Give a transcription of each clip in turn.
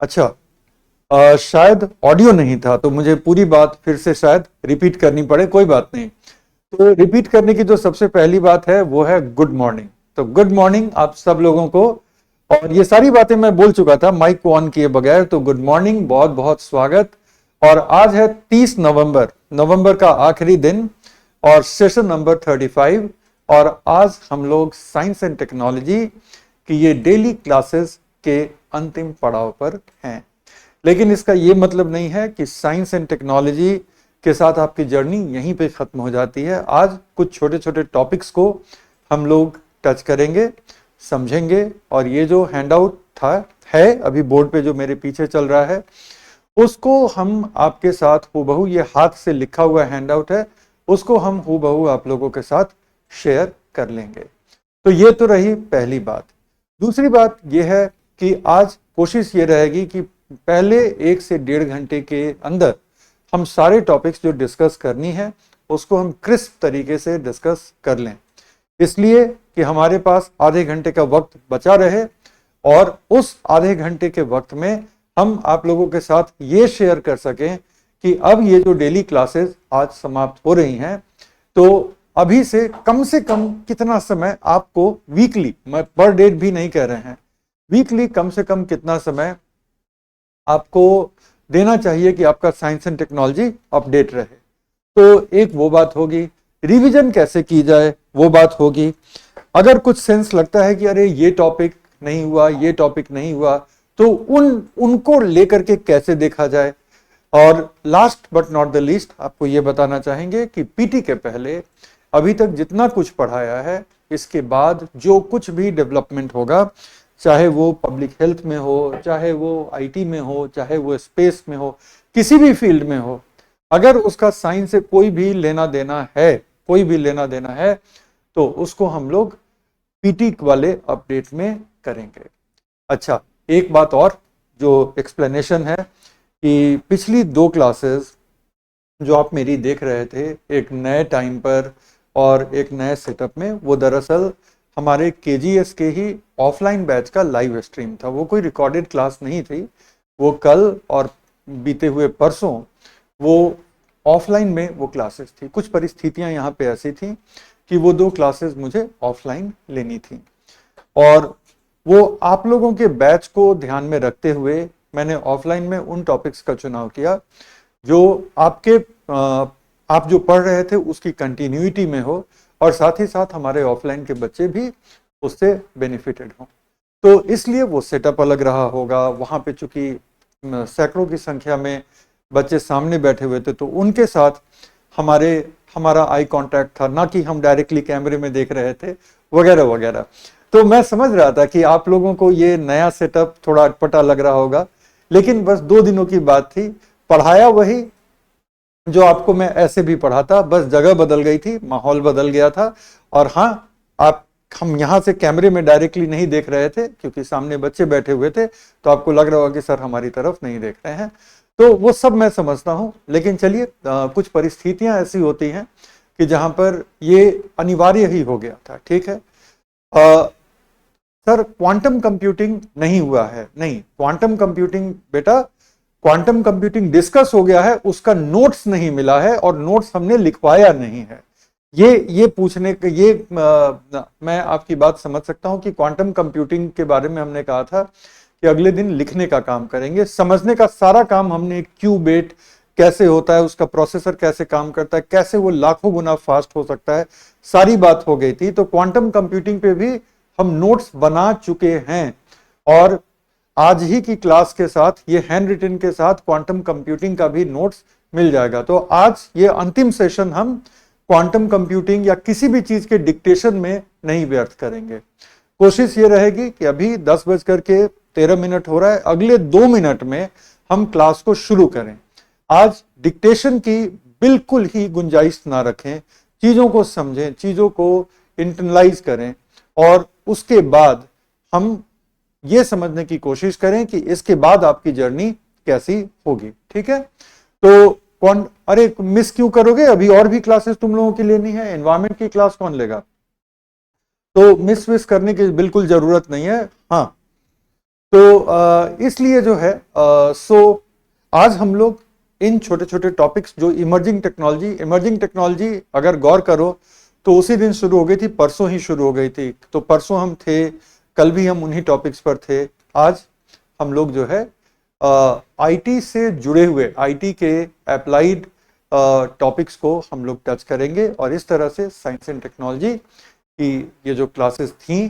अच्छा, शायद ऑडियो नहीं था तो मुझे पूरी बात फिर से शायद रिपीट करनी पड़े, कोई बात नहीं। तो रिपीट करने की जो सबसे पहली बात है वो है गुड मॉर्निंग। तो गुड मॉर्निंग आप सब लोगों को। और ये सारी बातें मैं बोल चुका था माइक को ऑन किए बगैर। तो गुड मॉर्निंग, बहुत बहुत स्वागत। और आज है 30 नवंबर, नवंबर का आखिरी दिन और सेशन नंबर 35। और आज हम लोग साइंस एंड टेक्नोलॉजी की ये डेली क्लासेस के अंतिम पड़ाव पर हैं। लेकिन इसका ये मतलब नहीं है कि साइंस एंड टेक्नोलॉजी के साथ आपकी जर्नी यहीं पे खत्म हो जाती है। आज कुछ छोटे छोटे टॉपिक्स को हम लोग टच करेंगे, समझेंगे। और ये जो हैंडआउट था है अभी बोर्ड पे जो मेरे पीछे चल रहा है, उसको हम आपके साथ हूबहू, ये हाथ से लिखा हुआ हैंडआउट है, उसको हम हूबहू आप लोगों के साथ शेयर कर लेंगे। तो ये तो रही पहली बात। दूसरी बात यह है कि आज कोशिश ये रहेगी कि पहले 1 से 1.5 घंटे के अंदर हम सारे टॉपिक्स जो डिस्कस करनी है उसको हम क्रिस्प तरीके से डिस्कस कर लें, इसलिए कि हमारे पास आधे घंटे का वक्त बचा रहे। और उस आधे घंटे के वक्त में हम आप लोगों के साथ ये शेयर कर सकें कि अब ये जो डेली क्लासेस आज समाप्त हो रही हैं, तो अभी से कम कितना समय आपको वीकली, मैं पर डे भी नहीं कह रहे हैं, वीकली कम से कम कितना समय आपको देना चाहिए कि आपका साइंस एंड टेक्नोलॉजी अपडेट रहे। तो एक वो बात होगी, रिवीजन कैसे की जाए वो बात होगी। अगर कुछ सेंस लगता है कि अरे ये टॉपिक नहीं हुआ, ये टॉपिक नहीं हुआ, तो उनको लेकर के कैसे देखा जाए। और last but not the least आपको ये बताना चाहेंगे कि पीटी के पहले अभी तक जितना कुछ पढ़ाया है, इसके बाद जो कुछ भी डेवलपमेंट होगा, चाहे वो पब्लिक हेल्थ में हो, चाहे वो आईटी में हो, चाहे वो स्पेस में हो, किसी भी फील्ड में हो, अगर उसका साइंस से कोई भी लेना देना है, कोई भी लेना देना है, तो उसको हम लोग पीटी वाले अपडेट में करेंगे। अच्छा, एक बात और जो एक्सप्लेनेशन है कि पिछली 2 क्लासेस जो आप मेरी देख रहे थे एक नए टाइम पर और एक नए सेटअप में, वो दरअसल हमारे केजीएस के ही ऑफलाइन बैच का लाइव स्ट्रीम था। वो कोई रिकॉर्डेड क्लास नहीं थी। वो कल और बीते हुए परसों वो ऑफलाइन में वो क्लासेस थी। कुछ परिस्थितियां यहाँ पे ऐसी थी कि वो 2 क्लासेस मुझे ऑफलाइन लेनी थी, और वो आप लोगों के बैच को ध्यान में रखते हुए मैंने ऑफलाइन में उन टॉपिक्स का चुनाव किया जो आपके आप जो पढ़ रहे थे उसकी कंटिन्यूटी में हो, और साथ ही साथ हमारे ऑफलाइन के बच्चे भी उससे बेनिफिटेड हों। तो इसलिए वो सेटअप अलग रहा होगा। वहाँ पे चूंकि सैकड़ों की संख्या में बच्चे सामने बैठे हुए थे, तो उनके साथ हमारा आई कांटेक्ट था, ना कि हम डायरेक्टली कैमरे में देख रहे थे वगैरह वगैरह। तो मैं समझ रहा था कि आप लोगों को ये नया सेटअप थोड़ा अटपटा लग रहा होगा, लेकिन बस 2 दिनों की बात थी। पढ़ाया वही जो आपको मैं ऐसे भी पढ़ाता, बस जगह बदल गई थी, माहौल बदल गया था। और हाँ, हम यहाँ से कैमरे में डायरेक्टली नहीं देख रहे थे क्योंकि सामने बच्चे बैठे हुए थे, तो आपको लग रहा होगा कि सर हमारी तरफ नहीं देख रहे हैं। तो वो सब मैं समझता हूँ, लेकिन चलिए, कुछ परिस्थितियां ऐसी होती हैं कि जहां पर ये अनिवार्य ही हो गया था। ठीक है। सर क्वांटम कंप्यूटिंग नहीं हुआ है? नहीं, क्वांटम कंप्यूटिंग बेटा, क्वांटम कंप्यूटिंग डिस्कस हो गया है, उसका नोट्स नहीं मिला है और नोट्स हमने लिखवाया नहीं है। ये पूछने के ये मैं आपकी बात समझ सकता हूं कि क्वांटम कंप्यूटिंग के बारे में हमने कहा था कि अगले दिन लिखने का काम करेंगे। समझने का सारा काम हमने क्यूबेट कैसे होता है, उसका प्रोसेसर कैसे काम करता है, कैसे वो लाखों गुना फास्ट हो सकता है, सारी बात हो गई थी। तो क्वांटम कंप्यूटिंग पे भी हम नोट्स बना चुके हैं, और आज ही की क्लास के साथ ये हैंड रिटन के साथ क्वांटम कंप्यूटिंग का भी नोट्स मिल जाएगा। तो आज ये अंतिम सेशन हम क्वांटम कंप्यूटिंग या किसी भी चीज के डिक्टेशन में नहीं व्यर्थ करेंगे। कोशिश ये रहेगी कि अभी 10:13 हो रहा है, अगले 2 मिनट में हम क्लास को शुरू करें। आज डिक्टेशन की बिल्कुल ही गुंजाइश ना रखें, चीजों को समझें, चीजों को इंटरनलाइज करें, और उसके बाद हम ये समझने की कोशिश करें कि इसके बाद आपकी जर्नी कैसी होगी। ठीक है। तो कौन, अरे मिस क्यों करोगे, अभी और भी क्लासेस तुम लोगों की लेनी है, एनवायरमेंट की क्लास कौन लेगा? तो मिस करने की बिल्कुल जरूरत नहीं है। हाँ, तो इसलिए जो है आज हम लोग इन छोटे छोटे टॉपिक्स जो इमर्जिंग टेक्नोलॉजी अगर गौर करो तो उसी दिन शुरू हो गई थी, परसों ही शुरू हो गई थी। तो परसों हम थे, कल भी हम उन्हीं टॉपिक्स पर थे। आज हम लोग जो है आईटी से जुड़े हुए, आईटी के अप्लाइड टॉपिक्स को हम लोग टच करेंगे और इस तरह से साइंस एंड टेक्नोलॉजी की ये जो क्लासेस थी,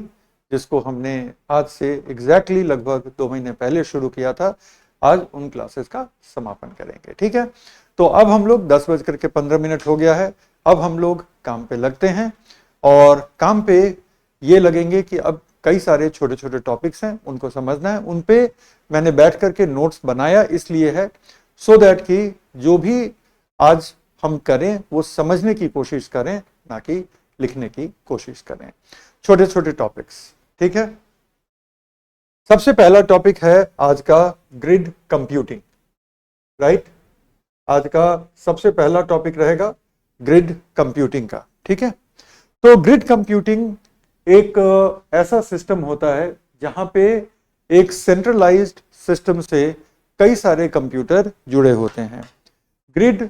जिसको हमने आज से एग्जैक्टली लगभग 2 महीने पहले शुरू किया था, आज उन क्लासेस का समापन करेंगे। ठीक है, तो अब हम लोग 10:15 हो गया है। अब हम लोग काम पे लगते हैं और काम पे ये लगेंगे कि अब कई सारे छोटे छोटे टॉपिक्स हैं, उनको समझना है। उन पे मैंने बैठ करके नोट्स बनाया इसलिए है सो दैट कि जो भी आज हम करें वो समझने की कोशिश करें, ना कि लिखने की कोशिश करें। छोटे छोटे टॉपिक्स, ठीक है। सबसे पहला टॉपिक है आज का ग्रिड कंप्यूटिंग, राइट। आज का सबसे पहला टॉपिक रहेगा ग्रिड कंप्यूटिंग का, ठीक है। तो ग्रिड कंप्यूटिंग एक ऐसा सिस्टम होता है जहां पे एक सेंट्रलाइज्ड सिस्टम से कई सारे कंप्यूटर जुड़े होते हैं। ग्रिड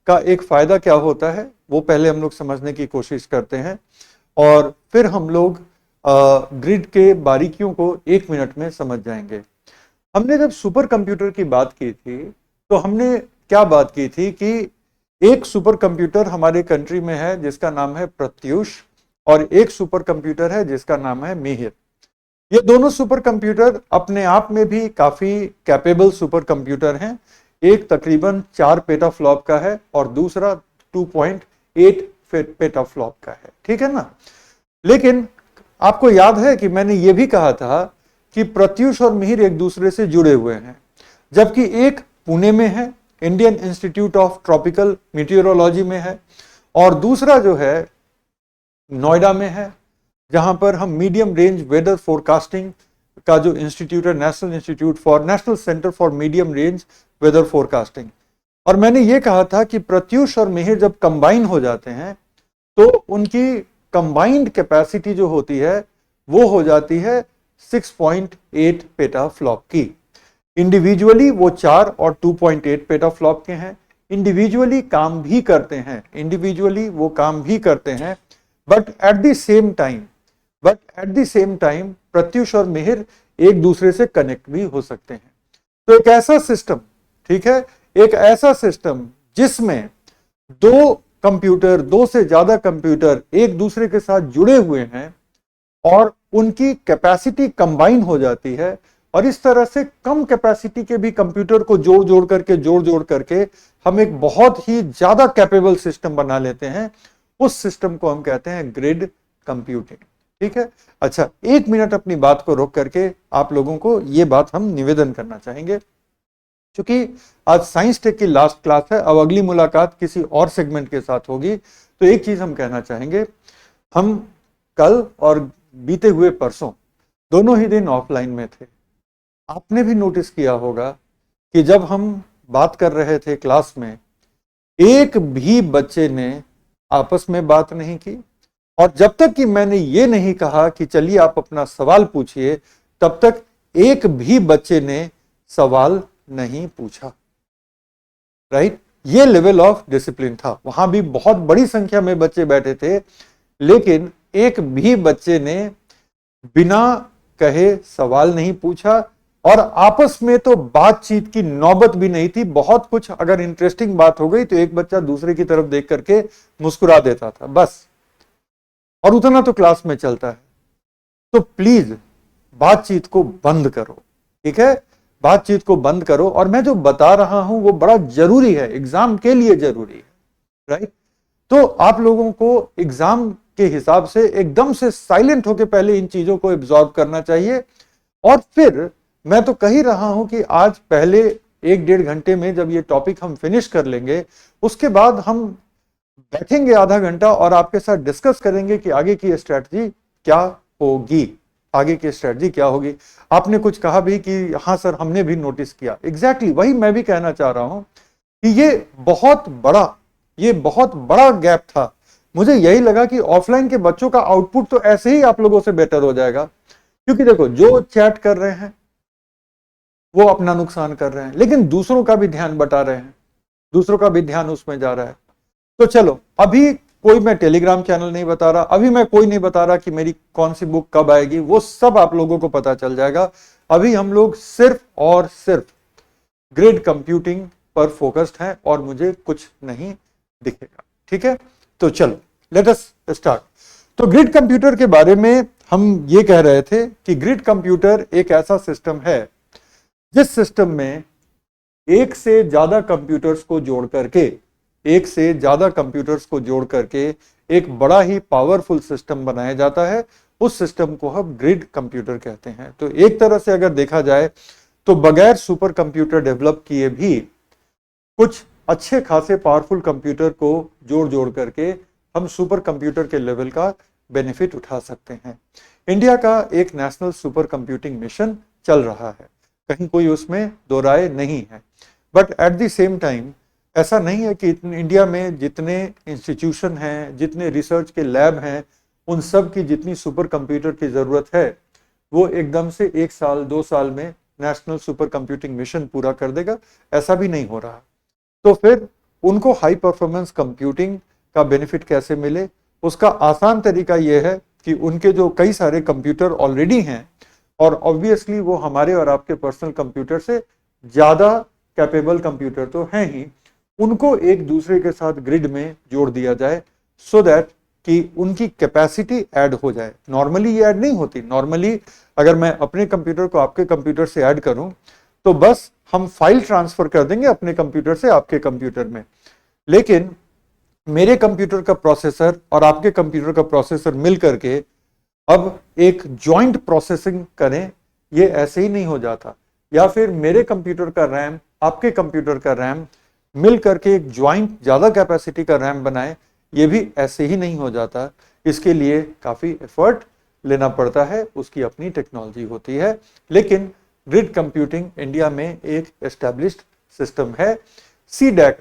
का एक फायदा क्या होता है वो पहले हम लोग समझने की कोशिश करते हैं और फिर हम लोग ग्रिड के बारीकियों को 1 मिनट में समझ जाएंगे। हमने जब सुपर कंप्यूटर की बात की थी तो हमने क्या बात की थी कि एक सुपर कंप्यूटर हमारे कंट्री में है जिसका नाम है प्रत्यूष और एक सुपर कंप्यूटर है जिसका नाम है मिहिर। ये दोनों सुपर कंप्यूटर अपने आप में भी काफी कैपेबल सुपर कंप्यूटर हैं। एक तकरीबन 4 पेटाफ्लॉप का है और दूसरा 2.8 पेटाफ्लॉप का है, ठीक है ना। लेकिन आपको याद है कि मैंने ये भी कहा था कि प्रत्यूष और मिहिर एक दूसरे से जुड़े हुए हैं, जबकि एक पुणे में है, Indian institute of tropical meteorology में है, और दूसरा जो है नोएडा में है, जहां पर हम मीडियम रेंज वेदर फोरकास्टिंग का जो इंस्टीट्यूट है, national centre for medium range weather forecasting. और मैंने ये कहा था कि प्रत्यूष और मिहिर जब कंबाइन हो जाते हैं तो उनकी कंबाइंड कैपेसिटी जो होती है वो हो जाती है 6.8 पेटाफ्लॉप की। इंडिविजुअली वो 4 और 2.8 पेटाफ्लॉप के हैं। इंडिविजुअली काम भी करते हैं, but at the same time Pratyush और मिहिर एक दूसरे से कनेक्ट भी हो सकते हैं। तो एक ऐसा सिस्टम, ठीक है, एक ऐसा सिस्टम जिसमें दो से ज्यादा कंप्यूटर एक दूसरे के साथ जुड़े हुए हैं और उनकी कैपेसिटी कंबाइन हो जाती है, और इस तरह से कम कैपेसिटी के भी कंप्यूटर को जोड़ जोड़ करके हम एक बहुत ही ज्यादा कैपेबल सिस्टम बना लेते हैं। उस सिस्टम को हम कहते हैं ग्रिड कंप्यूटिंग, ठीक है। अच्छा, 1 मिनट अपनी बात को रोक करके आप लोगों को ये बात हम निवेदन करना चाहेंगे, क्योंकि आज साइंस टेक की लास्ट क्लास है, अब अगली मुलाकात किसी और सेगमेंट के साथ होगी। तो एक चीज हम कहना चाहेंगे, हम कल और बीते हुए परसों दोनों ही दिन ऑफलाइन में थे। आपने भी नोटिस किया होगा कि जब हम बात कर रहे थे क्लास में, एक भी बच्चे ने आपस में बात नहीं की, और जब तक कि मैंने ये नहीं कहा कि चलिए आप अपना सवाल पूछिए, तब तक एक भी बच्चे ने सवाल नहीं पूछा, राइट। ये लेवल ऑफ डिसिप्लिन था। वहां भी बहुत बड़ी संख्या में बच्चे बैठे थे, लेकिन एक भी बच्चे ने बिना कहे सवाल नहीं पूछा, और आपस में तो बातचीत की नौबत भी नहीं थी। बहुत कुछ अगर इंटरेस्टिंग बात हो गई तो एक बच्चा दूसरे की तरफ देख करके मुस्कुरा देता था, बस, और उतना तो क्लास में चलता है। तो प्लीज बातचीत को बंद करो, ठीक है, बातचीत को बंद करो। और मैं जो बता रहा हूं वो बड़ा जरूरी है, एग्जाम के लिए जरूरी है, राइट। तो आप लोगों को एग्जाम के हिसाब से एकदम से साइलेंट होकर पहले इन चीजों को एब्जॉर्ब करना चाहिए, और फिर मैं तो कह ही रहा हूं कि आज पहले 1-1.5 घंटे में जब ये टॉपिक हम फिनिश कर लेंगे, उसके बाद हम बैठेंगे आधा घंटा और आपके साथ डिस्कस करेंगे कि आगे की स्ट्रैटेजी क्या होगी। आपने कुछ कहा भी कि हाँ सर, हमने भी नोटिस किया। एग्जैक्टली वही मैं भी कहना चाह रहा हूं कि ये बहुत बड़ा गैप था। मुझे यही लगा कि ऑफलाइन के बच्चों का आउटपुट तो ऐसे ही आप लोगों से बेटर हो जाएगा, क्योंकि देखो जो चैट कर रहे हैं वो अपना नुकसान कर रहे हैं, लेकिन दूसरों का भी ध्यान बटा रहे हैं, दूसरों का भी ध्यान उसमें जा रहा है। तो चलो, अभी कोई मैं टेलीग्राम चैनल नहीं बता रहा, अभी मैं कोई नहीं बता रहा कि मेरी कौन सी बुक कब आएगी, वो सब आप लोगों को पता चल जाएगा। अभी हम लोग सिर्फ और सिर्फ ग्रिड कंप्यूटिंग पर फोकस्ड हैं और मुझे कुछ नहीं दिखेगा, ठीक है। तो चलो, लेट अस स्टार्ट। तो ग्रिड कंप्यूटर के बारे में हम ये कह रहे थे कि ग्रिड कंप्यूटर एक ऐसा सिस्टम है जिस सिस्टम में एक से ज्यादा कंप्यूटर्स को जोड़ करके, एक से ज्यादा कंप्यूटर्स को जोड़ करके एक बड़ा ही पावरफुल सिस्टम बनाया जाता है। उस सिस्टम को हम ग्रिड कंप्यूटर कहते हैं। तो एक तरह से अगर देखा जाए तो बगैर सुपर कंप्यूटर डेवलप किए भी कुछ अच्छे खासे पावरफुल कंप्यूटर को जोड़ जोड़ करके हम सुपर कंप्यूटर के लेवल का बेनिफिट उठा सकते हैं। इंडिया का एक नेशनल सुपर कंप्यूटिंग मिशन चल रहा है, कहीं कोई उसमें दो राय नहीं है। But at the same time ऐसा नहीं है कि इंडिया में जितने इंस्टीट्यूशन हैं, जितने रिसर्च के लैब हैं, उन सब की जितनी सुपर कंप्यूटर की जरूरत है वो एकदम से 1 साल 2 साल में नेशनल सुपर कंप्यूटिंग मिशन पूरा कर देगा, ऐसा भी नहीं हो रहा। तो फिर उनको हाई परफॉर्मेंस कंप्यूटिंग का बेनिफिट कैसे मिले, उसका आसान तरीका यह है कि उनके जो कई सारे कंप्यूटर ऑलरेडी हैं, और ऑब्वियसली वो हमारे और आपके पर्सनल कंप्यूटर से ज्यादा कैपेबल कंप्यूटर तो हैं ही, उनको एक दूसरे के साथ ग्रिड में जोड़ दिया जाए सो दैट कि उनकी कैपेसिटी ऐड हो जाए। नॉर्मली ये ऐड नहीं होती। नॉर्मली अगर मैं अपने कंप्यूटर को आपके कंप्यूटर से ऐड करूं तो बस हम फाइल ट्रांसफर कर देंगे अपने कंप्यूटर से आपके कंप्यूटर में, लेकिन मेरे कंप्यूटर का प्रोसेसर और आपके कंप्यूटर का प्रोसेसर मिल करके अब एक जॉइंट प्रोसेसिंग करें, ये ऐसे ही नहीं हो जाता। या फिर मेरे कंप्यूटर का रैम आपके कंप्यूटर का रैम मिल करके एक ज्वाइंट ज्यादा कैपेसिटी का रैम बनाए, ये भी ऐसे ही नहीं हो जाता। इसके लिए काफी एफर्ट लेना पड़ता है, उसकी अपनी टेक्नोलॉजी होती है। लेकिन ग्रिड कंप्यूटिंग इंडिया में एक एस्टैब्लिश्ड सिस्टम है। सीडैक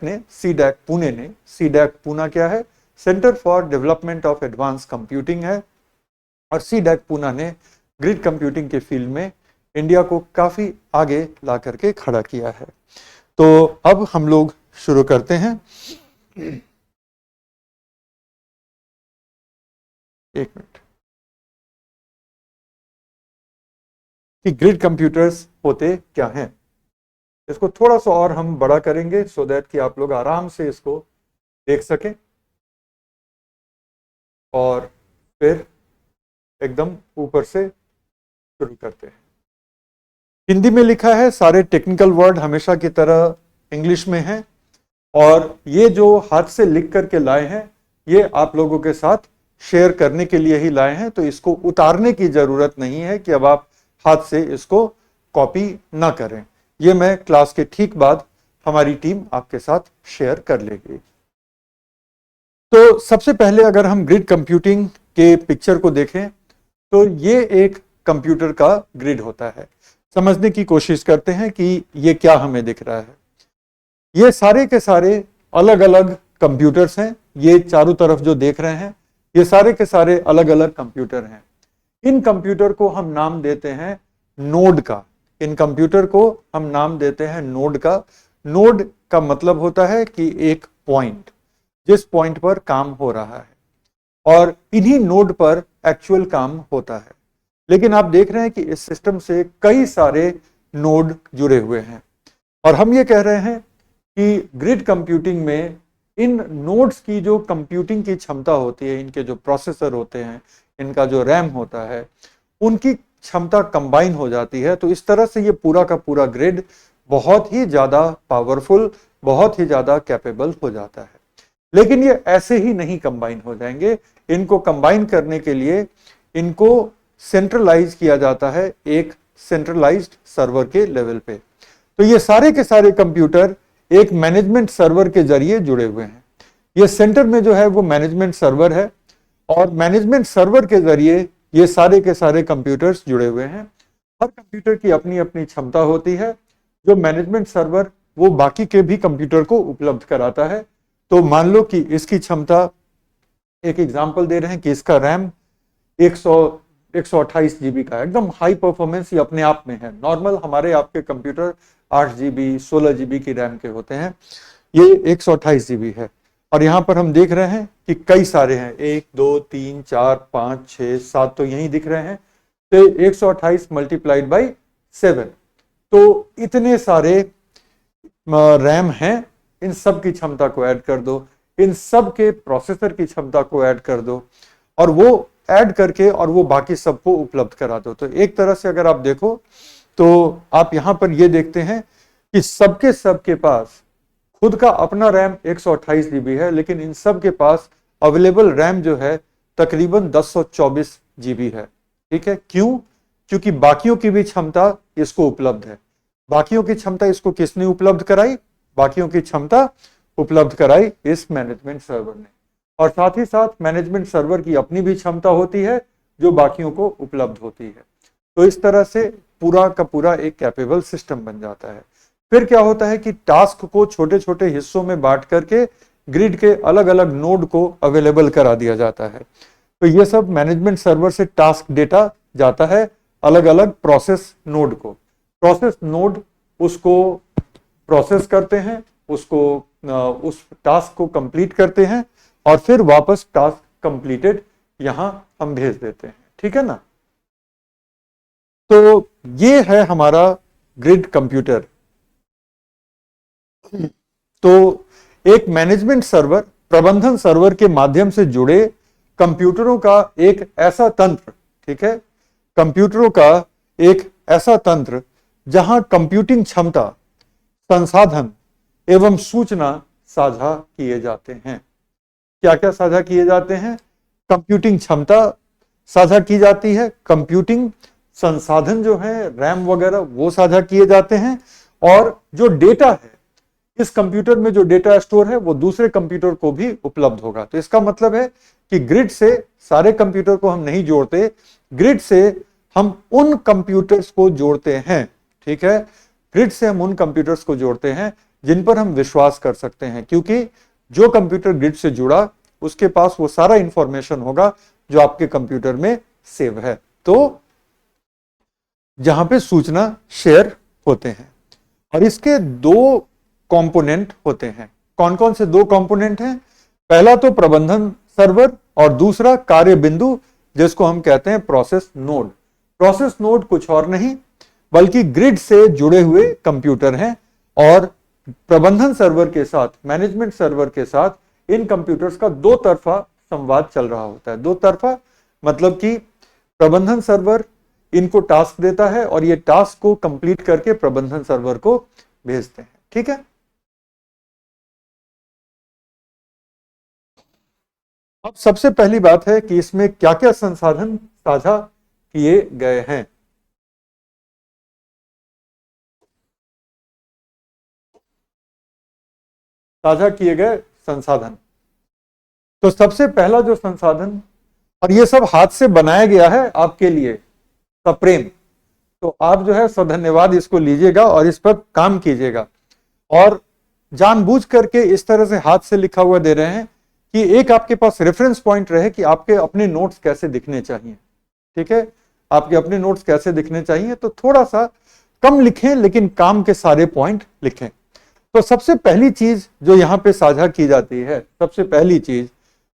पुणे ने, सीडैक पूना क्या है, centre for development of advance computing है, और सीडैक पूना ने ग्रिड कंप्यूटिंग के फील्ड में इंडिया को काफी आगे ला करके खड़ा किया है। तो अब हम लोग शुरू करते हैं। एक मिनट, कि ग्रिड कंप्यूटर्स होते क्या हैं, इसको थोड़ा सा और हम बड़ा करेंगे सो दैट कि आप लोग आराम से इसको देख सकें, और फिर एकदम ऊपर से शुरू करते हैं। हिंदी में लिखा है, सारे टेक्निकल वर्ड हमेशा की तरह इंग्लिश में है, और ये जो हाथ से लिख करके लाए हैं ये आप लोगों के साथ शेयर करने के लिए ही लाए हैं। तो इसको उतारने की जरूरत नहीं है कि अब आप हाथ से इसको कॉपी ना करें, ये मैं क्लास के ठीक बाद हमारी टीम आपके साथ शेयर कर लेगी। तो सबसे पहले अगर हम ग्रिड कंप्यूटिंग के पिक्चर को देखें तो ये एक कंप्यूटर का ग्रिड होता है। समझने की कोशिश करते हैं कि ये क्या हमें दिख रहा है। ये सारे के सारे अलग अलग कंप्यूटर्स हैं। ये चारों तरफ जो देख रहे हैं ये सारे के सारे अलग अलग कंप्यूटर हैं। इन कंप्यूटर को हम नाम देते हैं नोड का। इन कंप्यूटर को हम नाम देते हैं नोड का। नोड का मतलब होता है कि एक पॉइंट, जिस पॉइंट पर काम हो रहा है, और इन्हीं नोड पर एक्चुअल काम होता है। लेकिन आप देख रहे हैं कि इस सिस्टम से कई सारे नोड जुड़े हुए हैं, और हम ये कह रहे हैं कि ग्रिड कंप्यूटिंग में इन नोड्स की जो कंप्यूटिंग की क्षमता होती है, इनके जो प्रोसेसर होते हैं, इनका जो रैम होता है, उनकी क्षमता कंबाइन हो जाती है। तो इस तरह से ये पूरा का पूरा ग्रिड बहुत ही ज्यादा पावरफुल, बहुत ही ज्यादा कैपेबल हो जाता है। लेकिन ये ऐसे ही नहीं कंबाइन हो जाएंगे। इनको कंबाइन करने के लिए इनको सेंट्रलाइज किया जाता है एक सेंट्रलाइज्ड सर्वर के लेवल पे। तो ये सारे के सारे कंप्यूटर एक मैनेजमेंट सर्वर के जरिए जुड़े हुए हैं। ये सेंटर में जो है वो मैनेजमेंट सर्वर है, और मैनेजमेंट सर्वर के जरिए ये सारे के सारे कंप्यूटर्स जुड़े हुए हैं। हर कंप्यूटर की अपनी अपनी क्षमता होती है, जो मैनेजमेंट सर्वर वो बाकी के भी कंप्यूटर को उपलब्ध कराता है। तो मान लो कि इसकी क्षमता, एक एग्जांपल दे रहे हैं कि इसका रैम 128 जीबी का, एकदम हाई परफॉर्मेंस ये अपने आप में है। नॉर्मल हमारे आपके कंप्यूटर 8 जीबी 16 जीबी की रैम के होते हैं, ये 128 जीबी है। और यहां पर हम देख रहे हैं कि कई सारे हैं, 1 2 3 4 5 6 7 तो यही दिख रहे हैं। तो 128 मल्टीप्लाइड बाई 7, तो इतने सारे रैम हैं, इन सब की क्षमता को ऐड कर दो, इन सब के प्रोसेसर की क्षमता को ऐड कर दो, और वो ऐड करके और वो बाकी सबको उपलब्ध करा दो। तो एक तरह से अगर आप देखो तो आप यहां पर ये देखते हैं कि सबके सबके पास खुद का अपना रैम 128 जीबी है, लेकिन इन सब के पास अवेलेबल रैम जो है तकरीबन 1024 जीबी है। ठीक है, क्यों? क्योंकि बाकियों की भी क्षमता इसको उपलब्ध है। बाकियों की क्षमता इसको किसने उपलब्ध कराई? बाकियों की क्षमता उपलब्ध कराई इस मैनेजमेंट सर्वर ने। और साथ ही साथ मैनेजमेंट सर्वर की अपनी भी क्षमता होती है जो बाकियों को उपलब्ध होती है। तो इस तरह से पूरा का पूरा एक कैपेबल सिस्टम बन जाता है। फिर क्या होता है कि टास्क को छोटे छोटे हिस्सों में बांट करके ग्रिड के अलग अलग नोड को अवेलेबल करा दिया जाता है। तो ये सब मैनेजमेंट सर्वर से टास्क डेटा जाता है अलग अलग प्रोसेस नोड को। प्रोसेस नोड उसको प्रोसेस करते हैं, उसको उस टास्क को कंप्लीट करते हैं और फिर वापस टास्क कंप्लीटेड यहां हम भेज देते हैं। ठीक है ना? तो ये है हमारा ग्रिड कंप्यूटर। तो एक मैनेजमेंट सर्वर प्रबंधन सर्वर के माध्यम से जुड़े कंप्यूटरों का एक ऐसा तंत्र, ठीक है, कंप्यूटरों का एक ऐसा तंत्र जहां कंप्यूटिंग क्षमता, संसाधन एवं सूचना साझा किए जाते हैं। क्या क्या साझा किए जाते हैं? कंप्यूटिंग क्षमता साझा की जाती है, कंप्यूटिंग संसाधन जो है रैम वगैरह वो साझा किए जाते हैं, और जो डेटा है इस कंप्यूटर में जो डेटा स्टोर है वो दूसरे कंप्यूटर को भी उपलब्ध होगा। तो इसका मतलब है कि ग्रिड से सारे कंप्यूटर को हम नहीं जोड़ते, ग्रिड से हम उन कंप्यूटर्स को जोड़ते हैं। ठीक है, ग्रिड से हम उन कंप्यूटर्स को जोड़ते हैं जिन पर हम विश्वास कर सकते हैं, क्योंकि जो कंप्यूटर ग्रिड से जुड़ा उसके पास वो सारा इंफॉर्मेशन होगा जो आपके कंप्यूटर में सेव है, तो जहां पे सूचना शेयर होते हैं। और इसके दो कंपोनेंट होते हैं। कौन कौन से दो कंपोनेंट हैं? पहला तो प्रबंधन सर्वर और दूसरा कार्य बिंदु, जिसको हम कहते हैं प्रोसेस नोड। प्रोसेस नोड कुछ और नहीं बल्कि ग्रिड से जुड़े हुए कंप्यूटर हैं, और प्रबंधन सर्वर के साथ, मैनेजमेंट सर्वर के साथ इन कंप्यूटर्स का दो तरफा संवाद चल रहा होता है। दो तरफा मतलब कि प्रबंधन सर्वर इनको टास्क देता है और ये टास्क को कंप्लीट करके प्रबंधन सर्वर को भेजते हैं। ठीक है, अब सबसे पहली बात है कि इसमें क्या क्या संसाधन साझा किए गए हैं। साझा किए गए संसाधन, तो सबसे पहला जो संसाधन, और ये सब हाथ से बनाया गया है आपके लिए सप्रेम, तो आप जो है सधन्यवाद इसको लीजिएगा और इस पर काम कीजिएगा। और जानबूझ करके इस तरह से हाथ से लिखा हुआ दे रहे हैं कि एक आपके पास रेफरेंस पॉइंट रहे कि आपके अपने नोट्स कैसे दिखने चाहिए। ठीक है, आपके अपने नोट्स कैसे दिखने चाहिए, तो थोड़ा सा कम लिखें लेकिन काम के सारे पॉइंट लिखें। तो सबसे पहली चीज जो यहां पे साझा की जाती है, सबसे पहली चीज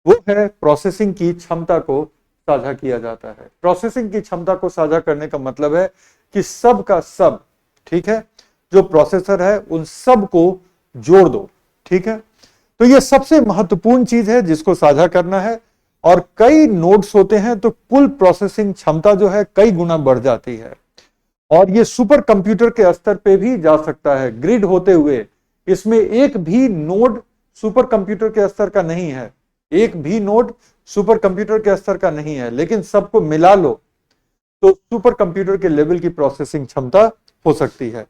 वो है प्रोसेसिंग की क्षमता को साझा किया जाता है। प्रोसेसिंग की क्षमता को साझा करने का मतलब है कि सब का सब, ठीक है, जो प्रोसेसर है उन सब को जोड़ दो। ठीक है, तो ये सबसे महत्वपूर्ण चीज है जिसको साझा करना है। और कई नोड्स होते हैं तो कुल प्रोसेसिंग क्षमता जो है कई गुना बढ़ जाती है, और ये सुपर कंप्यूटर के स्तर पे भी जा सकता है। ग्रिड होते हुए इसमें एक भी नोड सुपर कंप्यूटर के स्तर का नहीं है, एक भी नोड सुपर कंप्यूटर के स्तर का नहीं है, लेकिन सबको मिला लो तो सुपर कंप्यूटर के लेवल की प्रोसेसिंग क्षमता हो सकती है।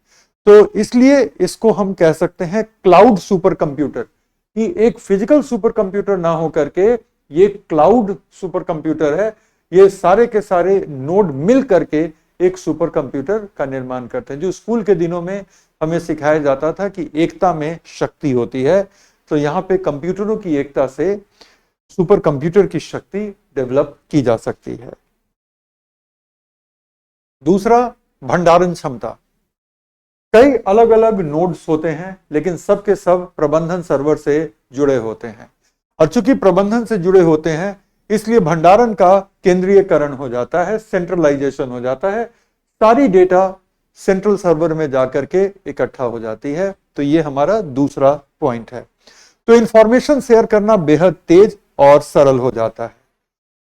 तो इसलिए इसको हम कह सकते हैं क्लाउड सुपर कंप्यूटर, कि एक फिजिकल सुपर कंप्यूटर ना हो करके ये क्लाउड सुपर कंप्यूटर है। ये सारे के सारे नोड मिल करके एक सुपर कंप्यूटर का निर्माण करते हैं। जो स्कूल के दिनों में हमें सिखाया जाता था कि एकता में शक्ति होती है, तो यहाँ पे कंप्यूटरों की एकता से सुपर कंप्यूटर की शक्ति डेवलप की जा सकती है। दूसरा, भंडारण क्षमता। कई अलग अलग नोड्स होते हैं लेकिन सब के सब प्रबंधन सर्वर से जुड़े होते हैं, और चूंकि प्रबंधन से जुड़े होते हैं इसलिए भंडारण का केंद्रीयकरण हो जाता है, सेंट्रलाइजेशन हो जाता है, सारी डेटा सेंट्रल सर्वर में जाकर के इकट्ठा हो जाती है। तो ये हमारा दूसरा पॉइंट है। तो इंफॉर्मेशन शेयर करना बेहद तेज और सरल हो जाता है।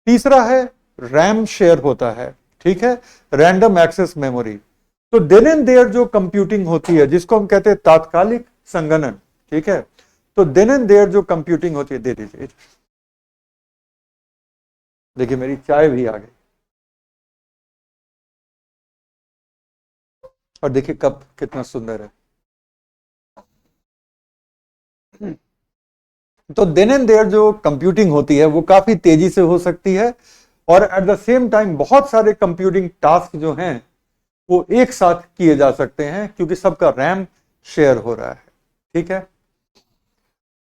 तीसरा है, रैम शेयर होता है, ठीक है, रैंडम एक्सेस मेमोरी। तो देन एंड देयर जो कंप्यूटिंग होती है जिसको हम कहते हैं तात्कालिक संगणन, ठीक है, तो देन एंड देयर जो कंप्यूटिंग होती है, दे दीजिए, देखिए मेरी चाय भी आ गई, और देखिए कप कितना सुंदर है। तो देन एंड देयर जो कंप्यूटिंग होती है वो काफी तेजी से हो सकती है, और एट द सेम टाइम बहुत सारे कंप्यूटिंग टास्क जो हैं वो एक साथ किए जा सकते हैं क्योंकि सबका रैम शेयर हो रहा है, ठीक है।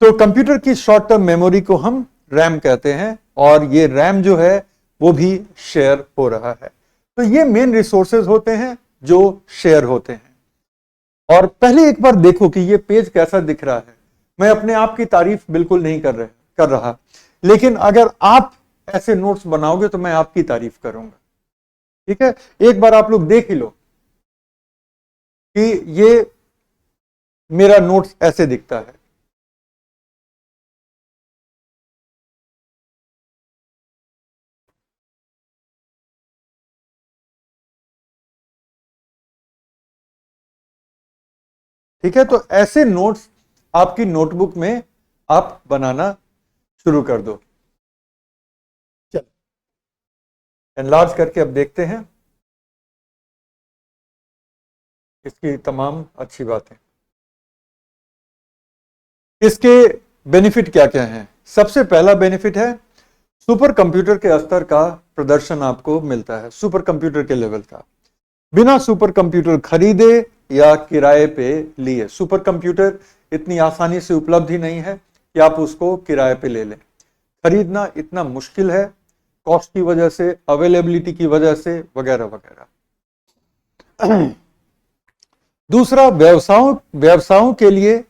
तो कंप्यूटर की शॉर्ट टर्म मेमोरी को हम रैम कहते हैं, और ये रैम जो है वो भी शेयर हो रहा है। तो ये मेन रिसोर्सेज होते हैं जो शेयर होते हैं। और पहले एक बार देखो कि ये पेज कैसा दिख रहा है। मैं अपने आप की तारीफ बिल्कुल नहीं कर रहा, लेकिन अगर आप ऐसे नोट्स बनाओगे तो मैं आपकी तारीफ करूंगा, ठीक है। एक बार आप लोग देख ही लो कि ये मेरा नोट्स ऐसे दिखता है। ठीक है, तो ऐसे नोट्स आपकी नोटबुक में आप बनाना शुरू कर दो। चलो एनलार्ज करके अब देखते हैं इसकी तमाम अच्छी बातें। इसके बेनिफिट क्या क्या हैं? सबसे पहला बेनिफिट है सुपर कंप्यूटर के स्तर का प्रदर्शन आपको मिलता है, सुपर कंप्यूटर के लेवल का। बिना सुपर कंप्यूटर खरीदे या किराए पे लिए, सुपर कंप्यूटर इतनी आसानी से उपलब्ध ही नहीं है कि आप उसको किराए पे ले लें। खरीदना इतना मुश्किल है, कॉस्ट की वजह से, अवेलेबिलिटी की वजह से, वगैरह वगैरह। दूसरा, व्यवसायों के लिए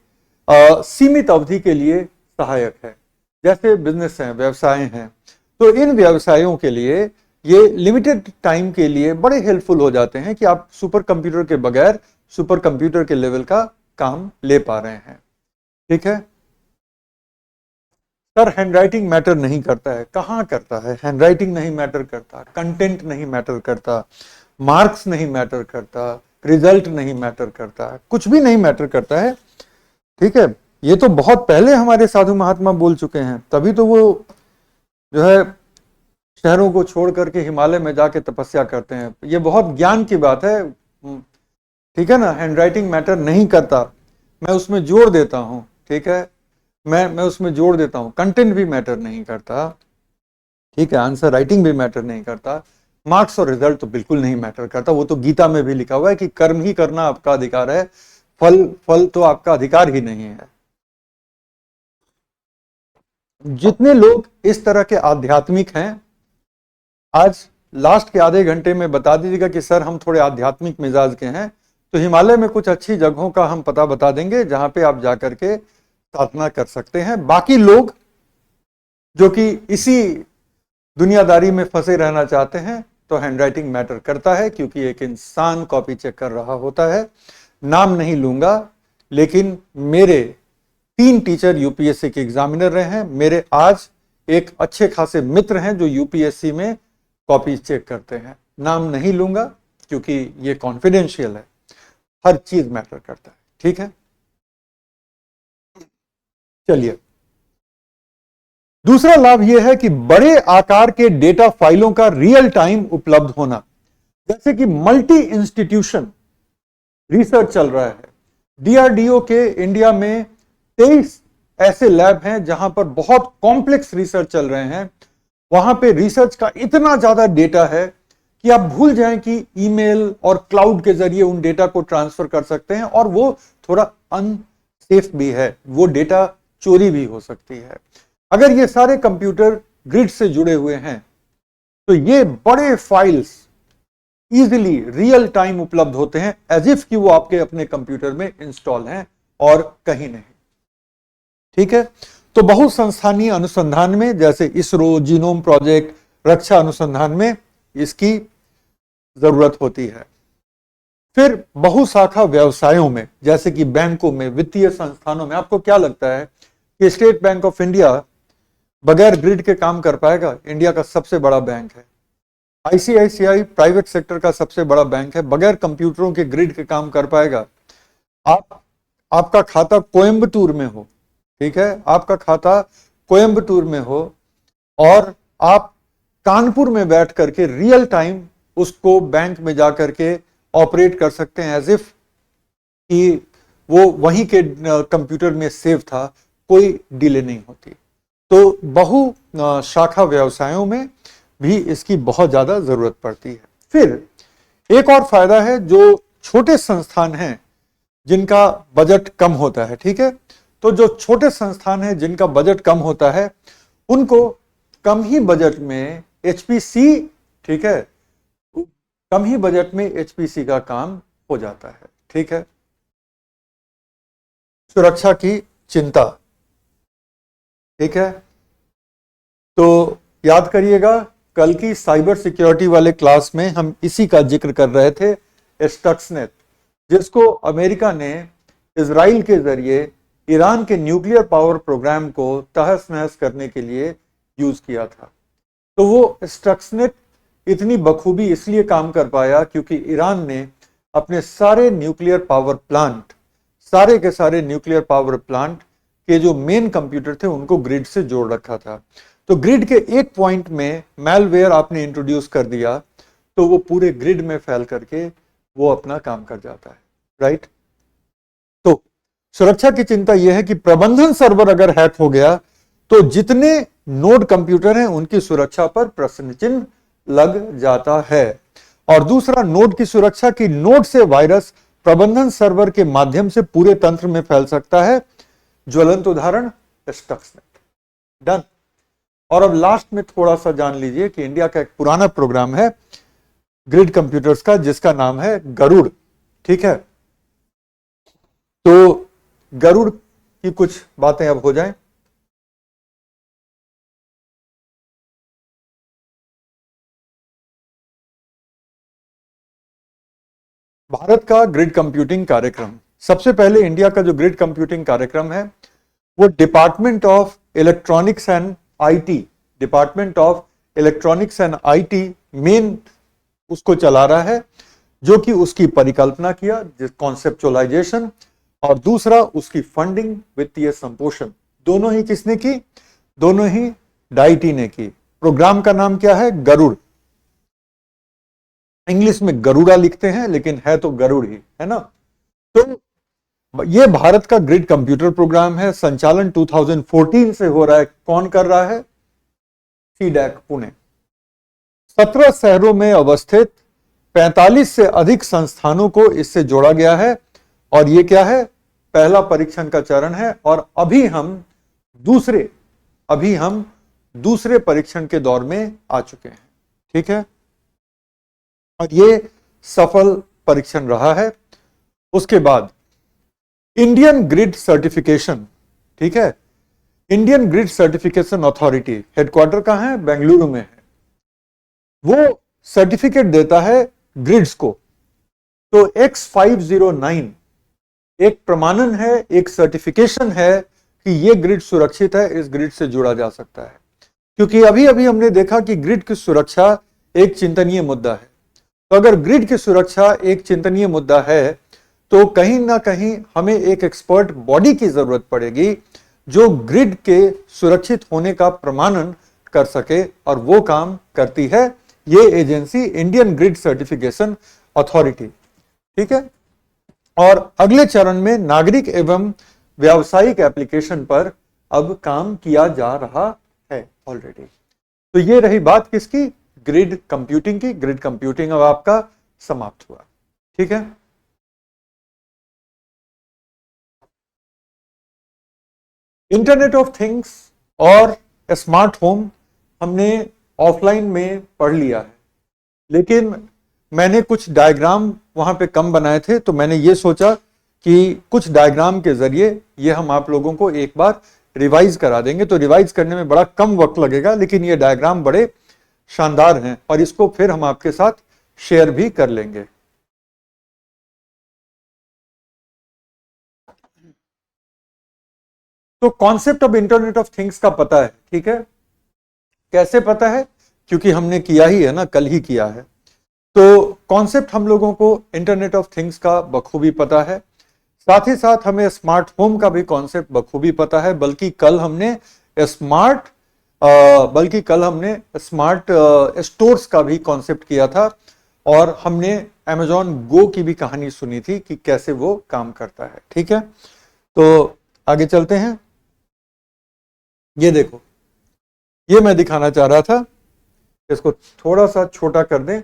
सीमित अवधि के लिए सहायक है। जैसे बिजनेस हैं, व्यवसाय हैं, तो इन व्यवसायों के लिए ये लिमिटेड टाइम के लिए बड़े हेल्पफुल हो जाते हैं कि आप सुपर कंप्यूटर के बगैर सुपर कंप्यूटर के लेवल का काम ले पा रहे हैं, ठीक है। सर हैंडराइटिंग मैटर नहीं करता है, कहां करता है? हैंडराइटिंग नहीं मैटर करता, कंटेंट नहीं मैटर करता, मार्क्स नहीं मैटर करता, रिजल्ट नहीं मैटर करता, कुछ भी नहीं मैटर करता है, ठीक है। ये तो बहुत पहले हमारे साधु महात्मा बोल चुके हैं, तभी तो वो जो है शहरों को छोड़ करके हिमालय में जाके तपस्या करते हैं। ये बहुत ज्ञान की बात है, ठीक है ना। हैंडराइटिंग मैटर नहीं करता, मैं उसमें जोर देता हूं, ठीक है, मैं उसमें जोड़ देता हूं। कंटेंट भी मैटर नहीं करता, ठीक है, आंसर राइटिंग भी मैटर नहीं करता, मार्क्स और रिजल्ट तो बिल्कुल नहीं मैटर करता। वो तो गीता में भी लिखा हुआ है कि कर्म ही करना आपका अधिकार है, फल तो आपका अधिकार ही नहीं है। जितने लोग इस तरह के आध्यात्मिक हैं, आज लास्ट के आधे घंटे में बता दीजिएगा कि सर हम थोड़े आध्यात्मिक मिजाज के हैं, तो हिमालय में कुछ अच्छी जगहों का हम पता बता देंगे जहां पे आप जाकर के साधना कर सकते हैं। बाकी लोग जो कि इसी दुनियादारी में फंसे रहना चाहते हैं, तो हैंडराइटिंग मैटर करता है, क्योंकि एक इंसान कॉपी चेक कर रहा होता है। नाम नहीं लूंगा, लेकिन मेरे 3 टीचर यूपीएससी के एग्जामिनर रहे हैं। मेरे आज एक अच्छे खासे मित्र हैं जो यूपीएससी में कॉपी चेक करते हैं। नाम नहीं लूंगा क्योंकि ये कॉन्फिडेंशियल है, हर चीज मैटर करता है, ठीक है। चलिए, दूसरा लाभ यह है कि बड़े आकार के डेटा फाइलों का रियल टाइम उपलब्ध होना। जैसे कि मल्टी इंस्टीट्यूशन रिसर्च चल रहा है, डीआरडीओ के इंडिया में 23 ऐसे लैब हैं जहां पर बहुत कॉम्प्लेक्स रिसर्च चल रहे हैं। वहां पे रिसर्च का इतना ज्यादा डेटा है कि आप भूल जाएं कि ईमेल और क्लाउड के जरिए उन डेटा को ट्रांसफर कर सकते हैं, और वो थोड़ा अनसेफ भी है, वो डेटा चोरी भी हो सकती है। अगर ये सारे कंप्यूटर ग्रिड से जुड़े हुए हैं तो ये बड़े फाइल्स इजीली रियल टाइम उपलब्ध होते हैं, एज इफ कि वो आपके अपने कंप्यूटर में इंस्टॉल हैं और कहीं नहीं। ठीक है, तो बहुसंस्थानीय अनुसंधान में जैसे इसरो, जीनोम प्रोजेक्ट, रक्षा अनुसंधान में इसकी जरूरत होती है। फिर बहुशाखा व्यवसायों में जैसे कि बैंकों में, वित्तीय संस्थानों में, आपको क्या लगता है कि स्टेट बैंक ऑफ इंडिया बगैर ग्रिड के काम कर पाएगा? इंडिया का सबसे बड़ा बैंक है। आईसीआईसीआई प्राइवेट सेक्टर का सबसे बड़ा बैंक है, बगैर कंप्यूटरों के ग्रिड के काम कर पाएगा? आपका खाता कोयंबटूर में हो, ठीक है, आपका खाता कोयंबटूर में हो और आप कानपुर में बैठ करके रियल टाइम उसको बैंक में जाकर के ऑपरेट कर सकते हैं, एज इफ कि वो वहीं के कंप्यूटर में सेव था, कोई डिले नहीं होती। तो बहु शाखा व्यवसायों में भी इसकी बहुत ज्यादा जरूरत पड़ती है। फिर एक और फायदा है, जो छोटे संस्थान हैं जिनका बजट कम होता है, ठीक है, तो जो छोटे संस्थान हैं जिनका बजट कम होता है, उनको कम ही बजट में एचपीसी, ठीक है, कम ही बजट में एचपीसी का काम हो जाता है। ठीक है, सुरक्षा की चिंता, ठीक है, तो याद करिएगा कल की साइबर सिक्योरिटी वाले क्लास में हम इसी का जिक्र कर रहे थे, स्टक्सनेट, जिसको अमेरिका ने इजराइल के जरिए ईरान के न्यूक्लियर पावर प्रोग्राम को तहस नहस करने के लिए यूज किया था। तो वो स्टक्सनेट इतनी बखूबी इसलिए काम कर पाया क्योंकि ईरान ने अपने सारे न्यूक्लियर पावर प्लांट, सारे के सारे न्यूक्लियर पावर प्लांट के जो मेन कंप्यूटर थे उनको ग्रिड से जोड़ रखा था। तो ग्रिड के एक पॉइंट में मैलवेयर आपने इंट्रोड्यूस कर दिया तो वो पूरे ग्रिड में फैल करके वो अपना काम कर जाता है, राइट। तो सुरक्षा की चिंता यह है कि प्रबंधन सर्वर अगर हैक हो गया तो जितने नोड कंप्यूटर हैं उनकी सुरक्षा पर प्रश्न चिन्ह लग जाता है। और दूसरा, नोड की सुरक्षा की, नोड से वायरस प्रबंधन सर्वर के माध्यम से पूरे तंत्र में फैल सकता है। ज्वलंत उदाहरण स्टक्सनेट। डन। और अब लास्ट में थोड़ा सा जान लीजिए कि इंडिया का एक पुराना प्रोग्राम है ग्रिड कंप्यूटर्स का जिसका नाम है गरुड़, ठीक है। तो गरुड़ की कुछ बातें अब हो जाएं। भारत का ग्रिड कंप्यूटिंग कार्यक्रम, सबसे पहले इंडिया का जो ग्रिड कंप्यूटिंग कार्यक्रम है वो department of electronics and IT, department of electronics and IT main उसको चला रहा है, जो कि उसकी परिकल्पना किया, कॉन्सेप्चुअलाइजेशन, और दूसरा उसकी फंडिंग, वित्तीय संपोषण, दोनों ही किसने की? दोनों ही डाइटी ने की। प्रोग्राम का नाम क्या है? गरुड़। इंग्लिश में गरुड़ा लिखते हैं लेकिन है तो गरुड़ ही, है ना। तो ये भारत का ग्रिड कंप्यूटर प्रोग्राम है, संचालन 2014 से हो रहा है। कौन कर रहा है? सीडैक पुणे। 17 शहरों में अवस्थित 45 से अधिक संस्थानों को इससे जोड़ा गया है। और ये क्या है? पहला परीक्षण का चरण है और अभी हम दूसरे परीक्षण के दौर में आ चुके हैं, ठीक है। और ये सफल परीक्षण रहा है। उसके बाद इंडियन ग्रिड सर्टिफिकेशन, ठीक है, Indian grid certification authority headquarter कहां है? बेंगलुरु में है। वो सर्टिफिकेट देता है ग्रिड्स को। तो X509 एक प्रमाणन है, एक सर्टिफिकेशन है कि ये ग्रिड सुरक्षित है, इस ग्रिड से जुड़ा जा सकता है। क्योंकि अभी अभी हमने देखा कि ग्रिड की सुरक्षा एक चिंतनीय मुद्दा है। तो अगर ग्रिड की सुरक्षा एक चिंतनीय मुद्दा है तो कहीं ना कहीं हमें एक एक्सपर्ट बॉडी की जरूरत पड़ेगी जो ग्रिड के सुरक्षित होने का प्रमाणन कर सके, और वो काम करती है ये agency, Indian grid certification authority, ठीक है। और अगले चरण में नागरिक एवं व्यावसायिक एप्लीकेशन पर अब काम किया जा रहा है ऑलरेडी। तो ये रही बात किसकी? ग्रिड कंप्यूटिंग की। ग्रिड कंप्यूटिंग अब आपका समाप्त हुआ, ठीक है। इंटरनेट ऑफ थिंग्स और स्मार्ट होम हमने ऑफलाइन में पढ़ लिया है, लेकिन मैंने कुछ डायग्राम वहां पे कम बनाए थे, तो मैंने ये सोचा कि कुछ डायग्राम के जरिए ये हम आप लोगों को एक बार रिवाइज करा देंगे। तो रिवाइज करने में बड़ा कम वक्त लगेगा, लेकिन ये डायग्राम बड़े शानदार हैं और इसको फिर हम आपके साथ शेयर भी कर लेंगे। तो concept of internet of things का पता है, ठीक है। कैसे पता है? क्योंकि हमने किया ही है ना, कल ही किया है। तो कॉन्सेप्ट हम लोगों को इंटरनेट ऑफ थिंग्स का बखूबी पता है। साथ ही साथ हमें स्मार्ट होम का भी कॉन्सेप्ट बखूबी पता है, बल्कि कल हमने स्मार्ट स्टोर्स का भी कॉन्सेप्ट किया था और हमने Amazon Go की भी कहानी सुनी थी कि कैसे वो काम करता है, ठीक है। तो आगे चलते हैं। ये देखो, ये मैं दिखाना चाह रहा था, इसको थोड़ा सा छोटा कर दें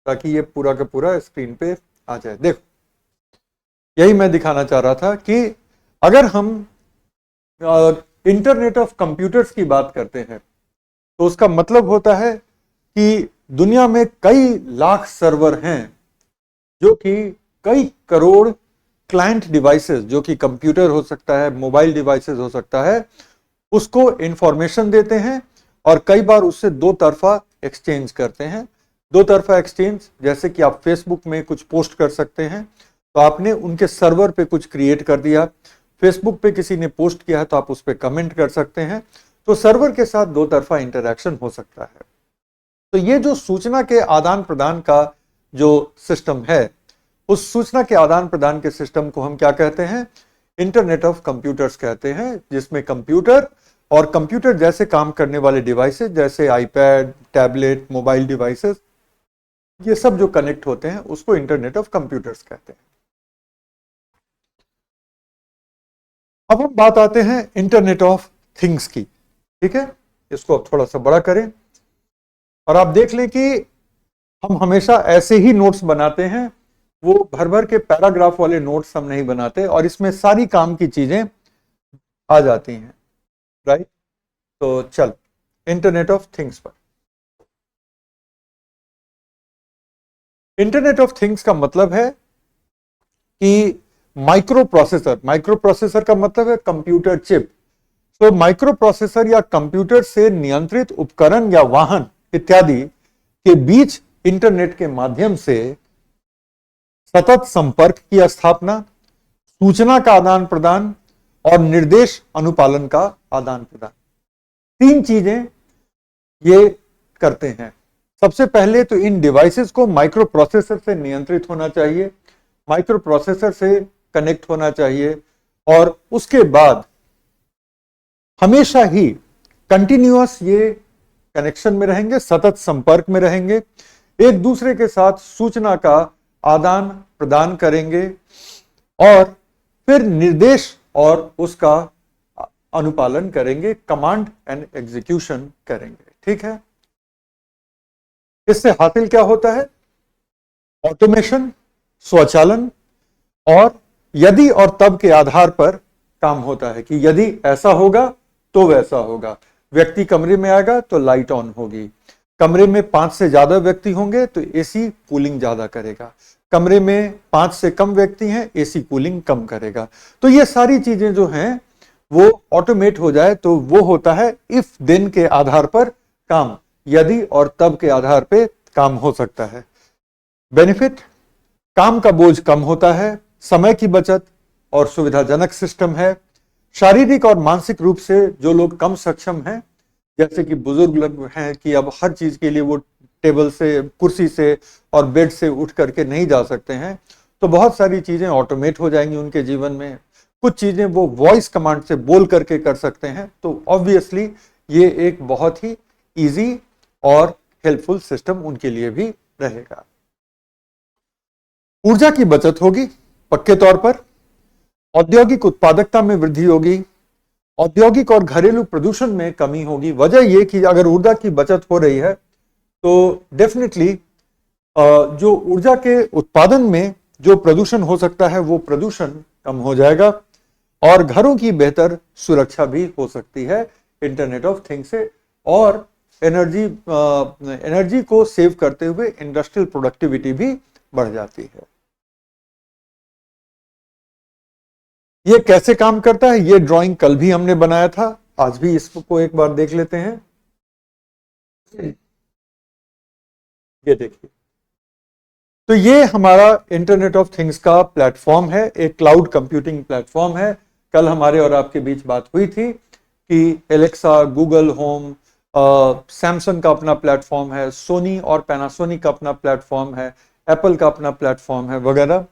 ताकि ये पूरा का पूरा स्क्रीन पे आ जाए। देखो, यही मैं दिखाना चाह रहा था कि अगर हम इंटरनेट ऑफ कंप्यूटर्स की बात करते हैं तो उसका मतलब होता है कि दुनिया में कई लाख सर्वर हैं जो कि कई करोड़ क्लाइंट डिवाइसेस, जो कि कंप्यूटर हो सकता है, मोबाइल डिवाइसेस हो सकता है, उसको इंफॉर्मेशन देते हैं और कई बार उससे दो तरफा एक्सचेंज करते हैं। दो तरफा एक्सचेंज, जैसे कि आप फेसबुक में कुछ पोस्ट कर सकते हैं तो आपने उनके सर्वर पे कुछ क्रिएट कर दिया, फेसबुक पे किसी ने पोस्ट किया है तो आप उस पर कमेंट कर सकते हैं। तो सर्वर के साथ दो तरफा इंटरैक्शन हो सकता है। तो ये जो सूचना के आदान प्रदान का जो सिस्टम है, उस सूचना के आदान प्रदान के सिस्टम को हम क्या कहते हैं? इंटरनेट ऑफ कंप्यूटर्स कहते हैं, जिसमें कंप्यूटर और कंप्यूटर जैसे काम करने वाले डिवाइसेस जैसे आईपैड, टैबलेट, मोबाइल डिवाइसेस, ये सब जो कनेक्ट होते हैं उसको इंटरनेट ऑफ कंप्यूटर्स कहते हैं। अब हम बात आते हैं इंटरनेट ऑफ थिंग्स की, ठीक है। इसको अब थोड़ा सा बड़ा करें और आप देख लें कि हम हमेशा ऐसे ही नोट्स बनाते हैं, वो भर भर के पैराग्राफ वाले नोट्स हम नहीं बनाते और इसमें सारी काम की चीजें आ जाती हैं, राइट। तो चल इंटरनेट ऑफ थिंग्स पर। इंटरनेट ऑफ थिंग्स का मतलब है कि माइक्रो प्रोसेसर का मतलब है कंप्यूटर चिप। तो माइक्रो प्रोसेसर या कंप्यूटर से नियंत्रित उपकरण या वाहन इत्यादि के बीच इंटरनेट के माध्यम से सतत संपर्क की स्थापना, सूचना का आदान प्रदान और निर्देश अनुपालन का आदान प्रदान, तीन चीजें ये करते हैं। सबसे पहले तो इन डिवाइसेस को माइक्रो प्रोसेसर से नियंत्रित होना चाहिए, माइक्रो प्रोसेसर से कनेक्ट होना चाहिए और उसके बाद हमेशा ही कंटिन्यूअस ये कनेक्शन में रहेंगे, सतत संपर्क में रहेंगे, एक दूसरे के साथ सूचना का आदान प्रदान करेंगे और फिर निर्देश और उसका अनुपालन करेंगे, कमांड एंड एग्जीक्यूशन करेंगे, ठीक है। इससे हासिल क्या होता है? ऑटोमेशन, स्वचालन और यदि और तब के आधार पर काम होता है कि यदि ऐसा होगा तो वैसा होगा। व्यक्ति कमरे में आएगा तो लाइट ऑन होगी, कमरे में 5 से ज्यादा व्यक्ति होंगे तो एसी कूलिंग ज्यादा करेगा, कमरे में 5 से कम व्यक्ति हैं, एसी कूलिंग कम करेगा। तो ये सारी चीजें जो हैं वो ऑटोमेट हो जाए तो वो होता है इफ देन के आधार पर काम, यदि और तब के आधार पे काम हो सकता है। बेनिफिट, काम का बोझ कम होता है, समय की बचत और सुविधाजनक सिस्टम है। शारीरिक और मानसिक रूप से जो लोग कम सक्षम हैं, जैसे कि बुजुर्ग लोग हैं कि अब हर चीज के लिए वो टेबल से, कुर्सी से और बेड से उठ करके नहीं जा सकते हैं, तो बहुत सारी चीजें ऑटोमेट हो जाएंगी उनके जीवन में। कुछ चीजें वो वॉइस कमांड से बोल करके कर सकते हैं, तो ऑब्वियसली ये एक बहुत ही इजी और हेल्पफुल सिस्टम उनके लिए भी रहेगा। ऊर्जा की बचत होगी पक्के तौर पर, औद्योगिक उत्पादकता में वृद्धि होगी, औद्योगिक और घरेलू प्रदूषण में कमी होगी। वजह यह कि अगर ऊर्जा की बचत हो रही है तो डेफिनेटली जो ऊर्जा के उत्पादन में जो प्रदूषण हो सकता है वो प्रदूषण कम हो जाएगा और घरों की बेहतर सुरक्षा भी हो सकती है इंटरनेट ऑफ थिंग्स से। और एनर्जी को सेव करते हुए इंडस्ट्रियल प्रोडक्टिविटी भी बढ़ जाती है। ये कैसे काम करता है, ये ड्राइंग कल भी हमने बनाया था, आज भी इसको एक बार देख लेते हैं। ये देखिए, तो ये हमारा इंटरनेट ऑफ थिंग्स का प्लेटफॉर्म है, एक क्लाउड कंप्यूटिंग प्लेटफॉर्म है। कल हमारे और आपके बीच बात हुई थी कि एलेक्सा, गूगल होम, सैमसंग का अपना प्लेटफॉर्म है, सोनी और पैनासोनिक का अपना प्लेटफॉर्म है, एप्पल का अपना प्लेटफॉर्म है वगैरह।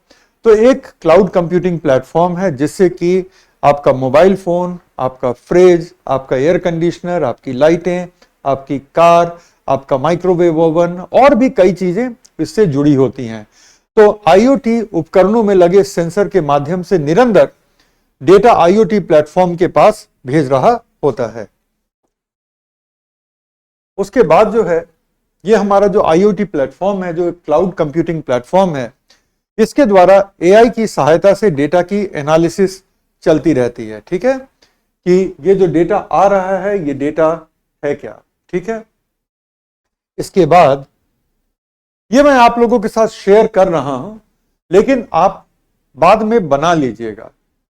तो एक क्लाउड कंप्यूटिंग प्लेटफॉर्म है जिससे कि आपका मोबाइल फोन, आपका फ्रिज, आपका एयर कंडीशनर, आपकी लाइटें, आपकी कार, आपका माइक्रोवेव ओवन और भी कई चीजें इससे जुड़ी होती हैं। तो आईओटी उपकरणों में लगे सेंसर के माध्यम से निरंतर डेटा आईओटी प्लेटफॉर्म के पास भेज रहा होता है। उसके बाद जो है, ये हमारा जो आईओटी प्लेटफॉर्म है, जो क्लाउड कंप्यूटिंग प्लेटफॉर्म है, इसके द्वारा एआई की सहायता से डेटा की एनालिसिस चलती रहती है। ठीक है, कि ये जो डेटा आ रहा है ये डेटा है क्या। ठीक है, इसके बाद ये मैं आप लोगों के साथ शेयर कर रहा हूं, लेकिन आप बाद में बना लीजिएगा।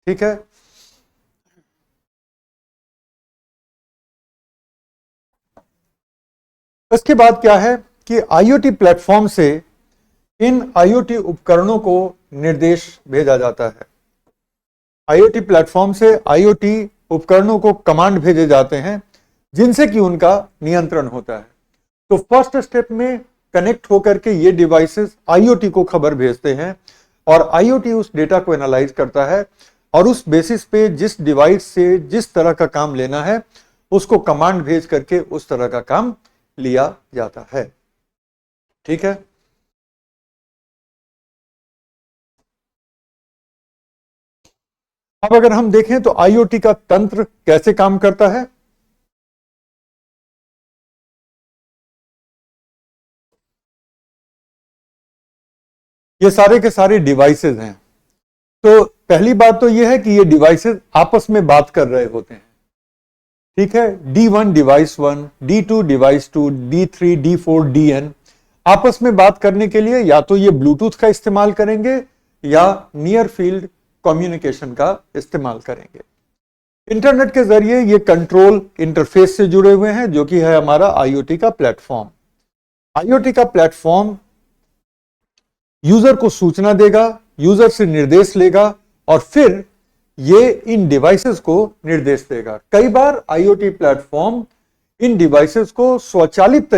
ठीक है, इसके बाद क्या है कि आईओटी प्लेटफॉर्म से इन आईओटी उपकरणों को निर्देश भेजा जाता है। आईओटी प्लेटफॉर्म से आईओटी उपकरणों को कमांड भेजे जाते हैं जिनसे कि उनका नियंत्रण होता है। तो फर्स्ट स्टेप में कनेक्ट होकर के ये डिवाइसेस आईओटी को खबर भेजते हैं और आईओटी उस डेटा को एनालाइज करता है और उस बेसिस पे जिस डिवाइस से जिस तरह का काम लेना है उसको कमांड भेज करके उस तरह का काम लिया जाता है। ठीक है, अब अगर हम देखें तो आईओटी का तंत्र कैसे काम करता है। ये सारे के सारे डिवाइसेस हैं। तो पहली बात तो ये है कि ये डिवाइसेस आपस में बात कर रहे होते हैं। ठीक है, D1 device 1, D2 device 2, D3, D4, DN आपस में बात करने के लिए या तो ये ब्लूटूथ का इस्तेमाल करेंगे या नियर फील्ड कम्युनिकेशन का इस्तेमाल करेंगे। इंटरनेट के जरिए ये कंट्रोल इंटरफेस से जुड़े हुए हैं जो कि है हमारा आईओटी का प्लेटफॉर्म। आईओटी का प्लेटफॉर्म यूजर को सूचना देगा, यूजर से निर्देश लेगा और फिर ये इन डिवाइसेस को निर्देश देगा। कई बार आईओटी प्लेटफॉर्म इन डिवाइसेस को स्वचालित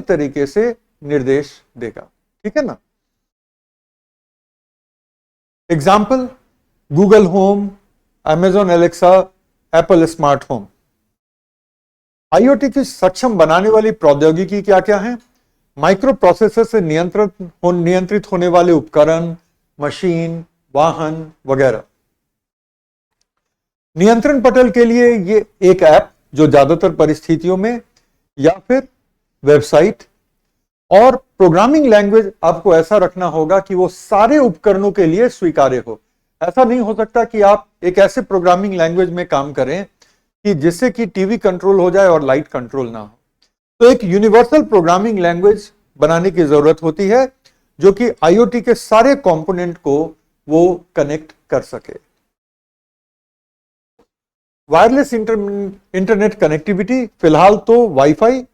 तरीके से निर्देश देगा। ठीक है ना। Example, Google home, Amazon Alexa, Apple smart home. IoT की सक्षम बनाने वाली प्रौद्योगिकी क्या क्या है? माइक्रो प्रोसेसर से नियंत्रित होने वाले उपकरण, मशीन, वाहन वगैरह। नियंत्रण पटल के लिए ये एक ऐप जो ज्यादातर परिस्थितियों में, या फिर वेबसाइट, और प्रोग्रामिंग लैंग्वेज आपको ऐसा रखना होगा कि वो सारे उपकरणों के लिए स्वीकार्य हो। ऐसा नहीं हो सकता कि आप एक ऐसे प्रोग्रामिंग लैंग्वेज में काम करें कि जिससे कि टीवी कंट्रोल हो जाए और लाइट कंट्रोल ना हो। तो एक यूनिवर्सल प्रोग्रामिंग लैंग्वेज बनाने की जरूरत होती है जो कि आईओटी के सारे कंपोनेंट को वो कनेक्ट कर सके। वायरलेस इंटरनेट कनेक्टिविटी, फिलहाल तो वाईफाई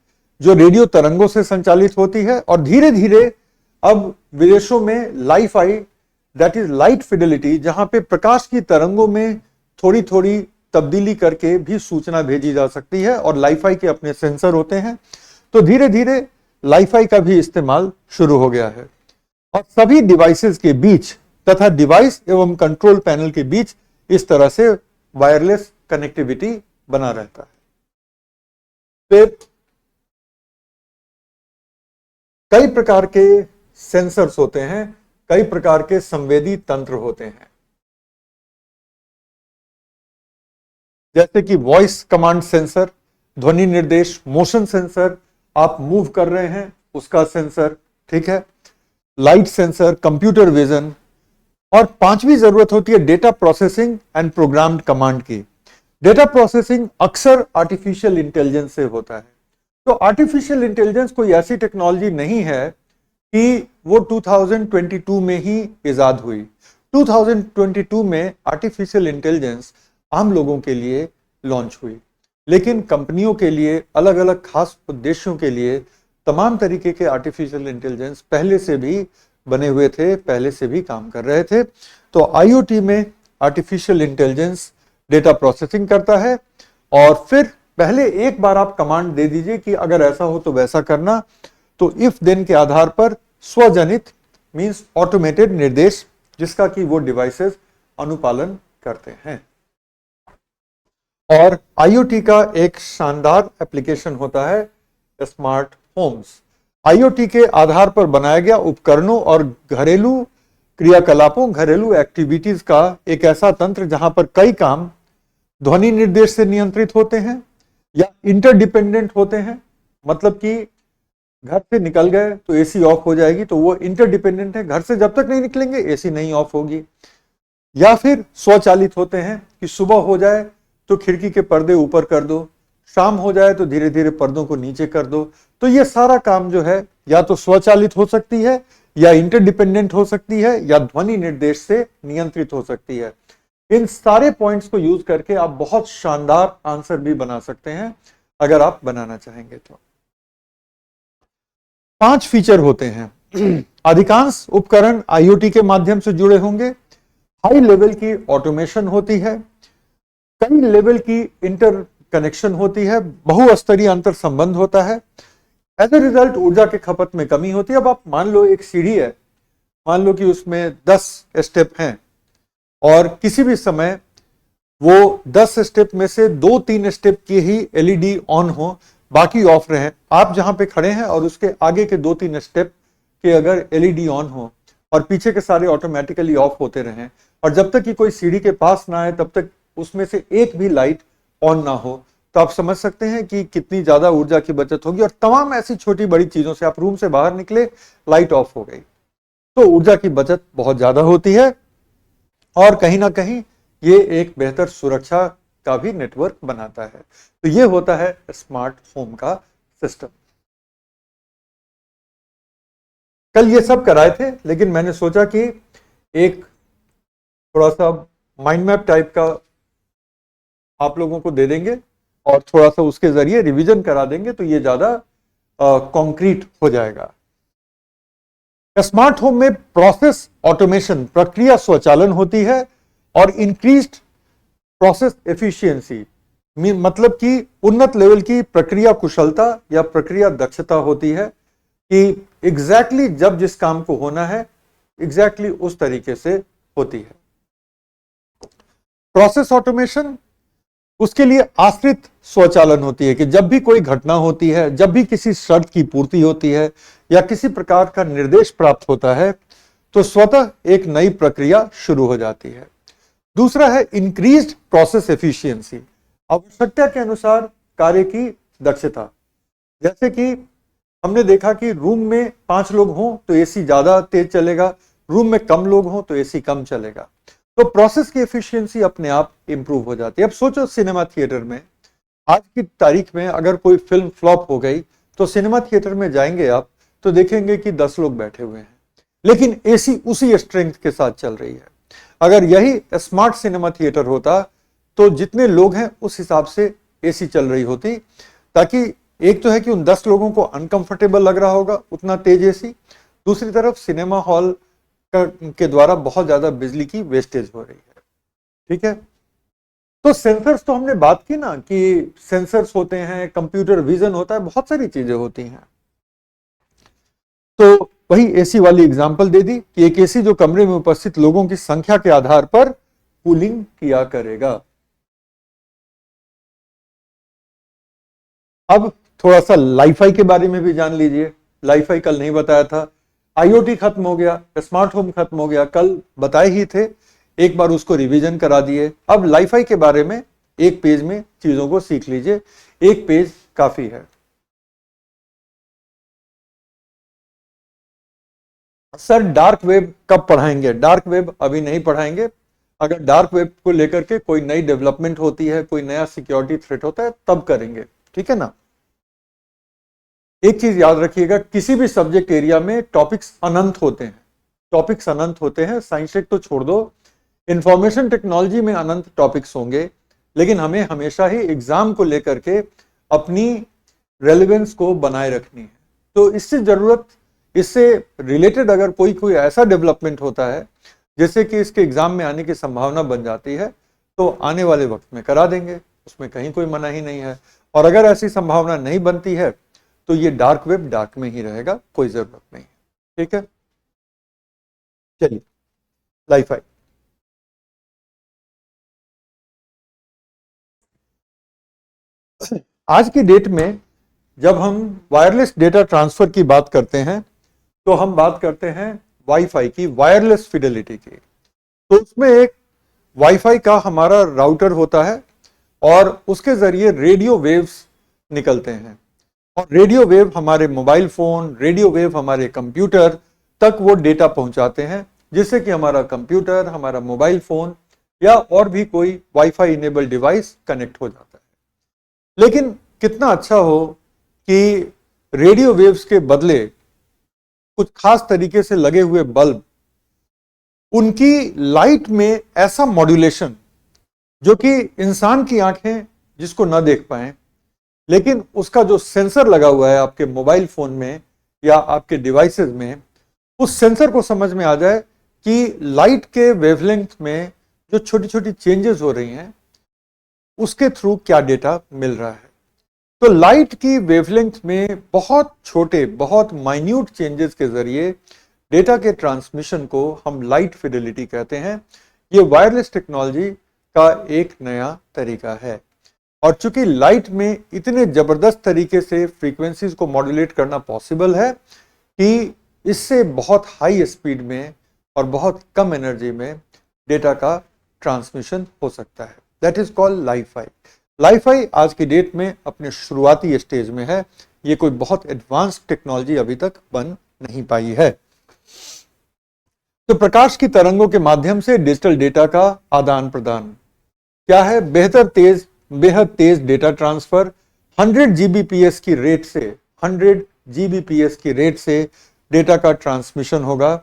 जो रेडियो तरंगों से संचालित होती है, और धीरे धीरे अब विदेशों में Li-Fi, that is light Fidelity, जहां पे प्रकाश की तरंगों में थोड़ी थोड़ी तब्दीली करके भी सूचना भेजी जा सकती है, और लाइफाई के अपने सेंसर होते हैं। तो धीरे धीरे लाइफाई का भी इस्तेमाल शुरू हो गया है, और सभी डिवाइसेस के बीच तथा डिवाइस एवं कंट्रोल पैनल के बीच इस तरह से वायरलेस कनेक्टिविटी बना रहता है। फिर कई प्रकार के सेंसर्स होते हैं, कई प्रकार के संवेदी तंत्र होते हैं, जैसे कि वॉइस कमांड सेंसर, ध्वनि निर्देश, मोशन सेंसर, आप मूव कर रहे हैं उसका सेंसर, ठीक है, लाइट सेंसर, कंप्यूटर विजन, और पांचवी जरूरत होती है data processing and programmed command की। डेटा प्रोसेसिंग अक्सर आर्टिफिशियल इंटेलिजेंस से होता है। तो आर्टिफिशियल इंटेलिजेंस कोई ऐसी टेक्नोलॉजी नहीं है कि वो 2022 में ही इजाद हुई। 2022 में आर्टिफिशियल इंटेलिजेंस आम लोगों के लिए लॉन्च हुई, लेकिन कंपनियों के लिए अलग अलग खास उद्देश्यों के लिए तमाम तरीके के आर्टिफिशियल इंटेलिजेंस पहले से भी बने हुए थे, पहले से भी काम कर रहे थे। तो आईओटी में आर्टिफिशियल इंटेलिजेंस डेटा प्रोसेसिंग करता है और फिर पहले एक बार आप कमांड दे दीजिए कि अगर ऐसा हो तो वैसा करना, तो इफ देन के आधार पर स्वजनित मींस ऑटोमेटेड निर्देश जिसका कि वो डिवाइसेस अनुपालन करते हैं। और आईओटी का एक शानदार एप्लीकेशन होता है स्मार्ट होम्स। आईओटी के आधार पर बनाया गया उपकरणों और घरेलू क्रियाकलापों, घरेलू एक्टिविटीज का एक ऐसा तंत्र जहां पर कई काम ध्वनि निर्देश से नियंत्रित होते हैं या इंटरडिपेंडेंट होते हैं। मतलब कि घर से निकल गए तो एसी ऑफ हो जाएगी, तो वो इंटरडिपेंडेंट है, घर से जब तक नहीं निकलेंगे एसी नहीं ऑफ होगी। या फिर स्वचालित होते हैं कि सुबह हो जाए तो खिड़की के पर्दे ऊपर कर दो, शाम हो जाए तो धीरे धीरे पर्दों को नीचे कर दो। तो ये सारा काम जो है या तो स्वचालित हो सकती है या इंटरडिपेंडेंट हो सकती है या ध्वनि निर्देश से नियंत्रित हो सकती है। इन सारे पॉइंट्स को यूज करके आप बहुत शानदार आंसर भी बना सकते हैं अगर आप बनाना चाहेंगे तो। 5 फीचर होते हैं। अधिकांश उपकरण आईओटी के माध्यम से जुड़े होंगे। हाई लेवल की ऑटोमेशन होती है, कई लेवल की इंटर कनेक्शन होती है, बहुस्तरीय अंतर संबंध होता है। एज ए रिजल्ट ऊर्जा की खपत में कमी होती है। अब आप मान लो एक सीढ़ी है, मान लो कि उसमें 10 स्टेप हैं और किसी भी समय वो 10 स्टेप में से 2-3 स्टेप की ही एलईडी ऑन हो, बाकी ऑफ रहे। आप जहां पे खड़े हैं और उसके आगे के 2-3 स्टेप के अगर एलईडी ऑन हो और पीछे के सारे ऑटोमेटिकली ऑफ होते रहें और जब तक कि कोई सीढ़ी के पास ना आए तब तक उसमें से एक भी लाइट ऑन ना हो, तो आप समझ सकते हैं कि कितनी ज्यादा ऊर्जा की बचत होगी। और तमाम ऐसी छोटी बड़ी चीजों से, आप रूम से बाहर निकले लाइट ऑफ हो गई, तो ऊर्जा की बचत बहुत ज्यादा होती है और कहीं ना कहीं ये एक बेहतर सुरक्षा का भी नेटवर्क बनाता है। तो ये होता है स्मार्ट होम का सिस्टम। कल ये सब कराए थे, लेकिन मैंने सोचा कि एक थोड़ा सा माइंड मैप टाइप का आप लोगों को दे देंगे और थोड़ा सा उसके जरिए रिवीजन करा देंगे, तो ये ज्यादा कॉन्क्रीट हो जाएगा। स्मार्ट होम में प्रोसेस ऑटोमेशन, प्रक्रिया स्वचालन होती है और इंक्रीज्ड प्रोसेस एफिशिएंसी, मतलब कि उन्नत लेवल की प्रक्रिया कुशलता या प्रक्रिया दक्षता होती है कि एग्जैक्टली जब जिस काम को होना है एग्जैक्टली उस तरीके से होती है। प्रोसेस ऑटोमेशन, उसके लिए आश्रित स्वचालन होती है कि जब भी कोई घटना होती है, जब भी किसी शर्त की पूर्ति होती है या किसी प्रकार का निर्देश प्राप्त होता है, तो स्वतः एक नई प्रक्रिया शुरू हो जाती है। दूसरा है इंक्रीज्ड प्रोसेस एफिशिएंसी, आवश्यकता के अनुसार कार्य की दक्षता। जैसे कि हमने देखा कि रूम में 5 लोग हों तो एसी ज्यादा तेज चलेगा, रूम में कम लोग हों तो एसी कम चलेगा। तो प्रोसेस की एफिशिएंसी अपने आप इंप्रूव हो जाती है। अब सोचो सिनेमा थिएटर में आज की तारीख में अगर कोई फिल्म फ्लॉप हो गई तो सिनेमा थिएटर में जाएंगे आप तो देखेंगे कि 10 लोग बैठे हुए हैं, लेकिन एसी उसी स्ट्रेंथ के साथ चल रही है। अगर यही स्मार्ट सिनेमा थिएटर होता तो जितने लोग हैं उस हिसाब से एसी चल रही होती, ताकि एक तो है कि उन 10 लोगों को अनकंफर्टेबल लग रहा होगा उतना तेज एसी, दूसरी तरफ सिनेमा हॉल के द्वारा बहुत ज्यादा बिजली की वेस्टेज हो रही है। ठीक है, तो सेंसर्स तो हमने बात की ना कि सेंसर्स होते हैं, कंप्यूटर विजन होता है, बहुत सारी चीजें होती हैं। तो वही एसी वाली एग्जांपल दे दी कि एक एसी जो कमरे में उपस्थित लोगों की संख्या के आधार पर कूलिंग किया करेगा। अब थोड़ा सा लाईफाई के बारे में भी जान लीजिए। लाईफाई कल नहीं बताया था, आईओटी खत्म हो गया, स्मार्ट होम खत्म हो गया, कल बताए ही थे, एक बार उसको रिवीजन करा दिए। अब लाईफाई के बारे में एक पेज में चीजों को सीख लीजिए, एक पेज काफी है। सर डार्क वेब कब पढ़ाएंगे? डार्क वेब अभी नहीं पढ़ाएंगे, अगर डार्क वेब को लेकर के कोई नई डेवलपमेंट होती है, कोई नया सिक्योरिटी थ्रेट होता है, तब करेंगे, ठीक है ना। एक चीज याद रखिएगा, किसी भी सब्जेक्ट एरिया में टॉपिक्स अनंत होते हैं, टॉपिक्स अनंत होते हैं। साइंस टेक तो छोड़ दो, इंफॉर्मेशन टेक्नोलॉजी में अनंत टॉपिक्स होंगे, लेकिन हमें हमेशा ही एग्जाम को लेकर के अपनी रेलेवेंस को बनाए रखनी है। तो इससे रिलेटेड अगर कोई ऐसा डेवलपमेंट होता है जैसे कि इसके एग्जाम में आने की संभावना बन जाती है, तो आने वाले वक्त में करा देंगे, उसमें कहीं कोई मना ही नहीं है। और अगर ऐसी संभावना नहीं बनती है तो ये डार्क वेब डार्क में ही रहेगा, कोई जरूरत नहीं है, ठीक है। चलिए, लाइफाई। आज की डेट में जब हम वायरलेस डेटा ट्रांसफर की बात करते हैं तो हम बात करते हैं वाईफाई की, वायरलेस फिडेलिटी की। तो उसमें एक वाईफाई का हमारा राउटर होता है और उसके जरिए रेडियो वेव्स निकलते हैं, और रेडियो वेव हमारे मोबाइल फोन, रेडियो वेव हमारे कंप्यूटर तक वो डेटा पहुंचाते हैं, जिससे कि हमारा कंप्यूटर, हमारा मोबाइल फोन या और भी कोई वाईफाई इनेबल डिवाइस कनेक्ट हो जाता है। लेकिन कितना अच्छा हो कि रेडियो वेव्स के बदले कुछ खास तरीके से लगे हुए बल्ब, उनकी लाइट में ऐसा मॉड्यूलेशन जो कि इंसान की आंखें जिसको ना देख पाए, लेकिन उसका जो सेंसर लगा हुआ है आपके मोबाइल फोन में या आपके डिवाइसेस में, उस सेंसर को समझ में आ जाए कि लाइट के वेवलेंथ में जो छोटी छोटी चेंजेस हो रही हैं उसके थ्रू क्या डेटा मिल रहा है। तो लाइट की वेवलेंथ में बहुत छोटे, बहुत माइन्यूट चेंजेस के जरिए डेटा के ट्रांसमिशन को हम लाइट फिडेलिटी कहते हैं। ये वायरलेस टेक्नोलॉजी का एक नया तरीका है, और चूंकि लाइट में इतने जबरदस्त तरीके से फ्रीक्वेंसीज को मॉड्यूलेट करना पॉसिबल है कि इससे बहुत हाई स्पीड में और बहुत कम एनर्जी में डेटा का ट्रांसमिशन हो सकता है। That is called Li-Fi. Li-Fi आज की डेट में अपने शुरुआती स्टेज में है, ये कोई बहुत एडवांस टेक्नोलॉजी अभी तक बन नहीं पाई है। तो प्रकाश की तरंगों के माध्यम से डिजिटल डेटा का आदान प्रदान क्या है? बेहद तेज डेटा ट्रांसफर 100 जीबीपीएस की रेट से, 100 जीबीपीएस की रेट से डेटा का ट्रांसमिशन होगा,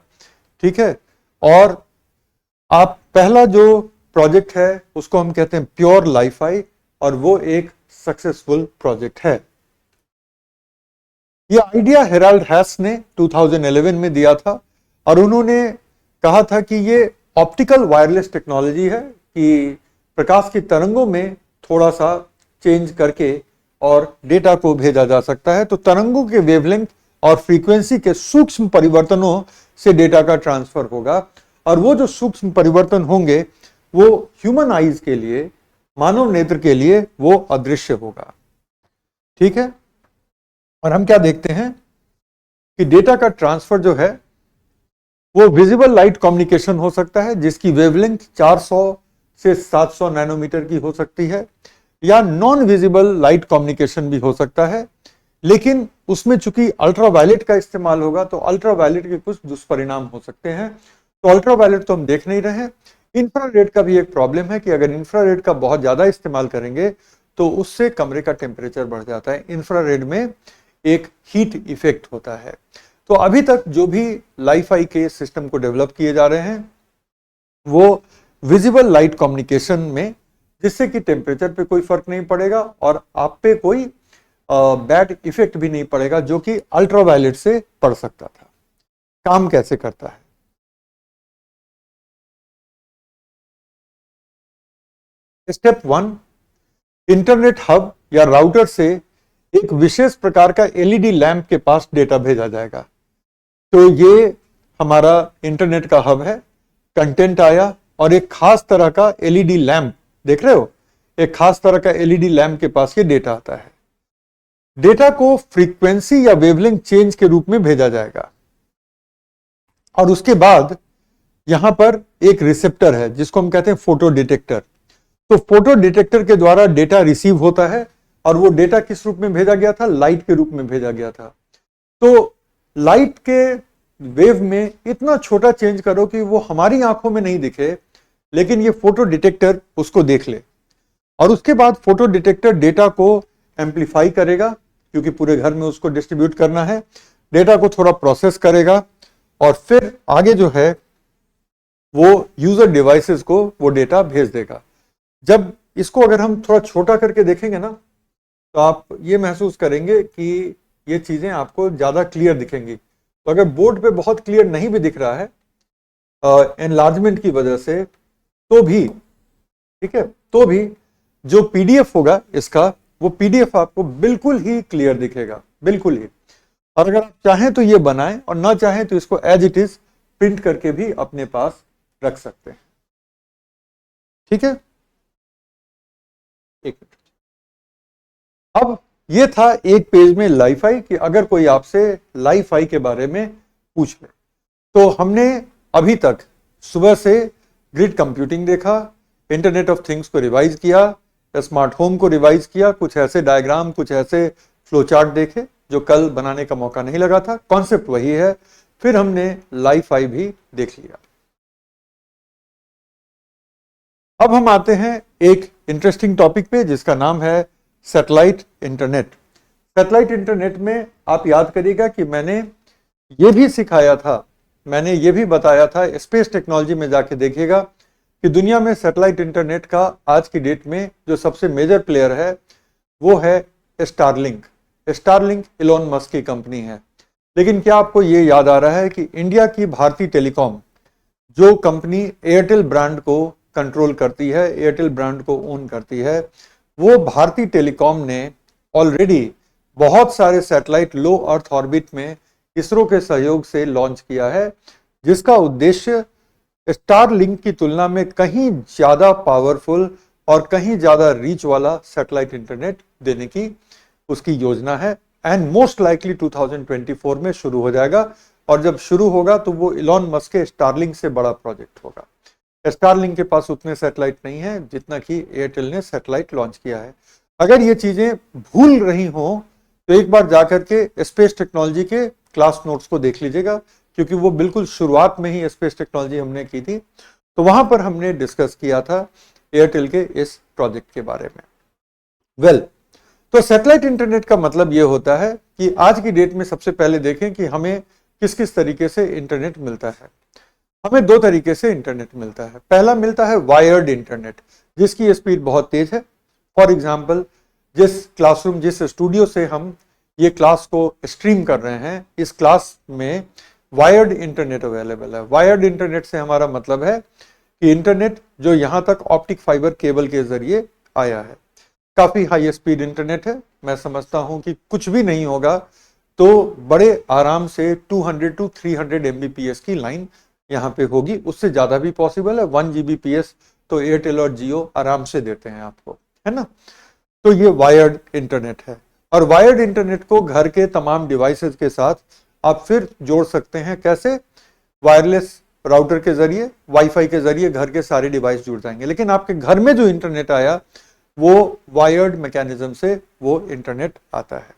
ठीक है। और आप पहला जो प्रोजेक्ट है उसको हम कहते हैं प्योर लाइफाई, और वो एक सक्सेसफुल प्रोजेक्ट है। यह आइडिया हेराल्ड हैस ने 2011 में दिया था, और उन्होंने कहा था कि ये ऑप्टिकल वायरलेस टेक्नोलॉजी है कि प्रकाश की तरंगों में थोड़ा सा चेंज करके और डेटा को भेजा जा सकता है। तो तरंगों के वेवलेंथ और फ्रीक्वेंसी के सूक्ष्म परिवर्तनों से डेटा का ट्रांसफर होगा, और वो जो सूक्ष्म परिवर्तन होंगे वो ह्यूमन आईज के लिए, मानव नेत्र के लिए वो अदृश्य होगा, ठीक है। और हम क्या देखते हैं कि डेटा का ट्रांसफर जो है वो विजिबल लाइट कम्युनिकेशन हो सकता है, जिसकी वेवलेंथ 400 से 700 नैनोमीटर की हो सकती है, या नॉन विजिबल लाइट कम्युनिकेशन भी हो सकता है। लेकिन उसमें चूंकि अल्ट्रावायलेट का इस्तेमाल होगा तो अल्ट्रावायलेट के कुछ दुष्परिणाम हो सकते हैं। तो अल्ट्रावायलेट तो हम देख नहीं रहे हैं। इंफ्रारेड का भी एक प्रॉब्लम है कि अगर इंफ्रारेड का बहुत ज्यादा इस्तेमाल करेंगे तो उससे कमरे का टेम्परेचर बढ़ जाता है। इंफ्रारेड में एक हीट इफेक्ट होता है। तो अभी तक जो भी लाइफाई के सिस्टम को डेवलप किए जा रहे हैं वो विजिबल लाइट कम्युनिकेशन में, जिससे कि टेम्परेचर पे कोई फर्क नहीं पड़ेगा और आप पे कोई बैड इफेक्ट भी नहीं पड़ेगा जो कि अल्ट्रावायलेट से पड़ सकता था। काम कैसे करता है? स्टेप 1, इंटरनेट हब या राउटर से एक विशेष प्रकार का एलईडी लैंप के पास डेटा भेजा जाएगा। तो ये हमारा इंटरनेट का हब है, कंटेंट आया और एक खास तरह का एलईडी लैंप, देख रहे हो, एक खास तरह का एलईडी लैंप के पास ये डेटा आता है। डेटा को फ्रीक्वेंसी या वेवलेंथ चेंज के रूप में भेजा जाएगा, और उसके बाद यहां पर एक रिसेप्टर है जिसको हम कहते हैं फोटो डिटेक्टर। तो फोटो डिटेक्टर के द्वारा डेटा रिसीव होता है, और वो डेटा किस रूप में भेजा गया था? लाइट के रूप में भेजा गया था। तो लाइट के वेव में इतना छोटा चेंज करो कि वो हमारी आंखों में नहीं दिखे, लेकिन ये फोटो डिटेक्टर उसको देख ले और उसके बाद फोटो डिटेक्टर डेटा को एम्पलीफाई करेगा, क्योंकि पूरे घर में उसको डिस्ट्रीब्यूट करना है, डेटा को थोड़ा प्रोसेस करेगा और फिर आगे जो है वो यूजर डिवाइसेस को वो डेटा भेज देगा। जब इसको अगर हम थोड़ा छोटा करके देखेंगे ना, तो आप ये महसूस करेंगे कि ये चीजें आपको ज्यादा क्लियर दिखेंगी। तो अगर बोर्ड पे बहुत क्लियर नहीं भी दिख रहा है एनलार्जमेंट की वजह से, तो भी ठीक है, तो भी जो पीडीएफ होगा इसका, वो पीडीएफ आपको बिल्कुल ही क्लियर दिखेगा, बिल्कुल ही। और अगर आप चाहें तो ये बनाएं और ना चाहें तो इसको एज इट इज प्रिंट करके भी अपने पास रख सकते हैं। ठीक है, एक मिनट। अब ये था एक पेज में लाईफाई कि अगर कोई आपसे लाईफाई के बारे में पूछ ले। तो हमने अभी तक सुबह से ग्रिड कंप्यूटिंग देखा, इंटरनेट ऑफ थिंग्स को रिवाइज किया, स्मार्ट होम को रिवाइज किया, कुछ ऐसे डायग्राम, कुछ ऐसे फ्लो चार्ट देखे जो कल बनाने का मौका नहीं लगा था, कॉन्सेप्ट वही है। फिर हमने लाईफाई भी देख लिया। अब हम आते हैं एक इंटरेस्टिंग टॉपिक पे जिसका नाम है सैटेलाइट इंटरनेट। सैटेलाइट इंटरनेट में आप याद करिएगा कि मैंने ये भी सिखाया था, मैंने ये भी बताया था, स्पेस टेक्नोलॉजी में जाके देखिएगा कि दुनिया में सैटेलाइट इंटरनेट का आज की डेट में जो सबसे मेजर प्लेयर है वो है स्टारलिंक। स्टारलिंक इलॉन मस्क की कंपनी है। लेकिन क्या आपको ये याद आ रहा है कि इंडिया की भारती टेलीकॉम, जो कंपनी एयरटेल ब्रांड को कंट्रोल करती है, एयरटेल ब्रांड को ओन करती है, वो भारती टेलीकॉम ने ऑलरेडी बहुत सारे सैटेलाइट लो अर्थ ऑर्बिट में इसरो के सहयोग से लॉन्च किया है, जिसका उद्देश्य स्टारलिंक की तुलना में कहीं ज्यादा पावरफुल और कहीं ज्यादा रीच वाला सैटेलाइट इंटरनेट देने की उसकी योजना है। एंड मोस्ट लाइकली 2024 में शुरू हो जाएगा, और जब शुरू होगा तो वो इलॉन मस्क के स्टारलिंक से बड़ा प्रोजेक्ट होगा। स्टारलिंक के पास उतने सैटेलाइट नहीं है जितना कि एयरटेल ने सैटेलाइट लॉन्च किया है। अगर ये चीजें भूल रही हो तो एक बार जाकर के स्पेस टेक्नोलॉजी के क्लास नोट्स को देख लीजिएगा, क्योंकि वो बिल्कुल शुरुआत में ही स्पेस टेक्नोलॉजी हमने की थी, तो वहां पर हमने डिस्कस किया था एयरटेल के इस प्रोजेक्ट के बारे में। वेल, तो सैटेलाइट इंटरनेट का मतलब ये होता है कि आज की डेट में सबसे पहले देखें कि हमें किस किस तरीके से इंटरनेट मिलता है। हमें दो तरीके से इंटरनेट मिलता है। पहला मिलता है वायर्ड इंटरनेट, जिसकी स्पीड बहुत तेज है। फॉर एग्जाम्पल, जिस क्लासरूम, जिस स्टूडियो से हम ये क्लास को स्ट्रीम कर रहे हैं, इस क्लास में वायर्ड इंटरनेट अवेलेबल है। वायर्ड इंटरनेट से हमारा मतलब है कि इंटरनेट जो यहाँ तक ऑप्टिक फाइबर केबल के जरिए आया है। काफी हाई स्पीड इंटरनेट है। मैं समझता हूं कि कुछ भी नहीं होगा तो बड़े आराम से 200 टू 300 MBPS की लाइन यहाँ पे होगी, उससे ज्यादा भी पॉसिबल है। 1 Gbps तो एयरटेल और जियो आराम से देते हैं आपको, है ना। तो ये वायर्ड इंटरनेट है, और वायर्ड इंटरनेट को घर के तमाम डिवाइसेस के साथ आप फिर जोड़ सकते हैं। कैसे? वायरलेस राउटर के जरिए, वाईफाई के जरिए घर के सारे डिवाइस जुड़ जाएंगे। लेकिन आपके घर में जो इंटरनेट आया वो वायर्ड मैकेनिज्म से वो इंटरनेट आता है।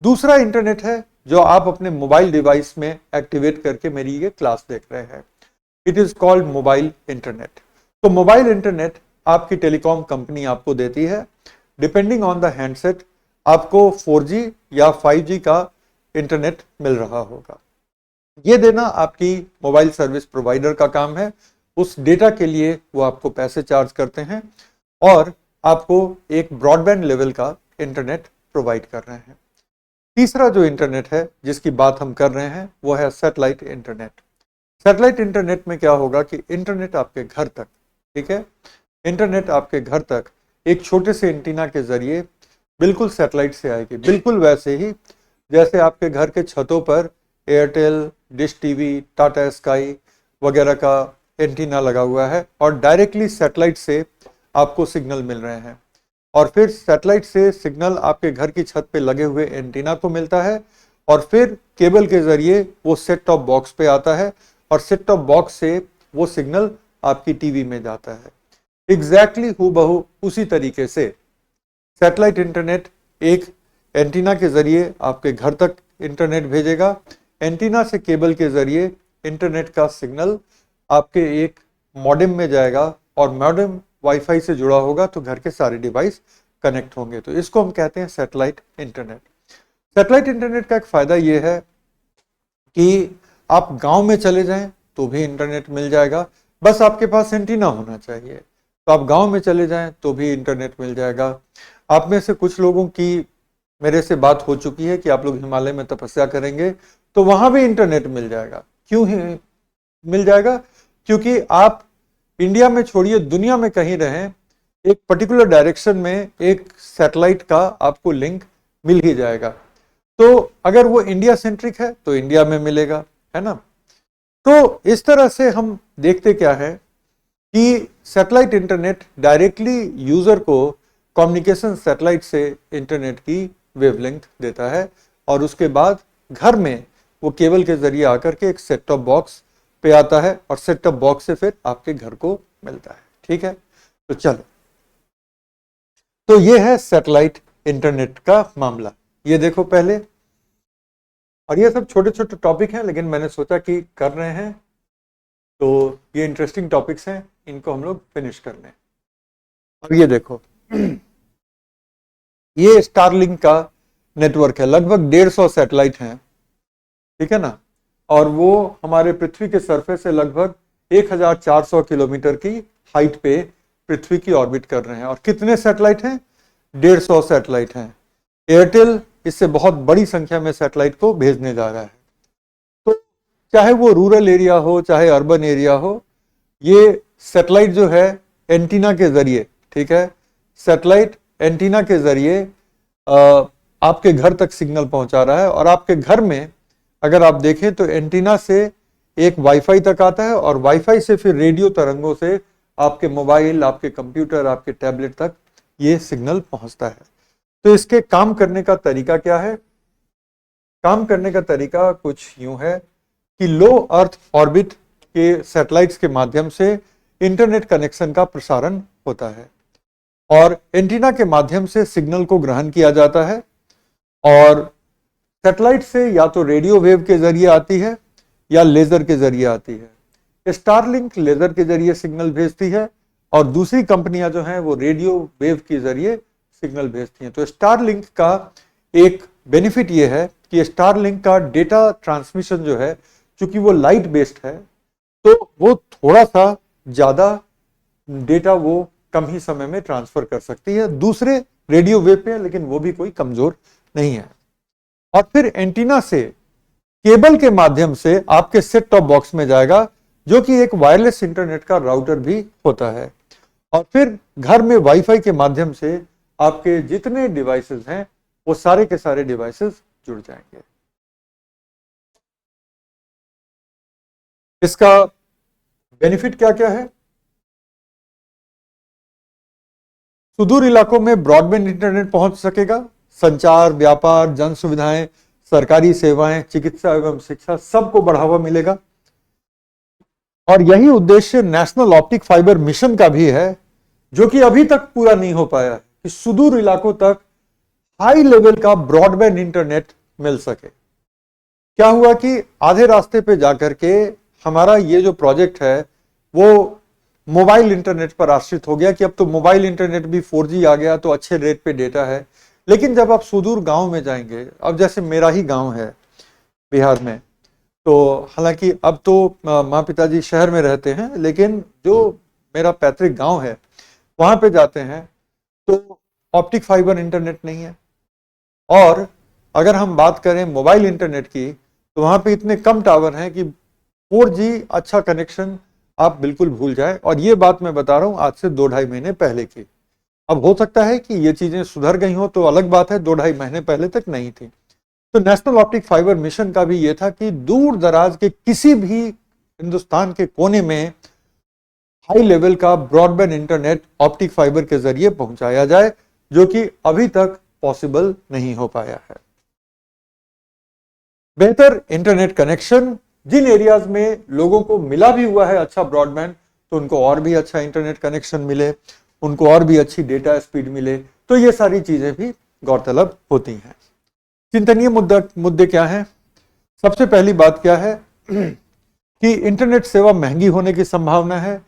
दूसरा इंटरनेट है जो आप अपने मोबाइल डिवाइस में एक्टिवेट करके मेरी ये क्लास देख रहे हैं। It is called mobile internet. तो मोबाइल इंटरनेट आपकी टेलीकॉम कंपनी आपको देती है। डिपेंडिंग ऑन द हैंडसेट आपको 4G या 5G का इंटरनेट मिल रहा होगा। ये देना आपकी मोबाइल सर्विस प्रोवाइडर का काम है। उस डेटा के लिए वो आपको पैसे चार्ज करते हैं और आपको एक ब्रॉडबैंड लेवल का इंटरनेट प्रोवाइड कर रहे हैं। तीसरा जो इंटरनेट है जिसकी बात हम कर रहे हैं वो है सैटेलाइट इंटरनेट। सैटेलाइट इंटरनेट में क्या होगा कि इंटरनेट आपके घर तक, ठीक है, इंटरनेट आपके घर तक एक छोटे से एंटीना के जरिए बिल्कुल सैटेलाइट से आएगी। बिल्कुल वैसे ही जैसे आपके घर के छतों पर Airtel, dish TV, Tata sky वगैरह का एंटीना लगा हुआ है और डायरेक्टली सैटेलाइट से आपको सिग्नल मिल रहे हैं, और फिर सैटेलाइट से सिग्नल आपके घर की छत पे लगे हुए एंटीना को मिलता है, और फिर केबल के जरिए वो सेट टॉप बॉक्स पे आता है, और सेट टॉप बॉक्स से वो सिग्नल आपकी टीवी में जाता है। एग्जैक्टली हूबहू उसी तरीके से सैटेलाइट इंटरनेट एक एंटीना के जरिए आपके घर तक इंटरनेट भेजेगा। एंटीना से केबल के जरिए इंटरनेट का सिग्नल आपके एक मॉडेम में जाएगा और मॉडेम वाईफाई से जुड़ा होगा तो घर के सारे डिवाइस कनेक्ट होंगे। तो इसको हम कहते हैं सैटेलाइट इंटरनेट। सैटेलाइट इंटरनेट का एक फायदा यह है कि आप गांव में चले जाएं तो भी इंटरनेट मिल जाएगा, बस आपके पास एंटीना होना चाहिए। तो आप गांव में चले जाएं तो भी इंटरनेट मिल जाएगा। आप में से कुछ लोगों की मेरे से बात हो चुकी है कि आप लोग हिमालय में तपस्या करेंगे तो वहां भी इंटरनेट मिल जाएगा। क्यों ही मिल जाएगा? क्योंकि आप इंडिया में छोड़िए, दुनिया में कहीं रहें, एक पर्टिकुलर डायरेक्शन में एक सैटेलाइट का आपको लिंक मिल ही जाएगा। तो अगर वो इंडिया सेंट्रिक है तो इंडिया में मिलेगा, है ना। तो इस तरह से हम देखते क्या है कि सैटेलाइट इंटरनेट डायरेक्टली यूजर को कम्युनिकेशन सैटेलाइट से इंटरनेट की वेवलेंथ देता है और उसके बाद घर में वो केबल के जरिए आकर के एक सेट टॉप बॉक्स पे आता है और सेट टॉप बॉक्स से फिर आपके घर को मिलता है। ठीक है, तो चलो, तो ये है सैटेलाइट इंटरनेट का मामला। ये देखो पहले, और ये सब छोटे छोटे टॉपिक हैं लेकिन मैंने सोचा कि कर रहे हैं तो ये इंटरेस्टिंग टॉपिक्स हैं, इनको हम लोग फिनिश कर लें। अब ये देखो, ये स्टारलिंक का नेटवर्क है, लगभग 150 सैटेलाइट हैं, ठीक है ना, और वो हमारे पृथ्वी के सरफेस से लगभग 1400 किलोमीटर की हाइट पे पृथ्वी की ऑर्बिट कर रहे हैं। और कितने सैटेलाइट हैं? 150 सैटेलाइट हैं। एयरटेल इससे बहुत बड़ी संख्या में सैटेलाइट को भेजने जा रहा है। तो चाहे वो रूरल एरिया हो चाहे अर्बन एरिया हो, ये सैटेलाइट जो है एंटीना के जरिए, ठीक है, सैटेलाइट एंटीना के जरिए आपके घर तक सिग्नल पहुंचा रहा है। और आपके घर में अगर आप देखें तो एंटीना से एक वाईफाई तक आता है और वाईफाई से फिर रेडियो तरंगों से आपके मोबाइल, आपके कंप्यूटर, आपके टैबलेट तक ये सिग्नल पहुंचता है। तो इसके काम करने का तरीका क्या है? काम करने का तरीका कुछ यूं है कि लो अर्थ ऑर्बिट के सैटेलाइट्स के माध्यम से इंटरनेट कनेक्शन का प्रसारण होता है और एंटीना के माध्यम से सिग्नल को ग्रहण किया जाता है। और सैटेलाइट से या तो रेडियो वेव के जरिए आती है या लेजर के जरिए आती है। स्टारलिंक लेजर के जरिए सिग्नल भेजती है और दूसरी कंपनियां जो हैं वो रेडियो वेव के जरिए सिग्नल भेजती हैं। तो स्टारलिंक का एक बेनिफिट ये है कि स्टारलिंक का डेटा ट्रांसमिशन जो है, चूंकि वो लाइट बेस्ड है, तो वो थोड़ा सा ज्यादा डेटा वो कम ही समय में ट्रांसफर कर सकती है दूसरे रेडियो वेव पे, लेकिन वो भी कोई कमजोर नहीं है। और फिर एंटीना से केबल के माध्यम से आपके सेट टॉप बॉक्स में जाएगा, जो कि एक वायरलेस इंटरनेट का राउटर भी होता है। और फिर घर में वाईफाई के माध्यम से आपके जितने डिवाइसेस हैं वो सारे के सारे डिवाइसेस जुड़ जाएंगे। इसका बेनिफिट क्या क्या है? सुदूर इलाकों में ब्रॉडबैंड इंटरनेट पहुंच सकेगा। संचार, व्यापार, जन सुविधाएं, सरकारी सेवाएं, चिकित्सा एवं शिक्षा, सबको बढ़ावा मिलेगा। और यही उद्देश्य नेशनल ऑप्टिक फाइबर मिशन का भी है, जो कि अभी तक पूरा नहीं हो पाया, कि सुदूर इलाकों तक हाई लेवल का ब्रॉडबैंड इंटरनेट मिल सके। क्या हुआ कि आधे रास्ते पे जाकर के हमारा ये जो प्रोजेक्ट है वो मोबाइल इंटरनेट पर आश्रित हो गया कि अब तो मोबाइल इंटरनेट भी 4G आ गया तो अच्छे रेट पे डेटा है। लेकिन जब आप सुदूर गांव में जाएंगे, अब जैसे मेरा ही गांव है बिहार में, तो हालांकि अब तो माँ पिताजी शहर में रहते हैं, लेकिन जो मेरा पैतृक गांव है वहां पे जाते हैं तो ऑप्टिक फाइबर इंटरनेट नहीं है। और अगर हम बात करें मोबाइल इंटरनेट की तो वहां पे इतने कम टावर हैं कि 4G अच्छा कनेक्शन आप बिल्कुल भूल जाए। और ये बात मैं बता रहा हूं आज से 2-2.5 महीने पहले की। अब हो सकता है कि ये चीजें सुधर गई हो तो अलग बात है, 2-2.5 महीने पहले तक नहीं थी। तो नेशनल ऑप्टिक फाइबर मिशन का भी ये था कि दूर दराज के किसी भी हिंदुस्तान के कोने में हाई लेवल का ब्रॉडबैंड इंटरनेट ऑप्टिक फाइबर के जरिए पहुंचाया जाए, जो कि अभी तक पॉसिबल नहीं हो पाया है। बेहतर इंटरनेट कनेक्शन, जिन एरियाज में लोगों को मिला भी हुआ है अच्छा ब्रॉडबैंड, तो उनको और भी अच्छा इंटरनेट कनेक्शन मिले, उनको और भी अच्छी डेटा स्पीड मिले। तो ये सारी चीजें भी गौरतलब होती हैं। चिंतनीय मुद्दे क्या हैं? सबसे पहली बात क्या है कि इंटरनेट सेवा महंगी होने की संभावना है।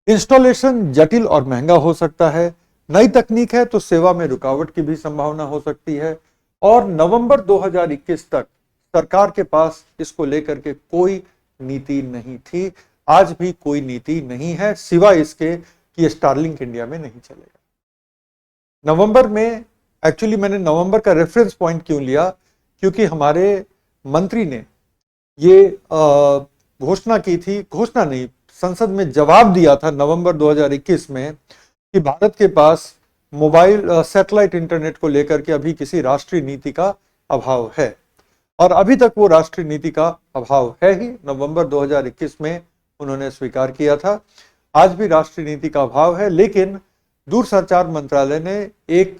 इंस्टॉलेशन जटिल और महंगा हो सकता है। नई तकनीक है तो सेवा में रुकावट की भी संभावना हो सकती है। और नवंबर 2021 तक सरकार के पास इसको लेकर के कोई नीति नहीं थी। आज भी कोई नीति नहीं है, सिवाय इसके कि स्टारलिंक इंडिया में नहीं चलेगा। नवंबर में, एक्चुअली मैंने नवंबर का रेफरेंस पॉइंट क्यों लिया, क्योंकि हमारे मंत्री ने ये घोषणा की थी, घोषणा नहीं, संसद में जवाब दिया था नवंबर 2021 में कि भारत के पास मोबाइल सैटेलाइट इंटरनेट को लेकर के अभी किसी राष्ट्रीय नीति का अभाव है। और अभी तक वो राष्ट्रीय नीति का अभाव है ही। नवंबर 2021 में उन्होंने स्वीकार किया था। आज भी राष्ट्रीय नीति का अभाव है, लेकिन दूरसंचार मंत्रालय ने एक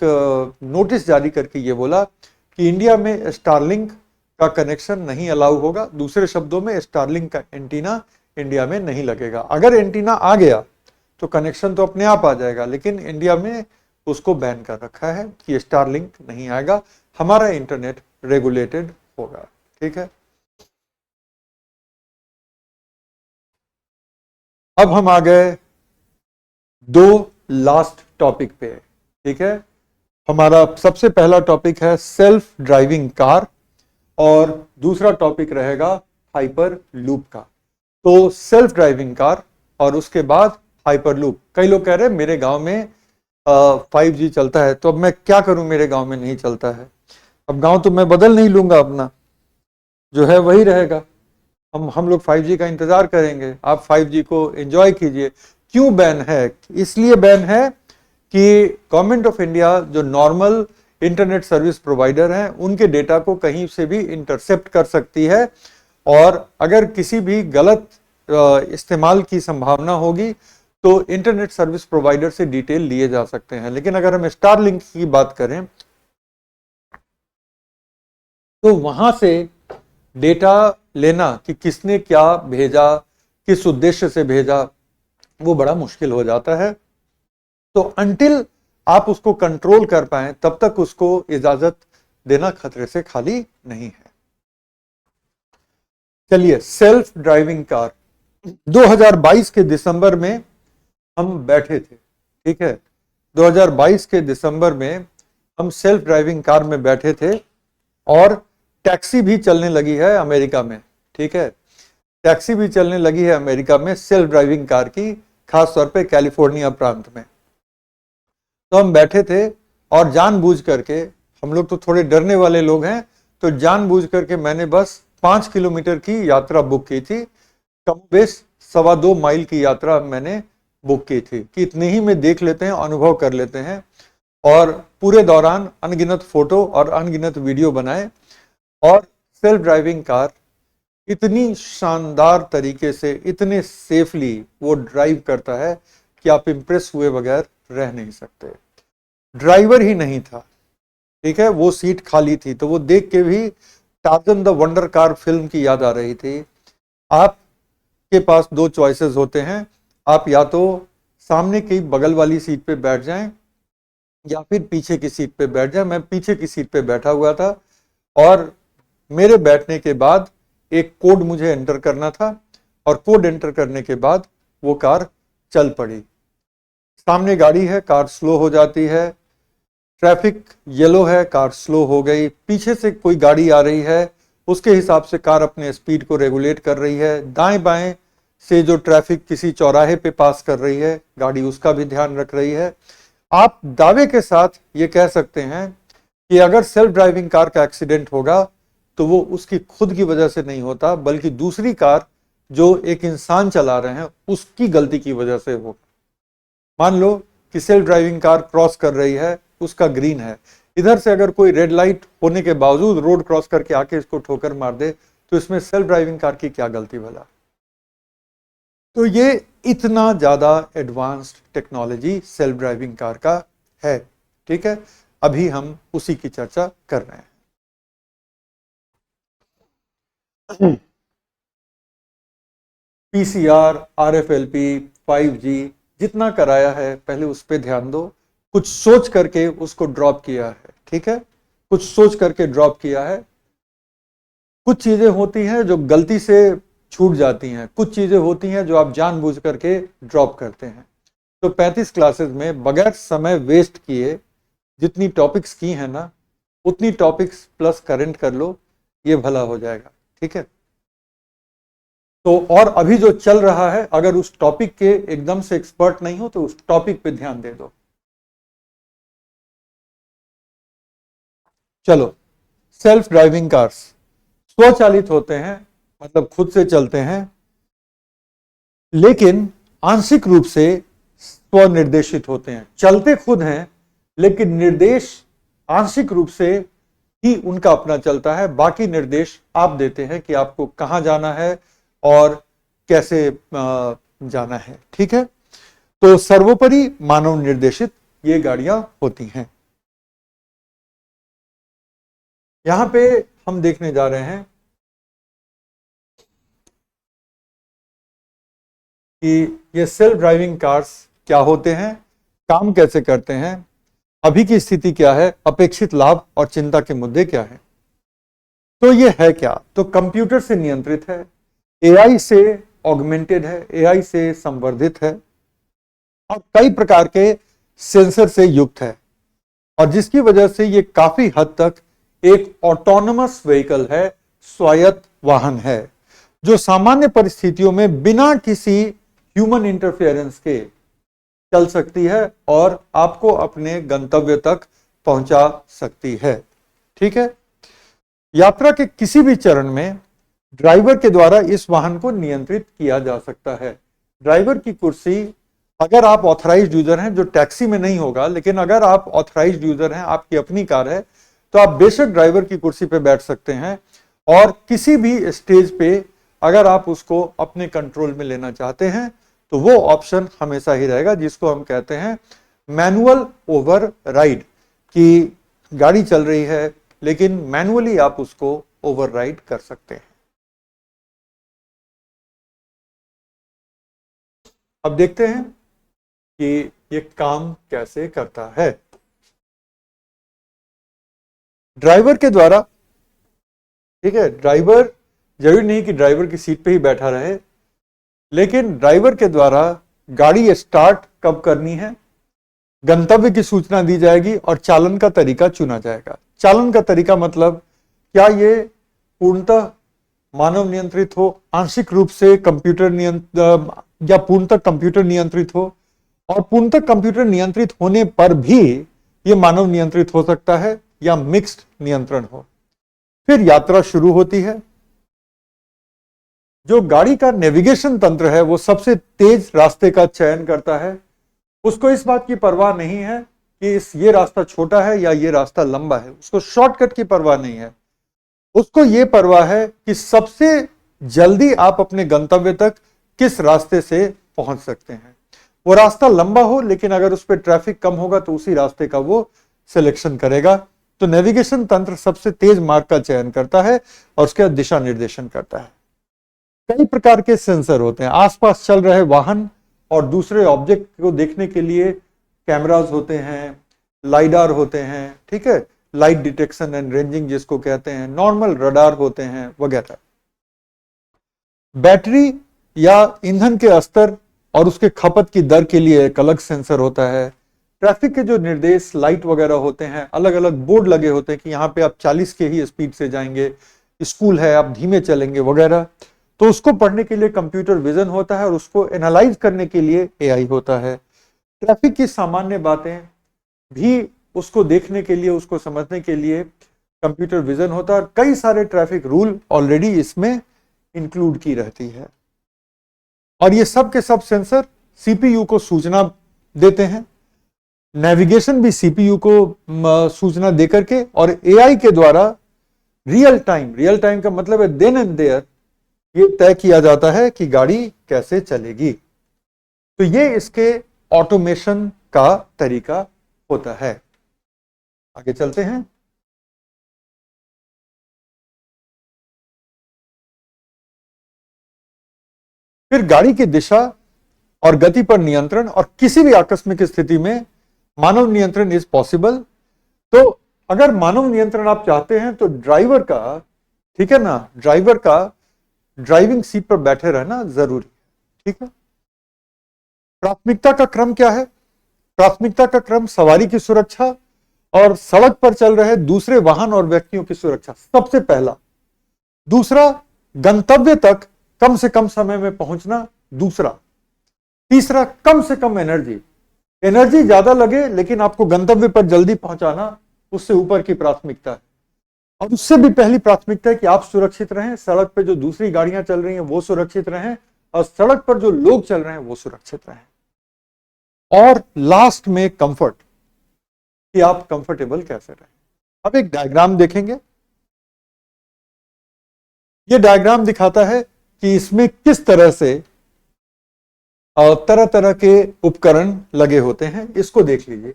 नोटिस जारी करके ये बोला कि इंडिया में स्टारलिंक का कनेक्शन नहीं अलाउ होगा। दूसरे शब्दों में, स्टारलिंक का एंटीना इंडिया में नहीं लगेगा। अगर एंटीना आ गया तो कनेक्शन तो अपने आप आ जाएगा, लेकिन इंडिया में उसको बैन कर रखा है कि स्टारलिंक नहीं आएगा, हमारा इंटरनेट रेगुलेटेड होगा। ठीक है, अब हम आ गए दो लास्ट टॉपिक पे। ठीक है, हमारा सबसे पहला टॉपिक है सेल्फ ड्राइविंग कार और दूसरा टॉपिक रहेगा हाइपर लूप का। तो सेल्फ ड्राइविंग कार और उसके बाद हाइपर लूप। कई लोग कह रहे हैं मेरे गांव में 5G चलता है, तो अब मैं क्या करूं, मेरे गांव में नहीं चलता है। अब गांव तो मैं बदल नहीं लूंगा, अपना जो है वही रहेगा। हम लोग 5G का इंतजार करेंगे, आप 5G को एंजॉय कीजिए। क्यों बैन है? इसलिए बैन है कि गवर्नमेंट ऑफ इंडिया जो नॉर्मल इंटरनेट सर्विस प्रोवाइडर हैं, उनके डेटा को कहीं से भी इंटरसेप्ट कर सकती है, और अगर किसी भी गलत इस्तेमाल की संभावना होगी तो इंटरनेट सर्विस प्रोवाइडर से डिटेल लिए जा सकते हैं। लेकिन अगर हम स्टारलिंक की बात करें तो वहां से डेटा लेना कि किसने क्या भेजा, किस उद्देश्य से भेजा, वो बड़ा मुश्किल हो जाता है। तो अंटिल आप उसको कंट्रोल कर पाए तब तक उसको इजाजत देना खतरे से खाली नहीं है। चलिए, सेल्फ ड्राइविंग कार 2022 के दिसंबर में हम बैठे थे। ठीक है, 2022 के दिसंबर में हम सेल्फ ड्राइविंग कार में बैठे थे और टैक्सी भी चलने लगी है अमेरिका में। ठीक है, टैक्सी भी चलने लगी है अमेरिका में सेल्फ ड्राइविंग कार की, खास तौर पे कैलिफोर्निया प्रांत में। तो हम बैठे थे और जानबूझ करके, हम लोग तो थोड़े डरने वाले लोग हैं, तो जानबूझ करके मैंने बस 5 किलोमीटर की यात्रा बुक की थी। कम बेश 2.25 माइल की यात्रा मैंने बुक की थी कि इतने ही में देख लेते हैं, अनुभव कर लेते हैं। और पूरे दौरान अनगिनत फोटो और अनगिनत वीडियो बनाए। और सेल्फ ड्राइविंग कार इतनी शानदार तरीके से, इतने सेफली वो ड्राइव करता है कि आप इंप्रेस हुए बगैर रह नहीं सकते। ड्राइवर ही नहीं था, ठीक है, वो सीट खाली थी, तो वो देख के भी Tarzan the wonder car film की याद आ रही थी। आपके पास 2 चॉइसेस होते हैं, आप या तो सामने की बगल वाली सीट पे बैठ जाएं या फिर पीछे की सीट पे बैठ जाएं। मैं पीछे की सीट पे बैठा हुआ था और मेरे बैठने के बाद एक कोड मुझे एंटर करना था और कोड एंटर करने के बाद वो कार चल पड़ी। सामने गाड़ी है, कार स्लो हो जाती है, ट्रैफिक येलो है, कार स्लो हो गई। पीछे से कोई गाड़ी आ रही है, उसके हिसाब से कार अपने स्पीड को रेगुलेट कर रही है। दाएं बाएं से जो ट्रैफिक किसी चौराहे पे पास कर रही है, गाड़ी उसका भी ध्यान रख रही है। आप दावे के साथ ये कह सकते हैं कि अगर सेल्फ ड्राइविंग कार का एक्सीडेंट होगा तो वो उसकी खुद की वजह से नहीं होता, बल्कि दूसरी कार जो एक इंसान चला रहे हैं उसकी गलती की वजह से हो। मान लो कि सेल्फ ड्राइविंग कार क्रॉस कर रही है, उसका ग्रीन है, इधर से अगर कोई रेड लाइट होने के बावजूद रोड क्रॉस करके आके इसको ठोकर मार दे, तो इसमें सेल्फ ड्राइविंग कार की क्या गलती भला। तो ये इतना ज्यादा advanced technology self driving car का है। ठीक है, अभी हम उसी की चर्चा कर रहे हैं। पीसीआर, आरएफएलपी, 5G जितना कराया है पहले उस पर ध्यान दो। कुछ सोच करके उसको ड्रॉप किया है। ठीक है, कुछ सोच करके ड्रॉप किया है। कुछ चीजें होती हैं जो गलती से छूट जाती हैं, कुछ चीजें होती हैं जो आप जानबूझ करके ड्रॉप करते हैं। तो 35 क्लासेस में बगैर समय वेस्ट किए जितनी टॉपिक्स की हैं ना, उतनी टॉपिक्स प्लस करंट कर लो, ये भला हो जाएगा। ठीक है, तो और अभी जो चल रहा है, अगर उस टॉपिक के एकदम से एक्सपर्ट नहीं हो तो उस टॉपिक पे ध्यान दे दो। चलो, सेल्फ ड्राइविंग कार्स स्वचालित होते हैं, मतलब खुद से चलते हैं, लेकिन आंशिक रूप से स्वनिर्देशित होते हैं। चलते खुद हैं, लेकिन निर्देश आंशिक रूप से ही उनका अपना चलता है, बाकी निर्देश आप देते हैं कि आपको कहां जाना है और कैसे जाना है। ठीक है, तो सर्वोपरि मानव निर्देशित ये गाड़ियां होती हैं। यहां पे हम देखने जा रहे हैं कि ये सेल्फ ड्राइविंग कार्स क्या होते हैं, काम कैसे करते हैं, अभी की स्थिति क्या है, अपेक्षित लाभ और चिंता के मुद्दे क्या हैं। तो ये है क्या, तो कंप्यूटर से नियंत्रित है, एआई से ऑगमेंटेड है, एआई से संवर्धित है और कई प्रकार के सेंसर से युक्त है, और जिसकी वजह से ये काफी हद तक एक ऑटोनमस व्हीकल है, स्वायत्त वाहन है, जो सामान्य परिस्थितियों में बिना किसी ह्यूमन इंटरफेरेंस के चल सकती है और आपको अपने गंतव्य तक पहुंचा सकती है। ठीक है, यात्रा के किसी भी चरण में ड्राइवर के द्वारा इस वाहन को नियंत्रित किया जा सकता है। ड्राइवर की कुर्सी, अगर आप ऑथराइज्ड यूजर हैं, जो टैक्सी में नहीं होगा, लेकिन अगर आप ऑथराइज्ड यूजर हैं, आपकी अपनी कार है, तो आप बेशक ड्राइवर की कुर्सी पे बैठ सकते हैं और किसी भी स्टेज पे अगर आप उसको अपने कंट्रोल में लेना चाहते हैं तो वो ऑप्शन हमेशा ही रहेगा, जिसको हम कहते हैं मैनुअल ओवर राइड, कि गाड़ी चल रही है लेकिन मैनुअली आप उसको ओवरराइड कर सकते हैं। अब देखते हैं कि ये काम कैसे करता है। ड्राइवर के द्वारा, ठीक है, ड्राइवर जरूरी नहीं कि ड्राइवर की सीट पे ही बैठा रहे, लेकिन ड्राइवर के द्वारा गाड़ी स्टार्ट कब करनी है, गंतव्य की सूचना दी जाएगी और चालन का तरीका चुना जाएगा। चालन का तरीका मतलब क्या ये पूर्णतः मानव नियंत्रित हो, आंशिक रूप से कंप्यूटर नियंत्रित, या पूर्णतः कंप्यूटर नियंत्रित हो, और पूर्णतः कंप्यूटर नियंत्रित होने पर भी ये मानव नियंत्रित हो सकता है, या मिक्स्ड नियंत्रण हो। फिर यात्रा शुरू होती है। जो गाड़ी का नेविगेशन तंत्र है वो सबसे तेज रास्ते का चयन करता है। उसको इस बात की परवाह नहीं है कि ये रास्ता छोटा है या ये रास्ता लंबा है, उसको शॉर्टकट की परवाह नहीं है। उसको ये परवाह है कि सबसे जल्दी आप अपने गंतव्य तक किस रास्ते से पहुंच सकते हैं। वो रास्ता लंबा हो, लेकिन अगर उस पर ट्रैफिक कम होगा तो उसी रास्ते का वो सिलेक्शन करेगा। तो नेविगेशन तंत्र सबसे तेज मार्ग का चयन करता है और उसके बाद दिशा निर्देशन करता है। कई प्रकार के सेंसर होते हैं। आसपास चल रहे वाहन और दूसरे ऑब्जेक्ट को देखने के लिए कैमरास होते हैं, लाइडार होते हैं, ठीक है, लाइट डिटेक्शन एंड रेंजिंग जिसको कहते हैं, नॉर्मल रडार होते हैं वगैरह। बैटरी या ईंधन के स्तर और उसके खपत की दर के लिए एक अलग सेंसर होता है। ट्रैफिक के जो निर्देश लाइट वगैरह होते हैं, अलग अलग बोर्ड लगे होते हैं कि यहाँ पे आप 40 के ही स्पीड से जाएंगे, स्कूल है आप धीमे चलेंगे वगैरह। तो उसको पढ़ने के लिए कंप्यूटर विजन होता है और उसको एनालाइज करने के लिए एआई होता है। ट्रैफिक की सामान्य बातें भी उसको देखने के लिए, उसको समझने के लिए कंप्यूटर विजन होता है और कई सारे ट्रैफिक रूल ऑलरेडी इसमें इंक्लूड की रहती है। और ये सब के सब सेंसर सीपीयू को सूचना देते हैं। नेविगेशन भी सीपीयू को सूचना देकर के और एआई के द्वारा रियल टाइम का मतलब है देन एंड देयर ये तय किया जाता है कि गाड़ी कैसे चलेगी। तो ये इसके ऑटोमेशन का तरीका होता है। आगे चलते हैं। फिर गाड़ी की दिशा और गति पर नियंत्रण और किसी भी आकस्मिक स्थिति में मानव नियंत्रण इज पॉसिबल। तो अगर मानव नियंत्रण आप चाहते हैं तो ड्राइवर का, ठीक है ना, ड्राइवर का ड्राइविंग सीट पर बैठे रहना जरूरी है। ठीक है, प्राथमिकता का क्रम क्या है? प्राथमिकता का क्रम सवारी की सुरक्षा और सड़क पर चल रहे दूसरे वाहन और व्यक्तियों की सुरक्षा सबसे पहला। दूसरा, गंतव्य तक कम से कम समय में पहुंचना दूसरा। तीसरा, कम से कम एनर्जी, एनर्जी ज्यादा लगे लेकिन आपको गंतव्य पर जल्दी पहुंचाना, उससे ऊपर की प्राथमिकता है। और उससे भी पहली प्राथमिकता है कि आप सुरक्षित रहें, सड़क पर जो दूसरी गाड़ियां चल रही हैं वो सुरक्षित रहें, और सड़क पर जो लोग चल रहे हैं वो सुरक्षित रहें। और लास्ट में कंफर्ट, कि आप कंफर्टेबल कैसे रहें। अब एक डायग्राम देखेंगे। ये डायग्राम दिखाता है कि इसमें किस तरह से तरह तरह के उपकरण लगे होते हैं, इसको देख लीजिए।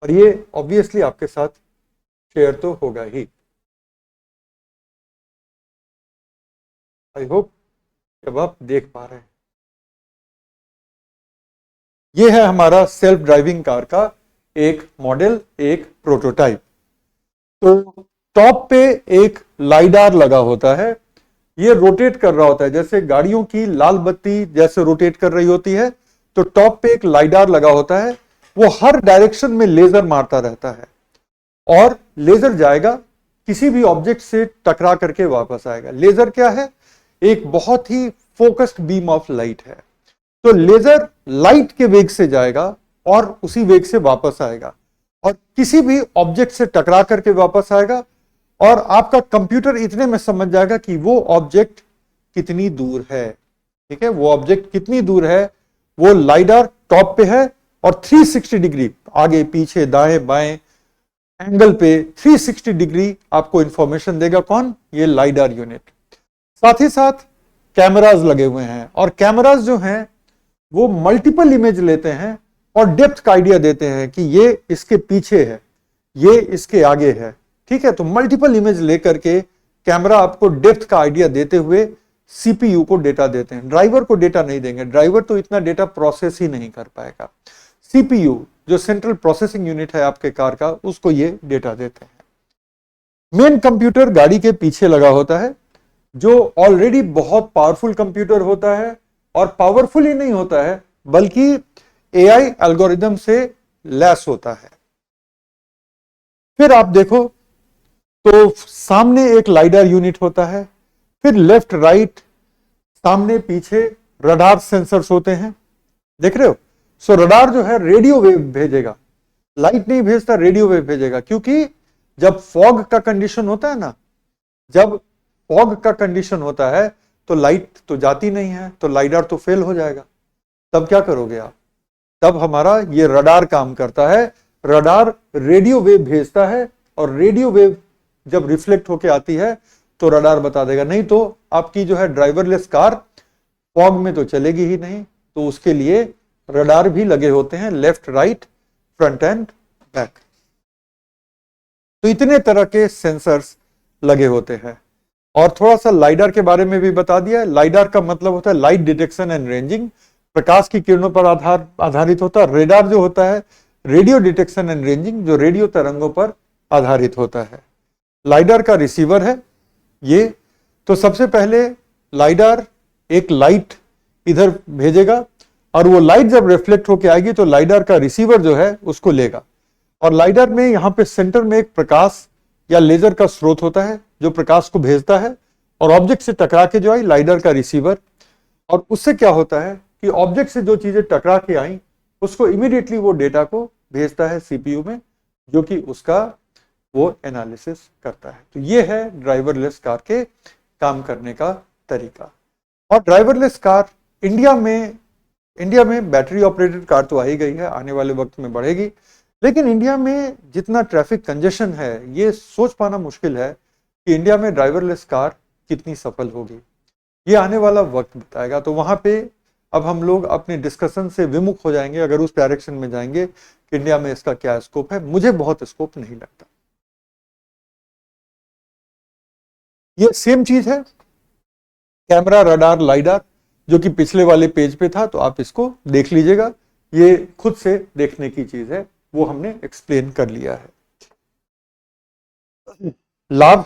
और ये ऑब्वियसली आपके साथ शेयर तो होगा ही। आई होप जब आप देख पा रहे हैं। ये है हमारा सेल्फ ड्राइविंग कार का एक मॉडल, एक प्रोटोटाइप। तो टॉप पे एक लाइडार लगा होता है, ये रोटेट कर रहा होता है, जैसे गाड़ियों की लाल बत्ती जैसे रोटेट कर रही होती है, तो टॉप पे एक लाइडार लगा होता है, वो हर डायरेक्शन में लेजर मारता रहता है, और लेजर जाएगा किसी भी ऑब्जेक्ट से टकरा करके वापस आएगा। लेजर क्या है? एक बहुत ही फोकस्ड बीम ऑफ लाइट है। तो लेजर लाइट के वेग से जाएगा और उसी वेग से वापस आएगा, और किसी भी ऑब्जेक्ट से टकरा करके वापस आएगा, और आपका कंप्यूटर इतने में समझ जाएगा कि वो ऑब्जेक्ट कितनी दूर है। ठीक है, वो ऑब्जेक्ट कितनी दूर है, वो लाइडार टॉप पे है, और 360 डिग्री आगे पीछे दाएं बाएं एंगल पे 360 डिग्री आपको इंफॉर्मेशन देगा। कौन? ये लाइडार यूनिट। साथ ही साथ कैमराज लगे हुए हैं, और कैमराज जो हैं वो मल्टीपल इमेज लेते हैं और डेप्थ का आइडिया देते हैं कि ये इसके पीछे है, ये इसके आगे है। ठीक है, तो मल्टीपल इमेज लेकर के कैमरा आपको डेप्थ का आइडिया देते हुए सीपीयू को डेटा देते हैं। ड्राइवर को डेटा नहीं देंगे, ड्राइवर तो इतना डेटा प्रोसेस ही नहीं कर पाएगा। सीपीयू जो सेंट्रल प्रोसेसिंग यूनिट है आपके कार का, उसको ये डेटा देते हैं। मेन कंप्यूटर गाड़ी के पीछे लगा होता है, जो ऑलरेडी बहुत पावरफुल कंप्यूटर होता है, और पावरफुल ही नहीं होता है बल्कि एआई एल्गोरिदम से लैस होता है। फिर आप देखो तो सामने एक लाइडार यूनिट होता है, फिर लेफ्ट राइट सामने पीछे रडार सेंसर्स होते हैं, देख रहे हो। सो रडार जो है रेडियो वेव भेजेगा, लाइट नहीं भेजता, रेडियो वेव भेजेगा, क्योंकि जब फॉग का कंडीशन होता है ना, जब फॉग का कंडीशन होता है तो लाइट तो जाती नहीं है, तो लाइडार तो फेल हो जाएगा। तब क्या करोगे आप? तब हमारा ये रडार काम करता है, रडार रेडियो वेव भेजता है, और रेडियो वेव जब रिफ्लेक्ट होके आती है तो रडार बता देगा। नहीं तो आपकी जो है ड्राइवरलेस कार फॉग में तो चलेगी ही नहीं, तो उसके लिए रडार भी लगे होते हैं, left right front end back. तो इतने तरह के सेंसर्स लगे होते हैं। और थोड़ा सा लाइडार के बारे में भी बता दिया है। लाइडार का मतलब होता है लाइट डिटेक्शन एंड रेंजिंग, प्रकाश की किरणों पर आधारित होता है। रेडार जो होता है रेडियो डिटेक्शन एंड रेंजिंग, जो रेडियो तरंगों पर आधारित होता है। लाइडार का रिसीवर है ये। तो सबसे पहले लाइडार एक लाइट इधर भेजेगा, और वो लाइट जब रिफ्लेक्ट होकर आएगी तो लाइडार का रिसीवर जो है उसको लेगा, और लाइडार में यहां पे सेंटर में एक प्रकाश या लेजर का स्रोत होता है जो प्रकाश को भेजता है, और ऑब्जेक्ट से टकरा के जो आई लाइडार का रिसीवर। और उससे क्या होता है कि ऑब्जेक्ट से जो चीजें टकरा के आई उसको इमीडिएटली वो डेटा को भेजता है सीपीयू में, जो कि उसका वो एनालिसिस करता है। तो ये है ड्राइवरलेस कार के काम करने का तरीका। और ड्राइवरलेस कार इंडिया में बैटरी ऑपरेटेड कार तो आ ही गई है, आने वाले वक्त में बढ़ेगी, लेकिन इंडिया में जितना ट्रैफिक कंजेशन है ये सोच पाना मुश्किल है कि इंडिया में ड्राइवरलेस कार कितनी सफल होगी। ये आने वाला वक्त बताएगा। तो वहां पे अब हम लोग अपने डिस्कशन से विमुख हो जाएंगे अगर उस डायरेक्शन में जाएंगे कि इंडिया में इसका क्या स्कोप है। मुझे बहुत स्कोप नहीं लगता। ये सेम चीज है, कैमरा रडार लाइडार, जो कि पिछले वाले पेज पे था, तो आप इसको देख लीजिएगा। ये खुद से देखने की चीज है, वो हमने एक्सप्लेन कर लिया है। लाभ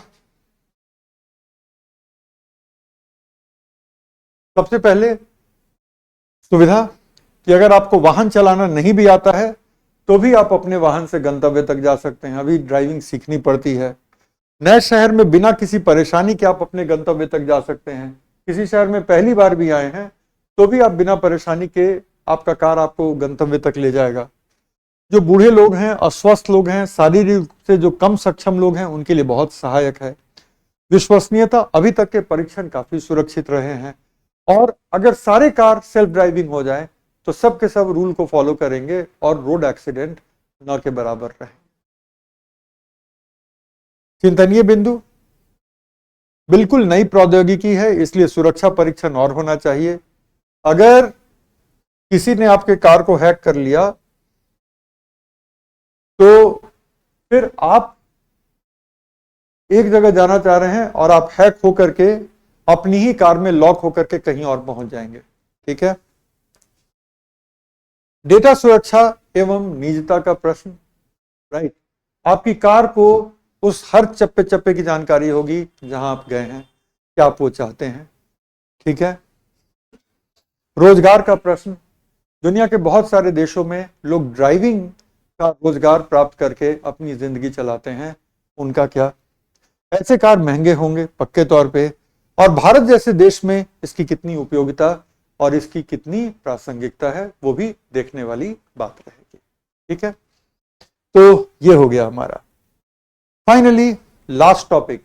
सबसे पहले सुविधा कि अगर आपको वाहन चलाना नहीं भी आता है तो भी आप अपने वाहन से गंतव्य तक जा सकते हैं। अभी ड्राइविंग सीखनी पड़ती है। नए शहर में बिना किसी परेशानी के आप अपने गंतव्य तक जा सकते हैं। किसी शहर में पहली बार भी आए हैं तो भी आप बिना परेशानी के आपका कार आपको गंतव्य तक ले जाएगा। जो बूढ़े लोग हैं, अस्वस्थ लोग हैं, शारीरिक रूप से जो कम सक्षम लोग हैं, उनके लिए बहुत सहायक है। विश्वसनीयता, अभी तक के परीक्षण काफी सुरक्षित रहे हैं। और अगर सारे कार सेल्फ ड्राइविंग हो जाए तो सब के सब रूल को फॉलो करेंगे और रोड एक्सीडेंट न के बराबर रहे। चिंतनीय बिंदु, बिल्कुल नई प्रौद्योगिकी है, इसलिए सुरक्षा परीक्षण और होना चाहिए। अगर किसी ने आपके कार को हैक कर लिया तो फिर आप एक जगह जाना चाह रहे हैं और आप हैक होकर के अपनी ही कार में लॉक होकर के कहीं और पहुंच जाएंगे। ठीक है। डेटा सुरक्षा एवं निजता का प्रश्न, राइट। आपकी कार को उस हर चप्पे चप्पे की जानकारी होगी जहां आप गए हैं, क्या आप वो चाहते हैं। ठीक है। रोजगार का प्रश्न, दुनिया के बहुत सारे देशों में लोग ड्राइविंग का रोजगार प्राप्त करके अपनी जिंदगी चलाते हैं, उनका क्या। ऐसे कार महंगे होंगे पक्के तौर पे, और भारत जैसे देश में इसकी कितनी उपयोगिता और इसकी कितनी प्रासंगिकता है वो भी देखने वाली बात रहेगी। ठीक है। तो ये हो गया हमारा। Finally last topic,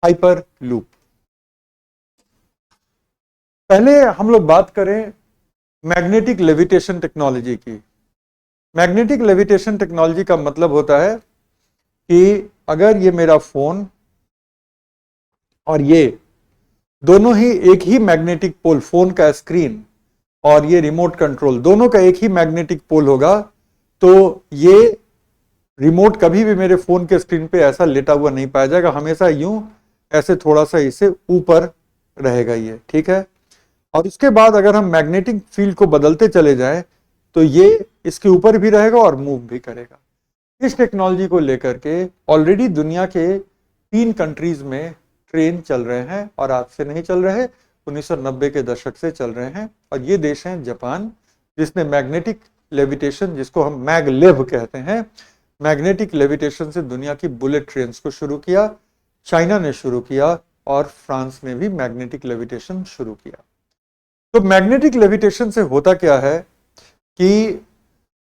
hyper loop. पहले हम लोग बात करें मैग्नेटिक लेविटेशन टेक्नोलॉजी की। मैग्नेटिक लेविटेशन टेक्नोलॉजी का मतलब होता है कि अगर ये मेरा फोन और ये दोनों ही एक ही मैग्नेटिक पोल, फोन का स्क्रीन और ये रिमोट कंट्रोल दोनों का एक ही मैग्नेटिक पोल होगा, तो ये रिमोट कभी भी मेरे फोन के स्क्रीन पे ऐसा लेटा हुआ नहीं पाया जाएगा, हमेशा यूं ऐसे थोड़ा सा इसे ऊपर रहेगा ये। ठीक है। और उसके बाद अगर हम मैग्नेटिक फील्ड को बदलते चले जाएं तो ये इसके ऊपर भी रहेगा और मूव भी करेगा। इस टेक्नोलॉजी को लेकर के ऑलरेडी दुनिया के 3 कंट्रीज में ट्रेन चल रहे हैं, और आज से नहीं चल रहे, 1990 के दशक से चल रहे हैं। और ये देश हैं जापान, जिसने मैग्नेटिक लेविटेशन, जिसको हम मैगलेव कहते हैं, मैग्नेटिक लेविटेशन से दुनिया की बुलेट ट्रेन को शुरू किया। चाइना ने शुरू किया और फ्रांस ने भी मैग्नेटिक लेविटेशन शुरू किया। तो मैग्नेटिक लेविटेशन से होता क्या है कि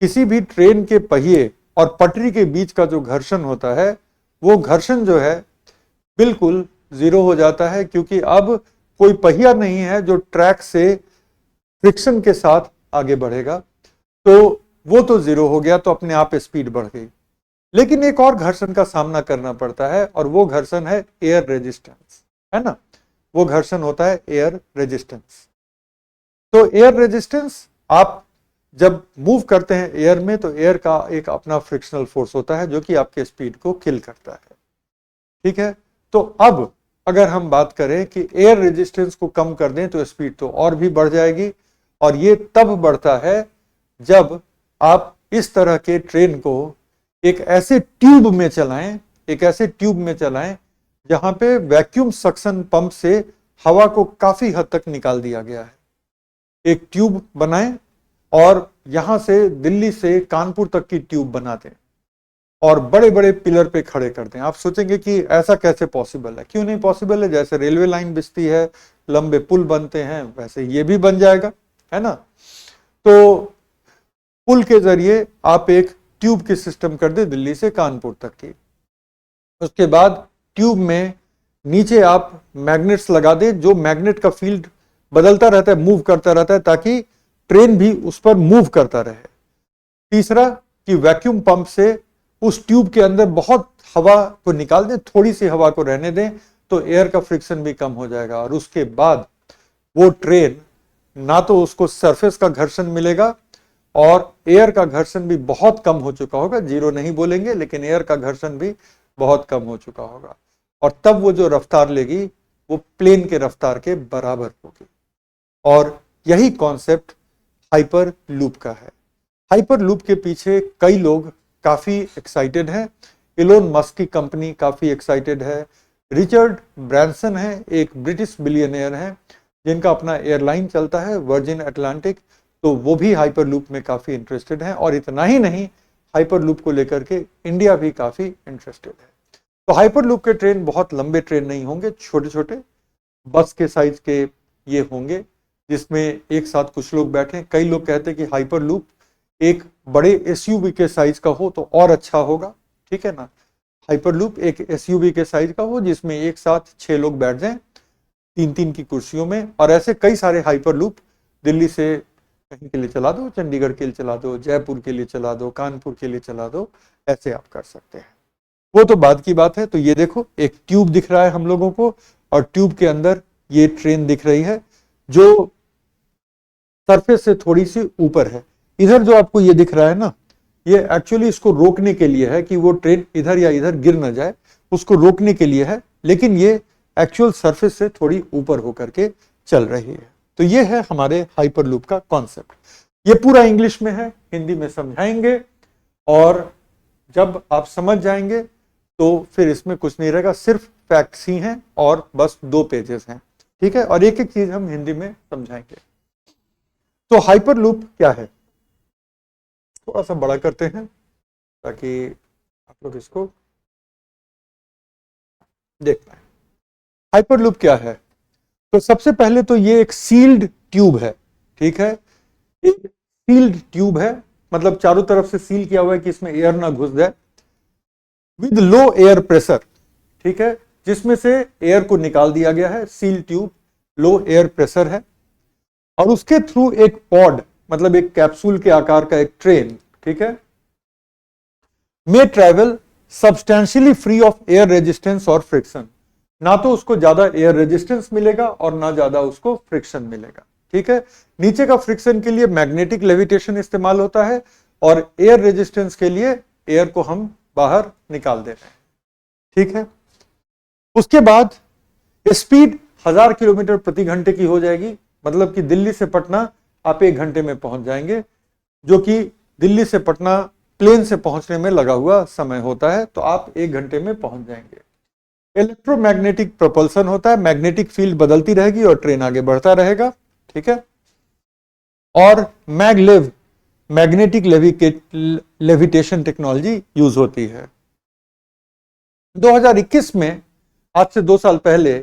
किसी भी ट्रेन के पहिए और पटरी के बीच का जो घर्षण होता है, वो घर्षण जो है बिल्कुल जीरो हो जाता है, क्योंकि अब कोई पहिया नहीं है जो ट्रैक से फ्रिक्शन के साथ आगे बढ़ेगा। तो वो तो जीरो हो गया, तो अपने आप स्पीड बढ़ गई। लेकिन एक और घर्षण का सामना करना पड़ता है, और वो घर्षण है एयर रेजिस्टेंस, है ना। वो घर्षण होता है एयर रेजिस्टेंस। तो एयर रेजिस्टेंस, आप जब मूव करते हैं एयर में तो एयर का एक अपना फ्रिक्शनल फोर्स होता है जो कि आपके स्पीड को किल करता है। ठीक है। तो अब अगर हम बात करें कि एयर रेजिस्टेंस को कम कर दें तो स्पीड तो और भी बढ़ जाएगी, और ये तब बढ़ता है जब आप इस तरह के ट्रेन को एक ऐसे ट्यूब में चलाएं, जहां पे वैक्यूम सक्शन पंप से हवा को काफी हद तक निकाल दिया गया है। एक ट्यूब बनाएं और यहां से दिल्ली से कानपुर तक की ट्यूब बना दें और बड़े बड़े पिलर पे खड़े कर दें। आप सोचेंगे कि ऐसा कैसे पॉसिबल है। क्यों नहीं पॉसिबल है? जैसे रेलवे लाइन बिछती है, लंबे पुल बनते हैं, वैसे ये भी बन जाएगा, है ना। तो पुल के जरिए आप एक ट्यूब की सिस्टम कर दे दिल्ली से कानपुर तक की। उसके बाद ट्यूब में नीचे आप मैग्नेट्स लगा दे, जो मैग्नेट का फील्ड बदलता रहता है, मूव करता रहता है, ताकि ट्रेन भी उस पर मूव करता रहे। तीसरा कि वैक्यूम पंप से उस ट्यूब के अंदर बहुत हवा को निकाल दें, थोड़ी सी हवा को रहने दें, तो एयर का फ्रिक्शन भी कम हो जाएगा। और उसके बाद वो ट्रेन, ना तो उसको सरफेस का घर्षण मिलेगा और एयर का घर्षण भी बहुत कम हो चुका होगा, जीरो नहीं बोलेंगे, लेकिन एयर का घर्षण भी बहुत कम हो चुका होगा। और तब वो जो रफ्तार लेगी वो प्लेन के रफ्तार के बराबर होगी। और यही कॉन्सेप्ट हाइपर लूप का है। हाइपर लूप के पीछे कई लोग काफी एक्साइटेड हैं। इलोन मस्क की कंपनी काफी एक्साइटेड है। रिचर्ड ब्रांसन है, एक ब्रिटिश बिलियनियर है, जिनका अपना एयरलाइन चलता है वर्जिन अटलांटिक, तो वो भी हाइपरलूप में काफी इंटरेस्टेड हैं। और इतना ही नहीं, हाइपरलूप को लेकर के इंडिया भी काफी इंटरेस्टेड है। तो हाइपरलूप के ट्रेन बहुत लंबे ट्रेन नहीं होंगे, छोटे छोटे बस के साइज के ये होंगे, जिसमें एक साथ कुछ लोग बैठे। कई लोग कहते हैं कि हाइपरलूप एक बड़े एसयूवी के साइज का हो तो और अच्छा होगा, ठीक है ना। हाइपरलूप एक एसयूवी के साइज का हो जिसमें एक साथ 6 लोग बैठ जाएं 3-3 की कुर्सियों में। और ऐसे कई सारे हाइपरलूप, दिल्ली से कहीं के लिए चला दो, चंडीगढ़ के लिए चला दो, जयपुर के लिए चला दो, कानपुर के लिए चला दो, ऐसे आप कर सकते हैं। वो तो बाद की बात है। तो ये देखो एक ट्यूब दिख रहा है हम लोगों को, और ट्यूब के अंदर ये ट्रेन दिख रही है जो सरफेस से थोड़ी सी ऊपर है। इधर जो आपको ये दिख रहा है ना, ये एक्चुअली इसको रोकने के लिए है कि वो ट्रेन इधर या इधर गिर ना जाए, उसको रोकने के लिए है। लेकिन ये एक्चुअल सरफेस से थोड़ी ऊपर होकर के चल रही है। तो ये है हमारे हाइपरलूप का कॉन्सेप्ट। ये पूरा इंग्लिश में है, हिंदी में समझाएंगे, और जब आप समझ जाएंगे तो फिर इसमें कुछ नहीं रहेगा, सिर्फ फैक्ट्स ही हैं और बस 2 पेजेस हैं, ठीक है। और एक एक चीज हम हिंदी में समझाएंगे। तो हाइपरलूप क्या है, थोड़ा सा बड़ा करते हैं ताकि आप लोग इसको देख पाए। हाइपरलूप क्या है? तो सबसे पहले तो ये एक सील्ड ट्यूब है, ठीक है। एक सील्ड ट्यूब है, मतलब चारों तरफ से सील किया हुआ है कि इसमें एयर ना घुस जाए, विद लो एयर प्रेशर, ठीक है, जिसमें से एयर को निकाल दिया गया है। सील ट्यूब, लो एयर प्रेशर है, और उसके थ्रू एक पॉड, मतलब एक कैप्सूल के आकार का एक ट्रेन, ठीक है, may travel substantially free of air resistance और फ्रिक्शन। ना तो उसको ज्यादा एयर रेजिस्टेंस मिलेगा और ना ज्यादा उसको फ्रिक्शन मिलेगा, ठीक है। नीचे का फ्रिक्शन के लिए मैग्नेटिक लेविटेशन इस्तेमाल होता है, और एयर रेजिस्टेंस के लिए एयर को हम बाहर निकाल दे रहे हैं, ठीक है। उसके बाद स्पीड 1000 किलोमीटर प्रति घंटे की हो जाएगी, मतलब कि दिल्ली से पटना आप 1 घंटे में पहुंच जाएंगे, जो कि दिल्ली से पटना प्लेन से पहुंचने में लगा हुआ समय होता है, तो आप 1 घंटे में पहुंच जाएंगे। इलेक्ट्रोमैग्नेटिक प्रोपल्सन होता है, मैग्नेटिक फील्ड बदलती रहेगी और ट्रेन आगे बढ़ता रहेगा, ठीक है। और maglev, magnetic levitation technology use होती है। 2021 में, आज से 2 साल पहले,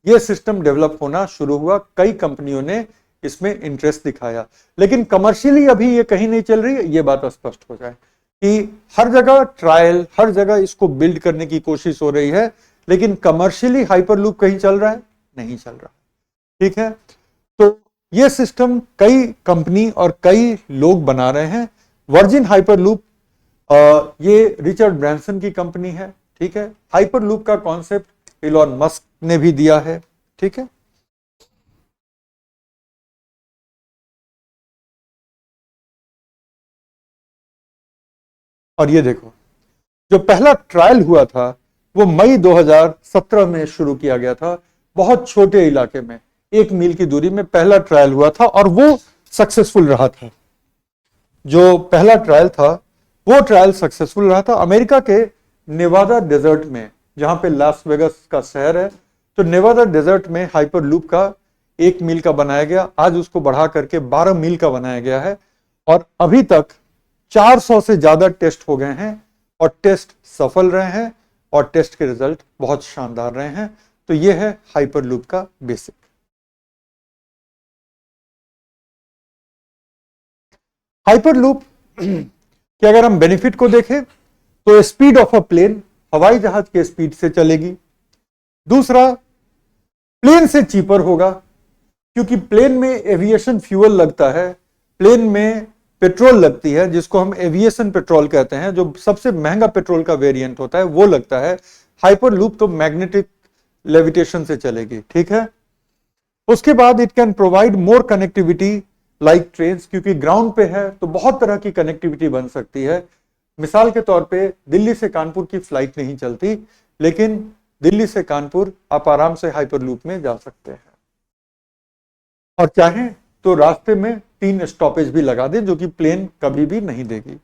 यह सिस्टम डेवलप होना शुरू हुआ। कई कंपनियों ने इसमें इंटरेस्ट दिखाया, लेकिन कमर्शियली अभी ये कहीं नहीं चल रही है। ये बात स्पष्ट हो जाए कि हर जगह ट्रायल, हर जगह इसको बिल्ड करने की कोशिश हो रही है, लेकिन कमर्शियली हाइपरलूप कहीं चल रहा है? नहीं चल रहा, ठीक है। तो ये सिस्टम कई कंपनी और कई लोग बना रहे हैं। वर्जिन हाइपरलूप, ये रिचर्ड ब्रैंसन की कंपनी है, ठीक है। हाइपरलूप का कॉन्सेप्ट इलॉन मस्क ने भी दिया है, ठीक है। और ये देखो, जो पहला ट्रायल हुआ था वो मई 2017 में शुरू किया गया था, बहुत छोटे इलाके में, 1 मील की दूरी में पहला ट्रायल हुआ था, और वो सक्सेसफुल रहा था। जो पहला ट्रायल था वो ट्रायल सक्सेसफुल रहा था अमेरिका के नेवादा डेजर्ट में, जहां पे लास वेगास का शहर है। तो नेवादा डेजर्ट में हाइपरलूप का 1 मील का बनाया गया, आज उसको बढ़ा करके 12 मील का बनाया गया है, और अभी तक 400 से ज्यादा टेस्ट हो गए हैं, और टेस्ट सफल रहे हैं, और टेस्ट के रिजल्ट बहुत शानदार रहे हैं। तो यह है हाइपरलूप का बेसिक। हाइपरलूप कि अगर हम बेनिफिट को देखें तो स्पीड ऑफ अ प्लेन, हवाई जहाज के स्पीड से चलेगी। दूसरा, प्लेन से चीपर होगा, क्योंकि प्लेन में एविएशन फ्यूल लगता है, प्लेन में पेट्रोल लगती है, जिसको हम एविएशन पेट्रोल कहते हैं, जो सबसे महंगा पेट्रोल का वेरिएंट होता है वो लगता है। हाइपरलूप तो मैग्नेटिक लेविटेशन से चलेगी, ठीक है। उसके बाद it can provide more connectivity like trains, क्योंकि ग्राउंड पे है तो बहुत तरह की कनेक्टिविटी बन सकती है। मिसाल के तौर पे दिल्ली से कानपुर की फ्लाइट नहीं चलती, लेकिन दिल्ली से कानपुर आप आराम से हाइपरलूप में जा सकते हैं, और चाहें तो रास्ते में 3 स्टॉपेज भी लगा दें, जो कि प्लेन कभी भी नहीं देगी।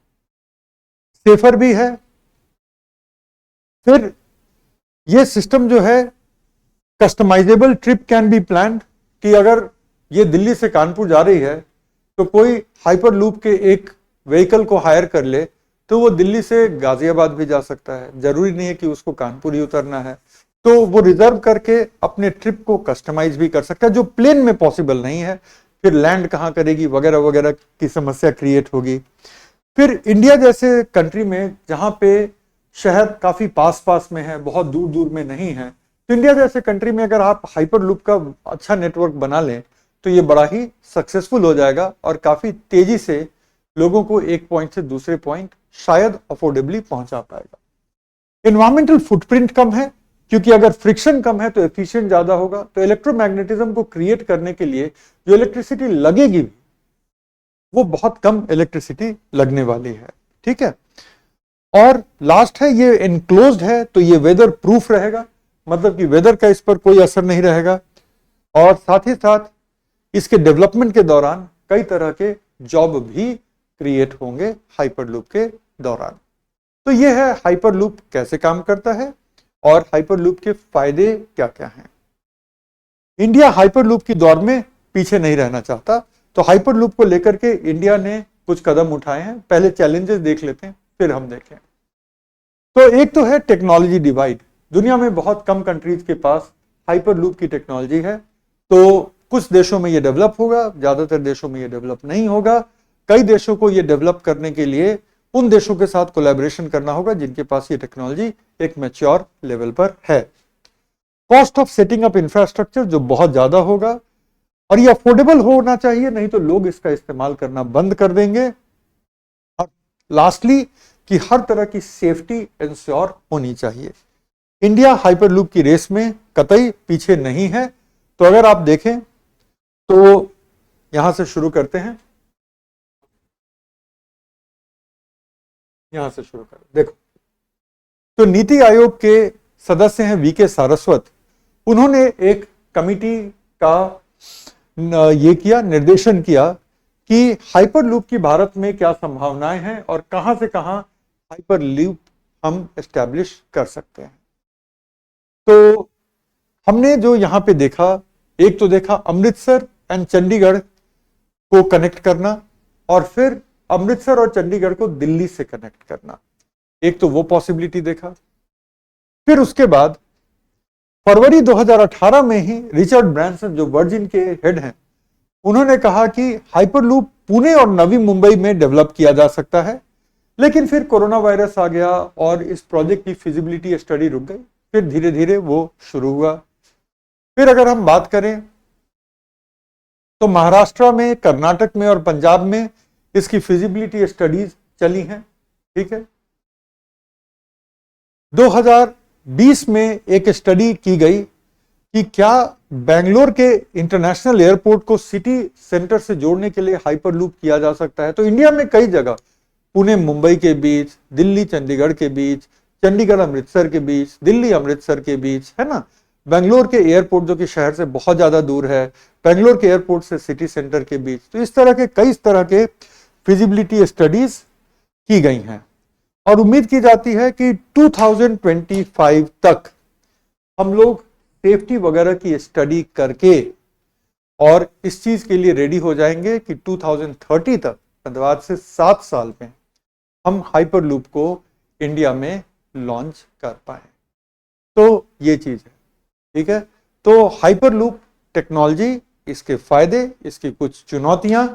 सेफर भी है। फिर ये सिस्टम जो है, customisable trip can be planned, कि अगर ये दिल्ली से कानपुर जा रही है तो कोई हाइपर लूप के एक व्हीकल को हायर कर ले तो वो दिल्ली से गाजियाबाद भी जा सकता है, जरूरी नहीं है कि उसको कानपुर ही उतरना है। तो वो रिजर्व करके अपने ट्रिप को कस्टमाइज भी कर सकता है, जो प्लेन में पॉसिबल नहीं है। फिर लैंड कहाँ करेगी वगैरह वगैरह की समस्या क्रिएट होगी। फिर इंडिया जैसे कंट्री में जहां पे शहर काफी पास पास में है, बहुत दूर दूर में नहीं है, तो इंडिया जैसे कंट्री में अगर आप हाइपर लूप का अच्छा नेटवर्क बना लें तो ये बड़ा ही सक्सेसफुल हो जाएगा और काफी तेजी से लोगों को एक पॉइंट से दूसरे पॉइंट शायद अफोर्डेबली पहुंचा पाएगा। एनवायरमेंटल फुटप्रिंट कम है, क्योंकि अगर फ्रिक्शन कम है तो एफिशिएंट ज्यादा होगा। तो इलेक्ट्रोमैग्नेटिज्म को क्रिएट करने के लिए जो इलेक्ट्रिसिटी लगेगी वो बहुत कम इलेक्ट्रिसिटी लगने वाली है, ठीक है। और लास्ट है, ये एनक्लोज्ड है तो ये वेदर प्रूफ रहेगा, मतलब कि वेदर का इस पर कोई असर नहीं रहेगा। और साथ ही साथ इसके डेवलपमेंट के दौरान कई तरह के जॉब भी क्रिएट होंगे हाइपर लूप के दौरान। तो ये है हाइपर लूप कैसे काम करता है और हाइपर लूप के फायदे क्या क्या हैं। इंडिया हाइपर लूप की दौड़ में पीछे नहीं रहना चाहता, तो हाइपर लूप को लेकर के इंडिया ने कुछ कदम उठाए हैं। पहले चैलेंजेस देख लेते हैं फिर हम देखें। तो एक तो है टेक्नोलॉजी डिवाइड। दुनिया में बहुत कम कंट्रीज के पास हाइपर लूप की टेक्नोलॉजी है, तो कुछ देशों में ये डेवलप होगा, ज्यादातर देशों में ये डेवलप नहीं होगा। कई देशों को ये डेवलप करने के लिए उन देशों के साथ कोलैबोरेशन करना होगा जिनके पास ये टेक्नोलॉजी एक मैच्योर लेवल पर है। Cost of setting up infrastructure जो बहुत ज्यादा होगा, और ये अफोर्डेबल होना चाहिए, नहीं तो लोग इसका इस्तेमाल करना बंद कर देंगे। और लास्टली कि हर तरह की सेफ्टी इंश्योर होनी चाहिए। इंडिया हाइपर लूप की रेस में कतई पीछे नहीं है। तो अगर आप देखें तो यहां से शुरू करते हैं, यहां से शुरू करें। देखो, तो नीति आयोग के सदस्य हैं वीके सारस्वत। उन्होंने एक कमिटी का ये किया, निर्देशन किया कि हाइपर लूप की भारत में क्या संभावनाएं हैं और कहां से कहां हाइपर लूप हम एस्टैब्लिश कर सकते हैं। तो हमने जो यहां पे देखा, एक तो देखा अमृतसर एंड चंडीगढ़ को कनेक्ट करना, और फिर अमृतसर और चंडीगढ़ को दिल्ली से कनेक्ट करना, एक तो वो पॉसिबिलिटी देखा। फिर उसके बाद फरवरी 2018 में ही रिचर्ड ब्रांसन जो वर्जिन के हेड हैं, उन्होंने कहा कि हाइपरलूप पुणे और नवी मुंबई में डेवलप किया जा सकता है। लेकिन फिर कोरोना वायरस आ गया और इस प्रोजेक्ट की फिजिबिलिटी स्टडी रुक गई। फिर धीरे धीरे वो शुरू हुआ। फिर अगर हम बात करें तो महाराष्ट्र में, कर्नाटक में और पंजाब में इसकी फिजिबिलिटी स्टडीज चली हैं, ठीक है। 2020 में एक स्टडी की गई कि क्या बेंगलोर के इंटरनेशनल एयरपोर्ट को सिटी सेंटर से जोड़ने के लिए हाइपरलूप किया जा सकता है। तो इंडिया में कई जगह, पुणे मुंबई के बीच, दिल्ली चंडीगढ़ के बीच, चंडीगढ़ अमृतसर के बीच, दिल्ली अमृतसर के बीच, है ना, बेंगलोर के एयरपोर्ट जो कि शहर से बहुत ज्यादा दूर है, बेंगलोर के एयरपोर्ट से सिटी सेंटर के बीच। तो इस तरह के कई तरह के फिजिबिलिटी स्टडीज की गई हैं और उम्मीद की जाती है कि 2025 तक हम लोग सेफ्टी वगैरह की स्टडी करके और इस चीज के लिए रेडी हो जाएंगे कि 2030 तक, मतलब आज से 7 साल में, हम हाइपरलूप को इंडिया में लॉन्च कर पाए। तो ये चीज है, ठीक है। तो हाइपरलूप टेक्नोलॉजी, इसके फायदे, इसकी कुछ चुनौतियां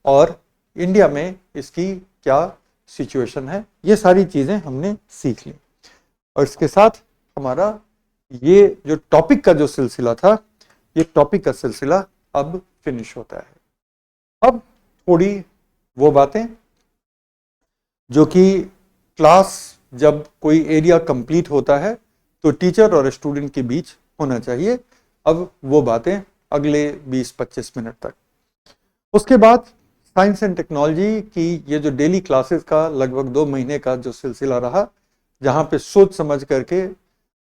और इंडिया में इसकी क्या सिचुएशन है, ये सारी चीजें हमने सीख ली। और इसके साथ हमारा ये जो टॉपिक का जो सिलसिला था, ये टॉपिक का सिलसिला अब फिनिश होता है। अब थोड़ी वो बातें जो कि क्लास जब कोई एरिया कंप्लीट होता है तो टीचर और स्टूडेंट के बीच होना चाहिए। अब वो बातें अगले 20-25 मिनट तक। उसके बाद साइंस एंड टेक्नोलॉजी की ये जो डेली क्लासेस का लगभग 2 महीने का जो सिलसिला रहा, जहाँ पे सोच समझ करके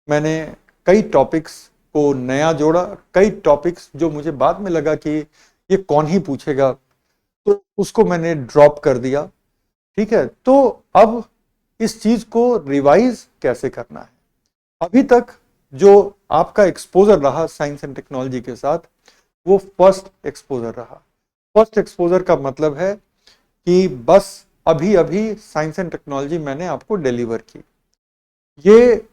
मैंने कई टॉपिक्स को नया जोड़ा, कई टॉपिक्स जो मुझे बाद में लगा कि ये कौन ही पूछेगा, तो उसको मैंने ड्रॉप कर दिया, ठीक है। तो अब इस चीज को रिवाइज कैसे करना है, अभी तक जो आपका एक्सपोजर रहा साइंस एंड टेक्नोलॉजी के साथ, वो फर्स्ट एक्सपोजर रहा। फर्स्ट एक्सपोजर का मतलब है कि बस अभी अभी साइंस एंड टेक्नोलॉजी मैंने आपको डिलीवर की। ये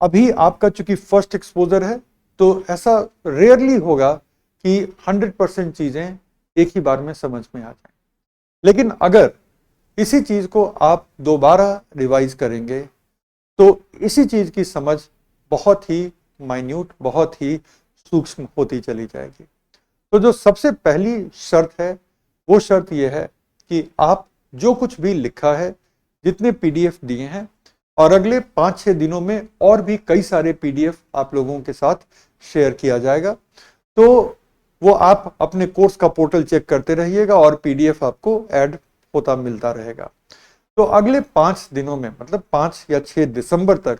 अभी आपका चूंकि फर्स्ट एक्सपोजर है तो ऐसा रेयरली होगा कि 100% चीजें एक ही बार में समझ में आ जाए। लेकिन अगर इसी चीज को आप दोबारा रिवाइज करेंगे तो इसी चीज की समझ बहुत ही माइन्यूट, बहुत ही सूक्ष्म होती चली जाएगी। तो जो सबसे पहली शर्त है वो शर्त यह है कि आप जो कुछ भी लिखा है, जितने पीडीएफ दिए हैं, और अगले 5-6 दिनों में और भी कई सारे पीडीएफ आप लोगों के साथ शेयर किया जाएगा। तो वो आप अपने कोर्स का पोर्टल चेक करते रहिएगा और पीडीएफ आपको ऐड होता मिलता रहेगा। तो अगले 5 दिनों में, मतलब 5 या 6 दिसंबर तक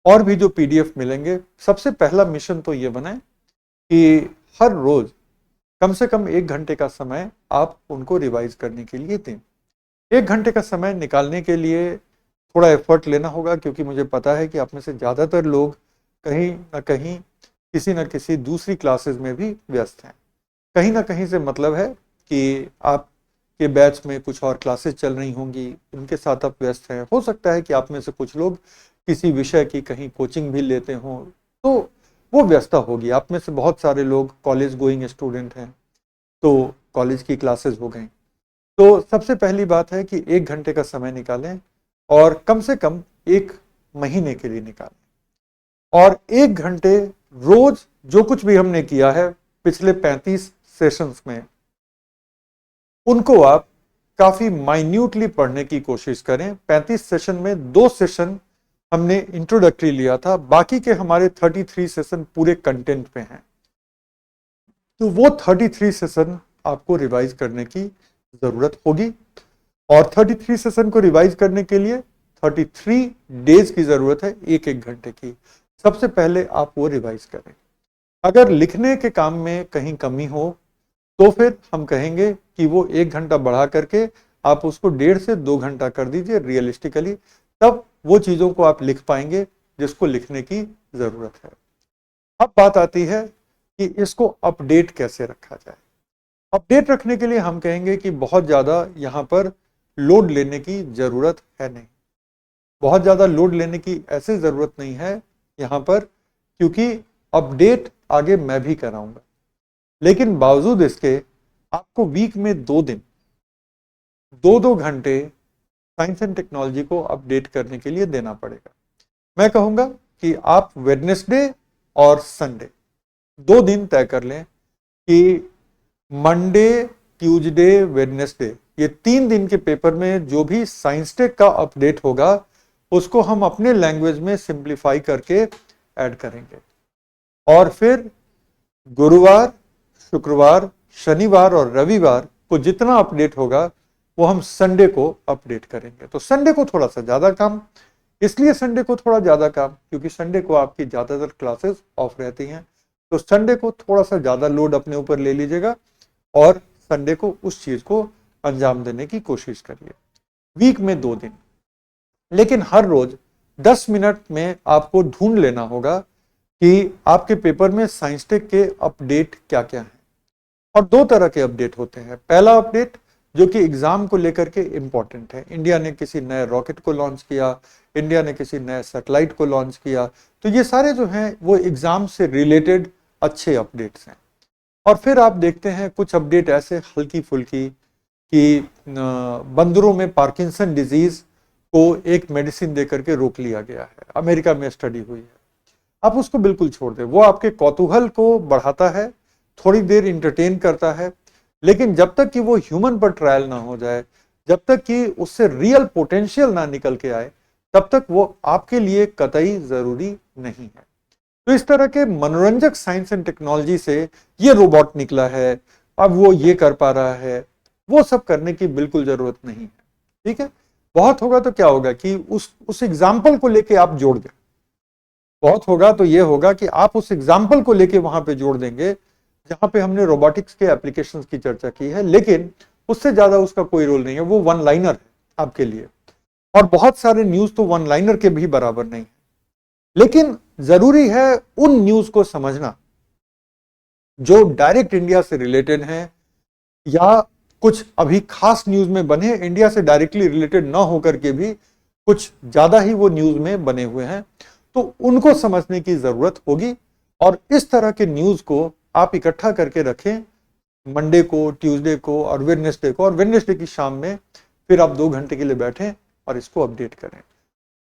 और भी जो पीडीएफ मिलेंगे, सबसे पहला मिशन तो ये बनाए कि हर रोज कम से कम 1 घंटे का समय आप उनको रिवाइज करने के लिए दें। 1 घंटे का समय निकालने के लिए थोड़ा एफर्ट लेना होगा, क्योंकि मुझे पता है कि आप में से ज़्यादातर लोग कहीं ना कहीं किसी न किसी दूसरी क्लासेस में भी व्यस्त हैं। कहीं ना कहीं से मतलब है कि आपके बैच में कुछ और क्लासेस चल रही होंगी, उनके साथ आप व्यस्त हैं। हो सकता है कि आप में से कुछ लोग किसी विषय की कहीं कोचिंग भी लेते हों, तो वो व्यस्तता होगी। आप में से बहुत सारे लोग कॉलेज गोइंग स्टूडेंट हैं, तो कॉलेज की क्लासेस हो गई। तो सबसे पहली बात है कि 1 घंटे का समय निकालें और कम से कम 1 महीने के लिए निकालें। और 1 घंटे रोज जो कुछ भी हमने किया है पिछले 35 सेशंस में, उनको आप काफी माइन्यूटली पढ़ने की कोशिश करें। 35 सेशन में 2 सेशन हमने इंट्रोडक्टरी लिया था, बाकी के हमारे 33 सेशन पूरे कंटेंट पे हैं। तो वो 33 सेशन आपको रिवाइज करने की जरूरत होगी, और 33 सेशन को रिवाइज करने के लिए 33 डेज की जरूरत है, 1-1 घंटे की। सबसे पहले आप वो रिवाइज करें। अगर लिखने के काम में कहीं कमी हो तो फिर हम कहेंगे कि वो 1 घंटा बढ़ा करके आप उसको 1.5 से 2 घंटा कर दीजिए रियलिस्टिकली, तब वो चीजों को आप लिख पाएंगे जिसको लिखने की जरूरत है। अब बात आती है कि इसको अपडेट कैसे रखा जाए। अपडेट रखने के लिए हम कहेंगे कि बहुत ज्यादा यहां पर लोड लेने की जरूरत है नहीं। बहुत ज्यादा लोड लेने की ऐसे जरूरत नहीं है यहां पर, क्योंकि अपडेट आगे मैं भी कराऊंगा। लेकिन बावजूद इसके आपको वीक में 2 दिन 2-2 घंटे साइंस एंड टेक्नोलॉजी को अपडेट करने के लिए देना पड़ेगा। मैं कहूंगा कि आप वेडनेसडे और संडे 2 दिन तय कर लें कि मंडे, ट्यूसडे, वेडनेसडे, ये 3 दिन के पेपर में जो भी साइंस टेक का अपडेट होगा उसको हम अपने लैंग्वेज में सिंप्लीफाई करके ऐड करेंगे। और फिर गुरुवार, शुक्रवार, शनिवार और रविवार को जितना अपडेट होगा वो हम संडे को अपडेट करेंगे। तो संडे को थोड़ा सा ज्यादा काम, इसलिए संडे को थोड़ा ज्यादा काम क्योंकि संडे को आपकी ज्यादातर क्लासेस ऑफ रहती हैं। तो संडे को थोड़ा सा ज्यादा लोड अपने ऊपर ले लीजिएगा और संडे को उस चीज को अंजाम देने की कोशिश करिए। वीक में 2 दिन, लेकिन हर रोज 10 मिनट में आपको ढूंढ लेना होगा कि आपके पेपर में साइंस टेक के अपडेट क्या क्या हैं। और 2 तरह के अपडेट होते हैं। पहला अपडेट जो कि एग्जाम को लेकर के इंपॉर्टेंट है, इंडिया ने किसी नए रॉकेट को लॉन्च किया, इंडिया ने किसी नए सैटेलाइट को लॉन्च किया, तो ये सारे जो हैं वो एग्जाम से रिलेटेड अच्छे अपडेट्स हैं। और फिर आप देखते हैं कुछ अपडेट ऐसे हल्की फुल्की कि बंदरों में पार्किंसन डिजीज को एक मेडिसिन देकर के रोक लिया गया है, अमेरिका में स्टडी हुई है। आप उसको बिल्कुल छोड़ दें, वो आपके कौतूहल को बढ़ाता है, थोड़ी देर इंटरटेन करता है, लेकिन जब तक कि वो ह्यूमन पर ट्रायल ना हो जाए, जब तक कि उससे रियल पोटेंशियल ना निकल के आए, तब तक वो आपके लिए कतई जरूरी नहीं है। तो इस तरह के मनोरंजक साइंस एंड टेक्नोलॉजी से ये रोबोट निकला है, अब वो ये कर पा रहा है, वो सब करने की बिल्कुल जरूरत नहीं है। ठीक है, बहुत होगा तो क्या होगा कि उस एग्जाम्पल को लेके आप जोड़ दें। बहुत होगा तो ये होगा कि आप उस एग्जाम्पल को लेके वहां पे जोड़ देंगे जहां पे हमने रोबोटिक्स के एप्लीकेशंस की चर्चा की है, लेकिन उससे ज्यादा उसका कोई रोल नहीं है, वो वन लाइनर है आपके लिए। और बहुत सारे न्यूज तो वन लाइनर के भी बराबर नहीं है, लेकिन जरूरी है उन न्यूज को समझना जो डायरेक्ट इंडिया से रिलेटेड हैं या कुछ अभी खास न्यूज में बने, इंडिया से डायरेक्टली रिलेटेड ना होकर के भी कुछ ज्यादा ही वो न्यूज में बने हुए हैं, तो उनको समझने की जरूरत होगी। और इस तरह के न्यूज को आप इकट्ठा करके रखें मंडे को, ट्यूसडे को और वेडनेसडे को, और वेडनेसडे की शाम में फिर आप 2 घंटे के लिए बैठें और इसको अपडेट करें।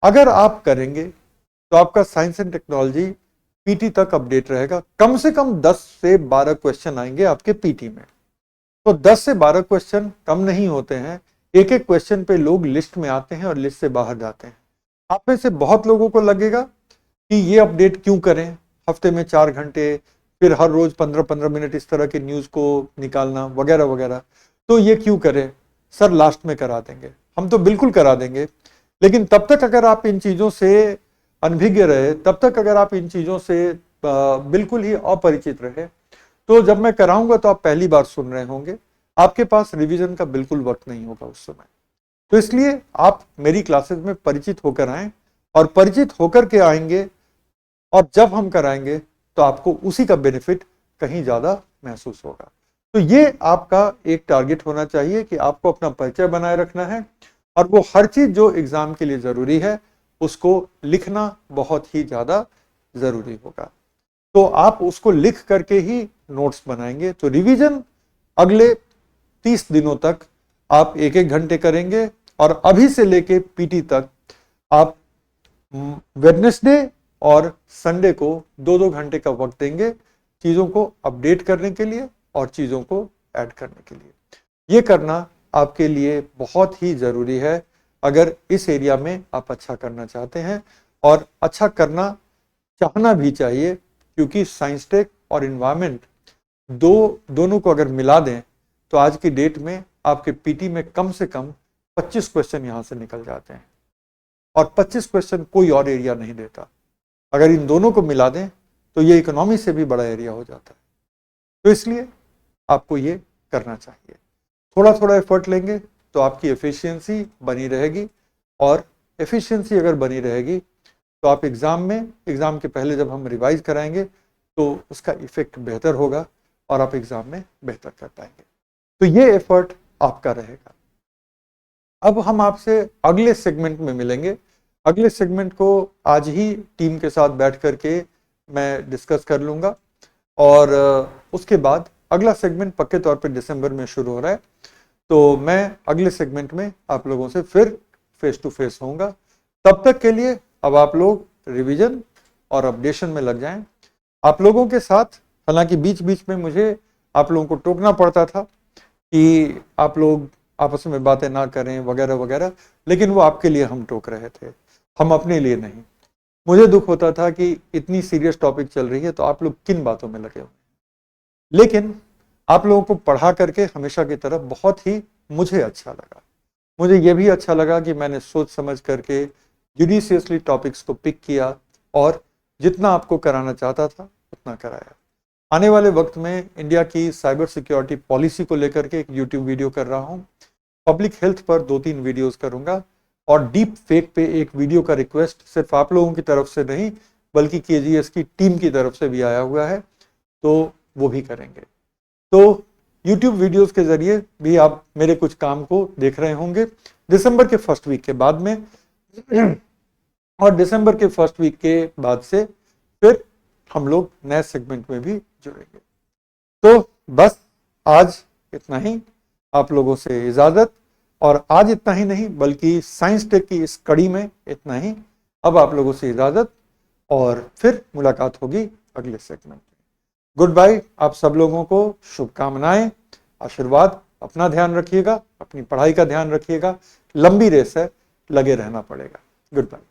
अगर आप करेंगे तो आपका साइंस एंड टेक्नोलॉजी पीटी तक अपडेट रहेगा। कम से कम 10 से 12 क्वेश्चन आएंगे आपके पीटी में। तो 10 से 12 क्वेश्चन कम नहीं होते हैं। एक एक क्वेश्चन पे लोग लिस्ट में आते हैं और लिस्ट से बाहर जाते हैं। आप में से बहुत लोगों को लगेगा कि ये अपडेट क्यों करें, हफ्ते में 4 घंटे, फिर हर रोज 15-15 मिनट इस तरह के न्यूज को निकालना वगैरह वगैरह, तो ये क्यों करें सर, लास्ट में करा देंगे। हम तो बिल्कुल करा देंगे, लेकिन तब तक अगर आप इन चीजों से अनभिज्ञ रहे, तब तक अगर आप इन चीजों से बिल्कुल ही अपरिचित रहे, तो जब मैं कराऊंगा तो आप पहली बार सुन रहे होंगे, आपके पास रिवीजन का बिल्कुल वक्त नहीं होगा उस समय। तो इसलिए आप मेरी क्लासेस में परिचित होकर आएं, और परिचित होकर के आएंगे और जब हम कराएंगे तो आपको उसी का बेनिफिट कहीं ज्यादा महसूस होगा। तो ये आपका एक टारगेट होना चाहिए कि आपको अपना परिचय बनाए रखना है, और वो हर चीज जो एग्जाम के लिए जरूरी है उसको लिखना बहुत ही ज्यादा जरूरी होगा। तो आप उसको लिख करके ही नोट्स बनाएंगे। तो रिवीजन अगले 30 दिनों तक आप 1-1 घंटे करेंगे, और अभी से लेके पीटी तक आप वेडनेसडे और संडे को 2-2 घंटे का वक्त देंगे चीजों को अपडेट करने के लिए और चीजों को ऐड करने के लिए। ये करना आपके लिए बहुत ही जरूरी है अगर इस एरिया में आप अच्छा करना चाहते हैं, और अच्छा करना चाहना भी चाहिए, क्योंकि साइंस टेक और इन्वायरमेंट दोनों को अगर मिला दें तो आज की डेट में आपके पीटी में कम से कम 25 क्वेश्चन यहां से निकल जाते हैं, और 25 क्वेश्चन कोई और एरिया नहीं देता। अगर इन दोनों को मिला दें तो ये इकोनॉमी से भी बड़ा एरिया हो जाता है। तो इसलिए आपको ये करना चाहिए। थोड़ा थोड़ा एफर्ट लेंगे तो आपकी एफिशिएंसी बनी रहेगी, और एफिशिएंसी अगर बनी रहेगी तो आप एग्जाम के पहले जब हम रिवाइज कराएंगे तो उसका इफेक्ट बेहतर होगा और आप एग्जाम में बेहतर कर पाएंगे। तो ये एफर्ट आपका रहेगा। अब हम आपसे अगले सेगमेंट में मिलेंगे। अगले सेगमेंट को आज ही टीम के साथ बैठ करके मैं डिस्कस कर लूंगा, और उसके बाद अगला सेगमेंट पक्के तौर पे दिसंबर में शुरू हो रहा है। तो मैं अगले सेगमेंट में आप लोगों से फिर फेस टू फेस होऊंगा। तब तक के लिए अब आप लोग रिवीजन और अपडेशन में लग जाएं। आप लोगों के साथ, हालांकि बीच बीच में मुझे आप लोगों को टोकना पड़ता था कि आप लोग आपस में बातें ना करें वगैरह वगैरह, लेकिन वो आपके लिए हम टोक रहे थे, हम अपने लिए नहीं। मुझे दुख होता था कि इतनी सीरियस टॉपिक चल रही है तो आप लोग किन बातों में लगे हुए। लेकिन आप लोगों को पढ़ा करके हमेशा की तरह बहुत ही मुझे अच्छा लगा। मुझे यह भी अच्छा लगा कि मैंने सोच समझ करके जुडिशियसली टॉपिक्स को पिक किया, और जितना आपको कराना चाहता था उतना कराया। आने वाले वक्त में इंडिया की साइबर सिक्योरिटी पॉलिसी को लेकर के एक यूट्यूब वीडियो कर रहा हूं, पब्लिक हेल्थ पर 2-3 वीडियोस करूंगा, और डीप फेक पे एक वीडियो का रिक्वेस्ट सिर्फ आप लोगों की तरफ से नहीं बल्कि केजीएस की टीम की तरफ से भी आया हुआ है, तो वो भी करेंगे। तो YouTube वीडियोस के जरिए भी आप मेरे कुछ काम को देख रहे होंगे दिसंबर के फर्स्ट वीक के बाद में, और दिसंबर के फर्स्ट वीक के बाद से फिर हम लोग नए सेगमेंट में भी जुड़ेंगे। तो बस आज इतना ही, आप लोगों से इजाजत। और आज इतना ही नहीं बल्कि साइंस टेक की इस कड़ी में इतना ही। अब आप लोगों से इजाजत, और फिर मुलाकात होगी अगले सेगमेंट में। Goodbye. आप सब लोगों को शुभकामनाएं, आशीर्वाद। अपना ध्यान रखिएगा, अपनी पढ़ाई का ध्यान रखिएगा। लंबी रेस है, लगे रहना पड़ेगा। Good bye.